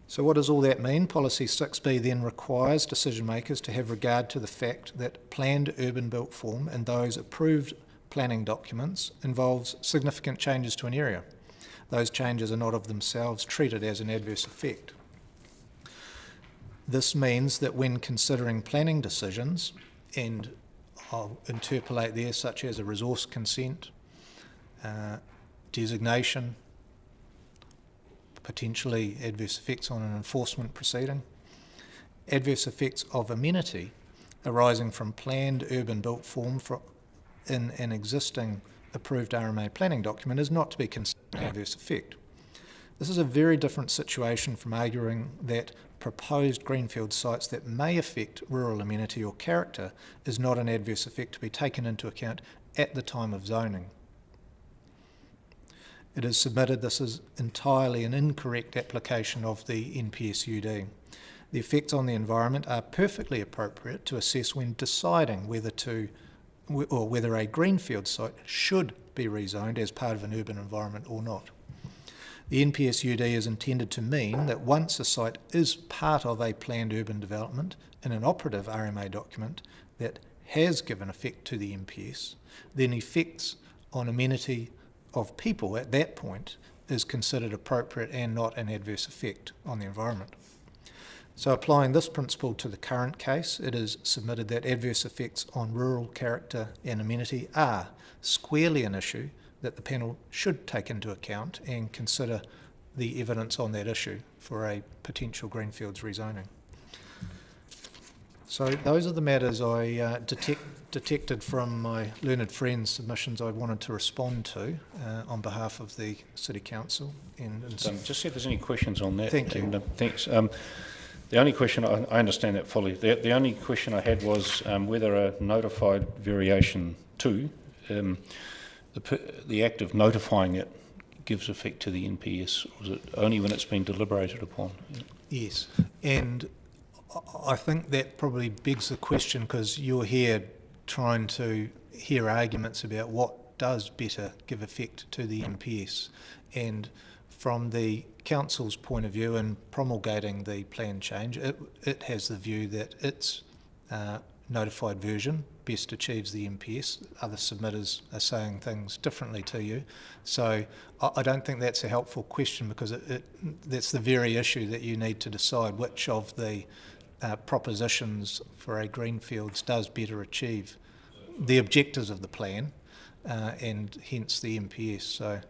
So what does all that mean? Policy 6B then requires decision makers to have regard to the fact that planned urban built form and those approved planning documents involves significant changes to an area. Those changes are not of themselves treated as an adverse effect. This means that when considering planning decisions, and I'll interpolate there such as a resource consent, designation, potentially adverse effects on an enforcement proceeding, adverse effects of amenity arising from planned urban built form in an existing approved RMA planning document is not to be considered an adverse effect. This is a very different situation from arguing that proposed greenfield sites that may affect rural amenity or character is not an adverse effect to be taken into account at the time of zoning. It is submitted this is entirely an incorrect application of the NPSUD. The effects on the environment are perfectly appropriate to assess when deciding whether a greenfield site should be rezoned as part of an urban environment or not. The NPSUD is intended to mean that once a site is part of a planned urban development in an operative RMA document that has given effect to the NPS, then effects on amenity of people at that point is considered appropriate and not an adverse effect on the environment. So applying this principle to the current case, it is submitted that adverse effects on rural character and amenity are squarely an issue that the panel should take into account and consider the evidence on that issue for a potential greenfields rezoning. So those are the matters I detected from my learned friend's submissions I wanted to respond to on behalf of the City Council. And just see if there's any questions on that. Thank you. And, thanks. The only question, I understand that fully, the only question I had was whether a notified variation 2, the act of notifying it gives effect to the NPS, or is it only when it's been deliberated upon? Yes, and I think that probably begs the question, because you're here trying to hear arguments about what does better give effect to the NPS, and from the council's point of view in promulgating the plan change, it has the view that its notified version best achieves the NPS. Other submitters are saying things differently to you. So I don't think that's a helpful question, because that's the very issue that you need to decide which of the propositions for a greenfields does better achieve the objectives of the plan and hence the NPS. So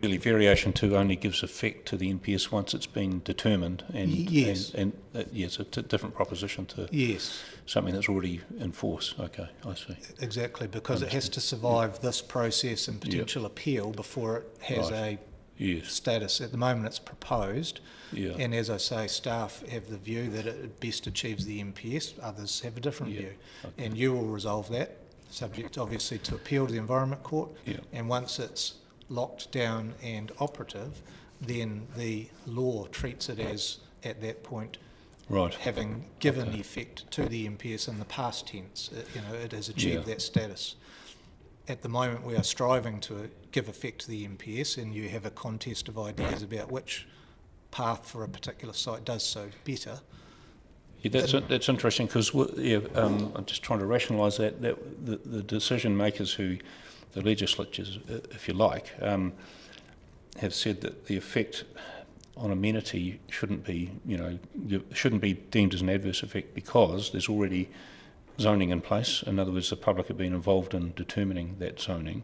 really, variation 2 only gives effect to the NPS once it's been determined, and yes, yes, it's a different proposition to something that's already in force. Okay, I see. Exactly, because it has to survive this process and potential appeal before it has a status. At the moment it's proposed, and as I say, staff have the view that it best achieves the NPS, others have a different view. Okay. And you will resolve that, subject obviously to appeal to the Environment Court, and once it's locked down and operative, then the law treats it as, at that point, having given effect to the NPS in the past tense. It has achieved that status. At the moment we are striving to give effect to the NPS, and you have a contest of ideas about which path for a particular site does so better. Yeah, that's interesting, because I'm just trying to rationalise that the decision makers the legislatures, if you like, have said that the effect on amenity shouldn't be deemed as an adverse effect because there's already zoning in place. In other words, the public have been involved in determining that zoning,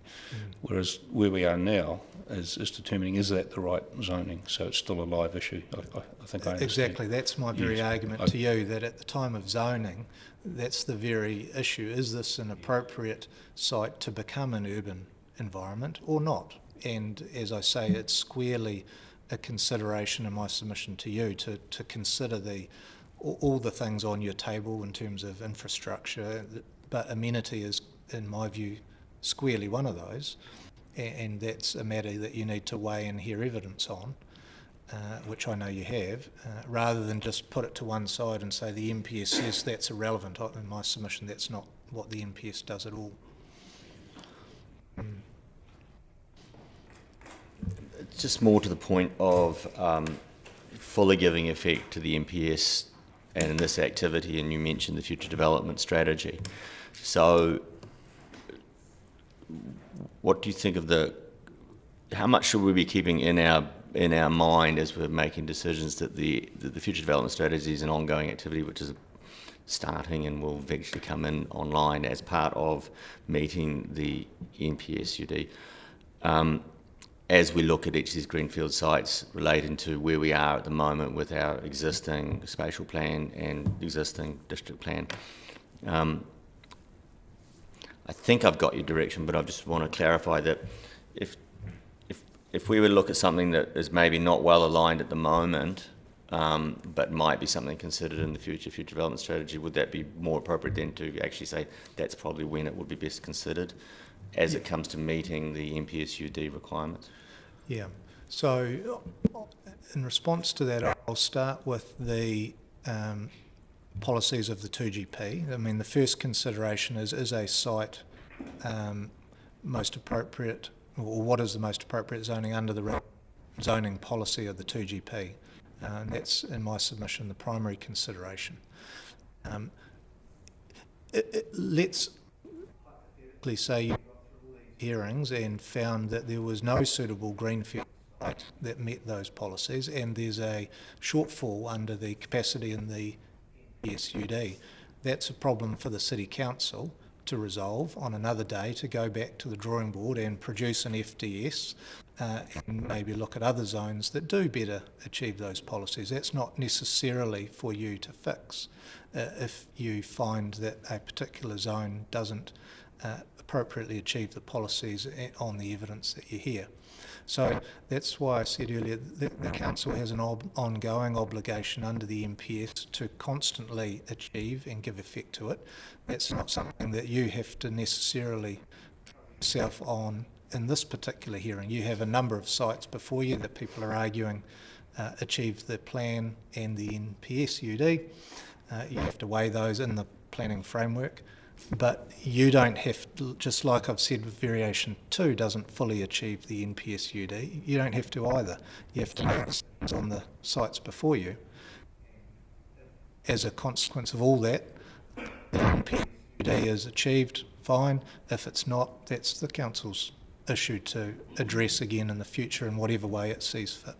whereas where we are now is determining is that the right zoning. So it's still a live issue. I think I understand. Exactly, that's my very argument to you, that at the time of zoning, that's the very issue. Is this an appropriate site to become an urban environment or not? And as I say, it's squarely a consideration in my submission to you to consider all the things on your table in terms of infrastructure, but amenity is, in my view, squarely one of those, and that's a matter that you need to weigh and hear evidence on, which I know you have, rather than just put it to one side and say the NPS says that's irrelevant. In my submission, that's not what the NPS does at all. It's just more to the point of fully giving effect to the NPS and in this activity, and you mentioned the future development strategy. So what do you think of how much should we be keeping in our mind as we're making decisions that the future development strategy is an ongoing activity which is starting and will eventually come in online as part of meeting the NPSUD? As we look at each of these greenfield sites relating to where we are at the moment with our existing spatial plan and existing district plan. I think I've got your direction, but I just want to clarify that if if we were to look at something that is maybe not well aligned at the moment, but might be something considered in the future development strategy, would that be more appropriate then to actually say that's probably when it would be best considered as it comes to meeting the MPSUD requirements? Yeah. So in response to that, I'll start with the policies of the 2GP. I mean, the first consideration is a site most appropriate, or what is the most appropriate zoning under the zoning policy of the 2GP? And that's, in my submission, the primary consideration. Let's say you got through all these hearings and found that there was no suitable greenfield site that met those policies, and there's a shortfall under the capacity in the SUD. That's a problem for the City Council to resolve on another day, to go back to the drawing board and produce an FDS and maybe look at other zones that do better achieve those policies. That's not necessarily for you to fix if you find that a particular zone doesn't appropriately achieve the policies on the evidence that you hear. So that's why I said earlier that the Council has an ongoing obligation under the MPS to constantly achieve and give effect to it. That's not something that you have to necessarily yourself on in this particular hearing. You have a number of sites before you that people are arguing achieve the plan and the NPSUD. You have to weigh those in the planning framework. But you don't have to, just like I've said with variation 2 doesn't fully achieve the NPSUD, you don't have to either. You have to make decisions on the sites before you. As a consequence of all that, the NPSUD is achieved, fine. If it's not, that's the Council's issue to address again in the future in whatever way it sees fit.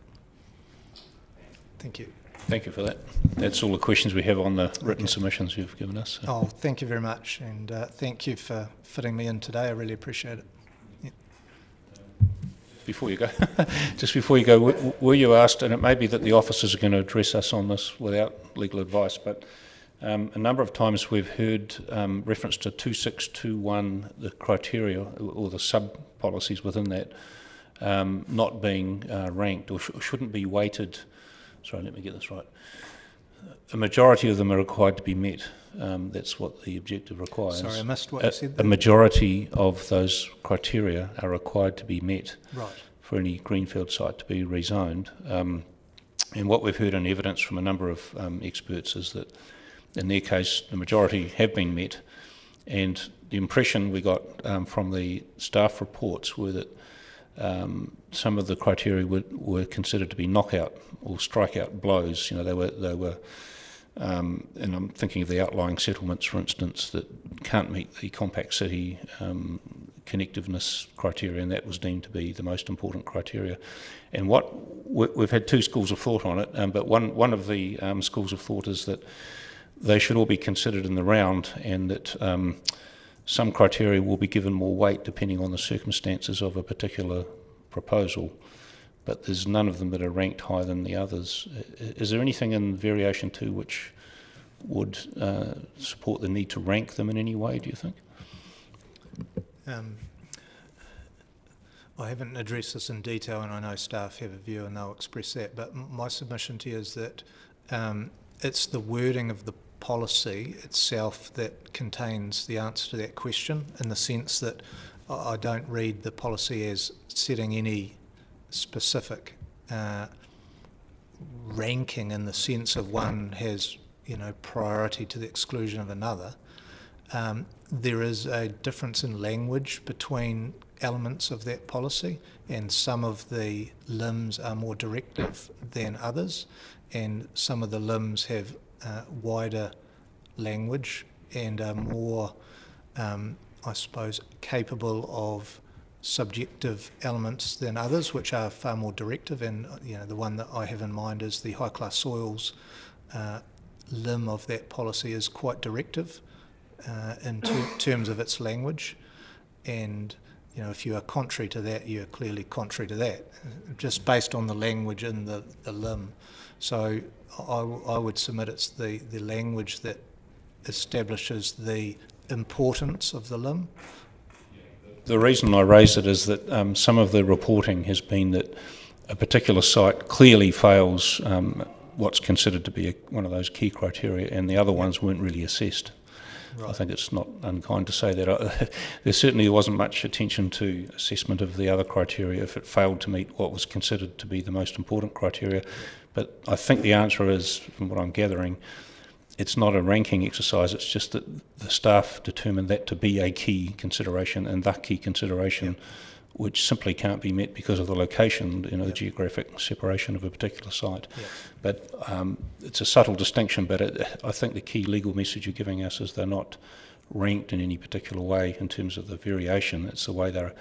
Thank you. Thank you for that. That's all the questions we have on the written submissions you've given us. So. Oh, thank you very much, and thank you for fitting me in today. I really appreciate it. Yeah. Before you go, just before you go, were you asked, and it may be that the officers are going to address us on this without legal advice, but a number of times we've heard reference to 2621, the criteria or the sub-policies within that, not being ranked or shouldn't be weighted. Sorry, let me get this right. A majority of them are required to be met. That's what the objective requires. Sorry, I missed what you said there. A majority of those criteria are required to be met for any greenfield site to be rezoned. And what we've heard in evidence from a number of experts is that in their case, the majority have been met. And the impression we got from the staff reports were that some of the criteria were considered to be knockout or strikeout blows. You know, they were, and I'm thinking of the outlying settlements, for instance, that can't meet the compact city connectiveness criteria, and that was deemed to be the most important criteria. And we've had two schools of thought on it, but one of the schools of thought is that they should all be considered in the round, and that some criteria will be given more weight depending on the circumstances of a particular proposal, but there's none of them that are ranked higher than the others. Is there anything in variation 2 which would support the need to rank them in any way, do you think? I haven't addressed this in detail, and I know staff have a view and they'll express that, but my submission to you is that it's the wording of the policy itself that contains the answer to that question, in the sense that I don't read the policy as setting any specific ranking in the sense of one has, you know, priority to the exclusion of another. There is a difference in language between elements of that policy, and some of the limbs are more directive than others, and some of the limbs have wider language and are more, I suppose, capable of subjective elements than others, which are far more directive. And you know, the one that I have in mind is the high-class soils limb of that policy is quite directive in terms of its language. And you know, if you are contrary to that, you are clearly contrary to that, just based on the language in the limb. So I would submit it's the language that establishes the importance of the limb. the reason I raised it is that some of the reporting has been that a particular site clearly fails what's considered to be one of those key criteria, and the other ones weren't really assessed. Right. I think it's not unkind to say that. There certainly wasn't much attention to assessment of the other criteria if it failed to meet what was considered to be the most important criteria. But I think the answer is, from what I'm gathering, it's not a ranking exercise, it's just that the staff determined that to be a key consideration, and the key consideration which simply can't be met because of the location, the geographic separation of a particular site. But it's a subtle distinction, but I think the key legal message you're giving us is they're not ranked in any particular way in terms of the variation. It's the way they're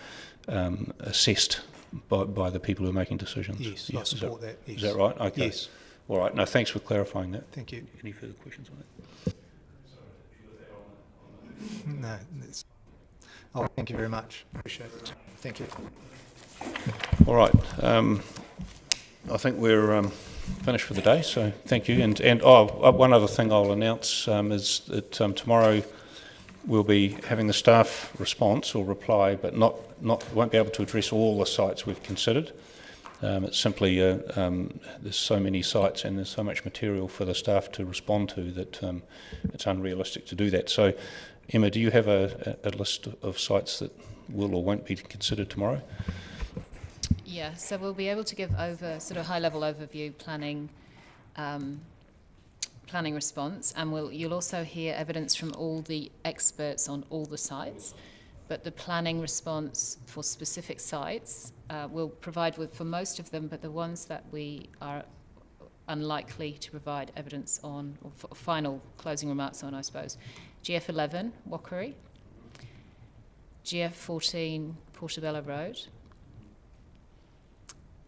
assessed by the people who are making decisions. Yes, I support that. Yes. Is that right? Okay. Yes. All right. No, thanks for clarifying that. Thank you. Any further questions on that? No. Oh, thank you very much. Appreciate it. Thank you. All right. I think we're finished for the day, so thank you. And one other thing I'll announce is that tomorrow we'll be having the staff response or reply, but won't be able to address all the sites we've considered. It's simply there's so many sites and there's so much material for the staff to respond to that it's unrealistic to do that. So, Emma, do you have a list of sites that will or won't be considered tomorrow? Yeah, so we'll be able to give over sort of high-level overview planning response, and you'll also hear evidence from all the experts on all the sites. But the planning response for specific sites we'll provide for most of them, but the ones that we are unlikely to provide evidence on, or final closing remarks on, I suppose. GF11, Wakariri. GF14, Portobello Road.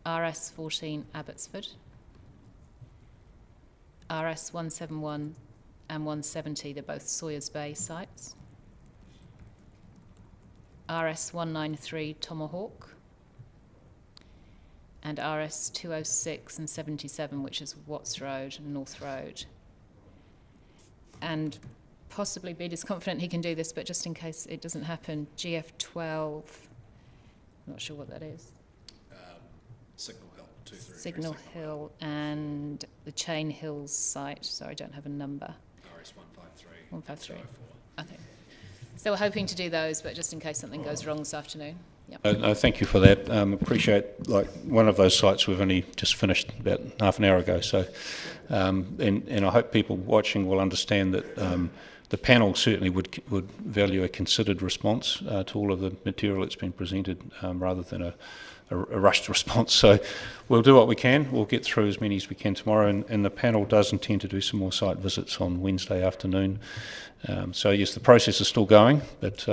RS14, Abbotsford. RS171 and 170, they're both Sawyers Bay sites. RS193, Tomahawk. And RS206 and 77, which is Watts Road and North Road. And possibly Peter's confident he can do this, but just in case it doesn't happen, GF12, not sure what that is. Signal Hill, 233. Signal Hill and the Chain Hills site. Sorry, I don't have a number. RS153. 153. Okay. So we're hoping to do those, but just in case something goes wrong this afternoon. Yep. No, thank you for that. Appreciate, one of those sites we've only just finished about half an hour ago. So, and I hope people watching will understand that the panel certainly would value a considered response to all of the material that's been presented, rather than a rushed response. So we'll do what we can. We'll get through as many as we can tomorrow, and the panel does intend to do some more site visits on Wednesday afternoon. So yes, the process is still going, but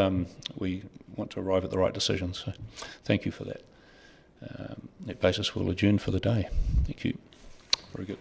we want to arrive at the right decisions. So thank you for that. That basis, we'll adjourn for the day. Thank you. Very good.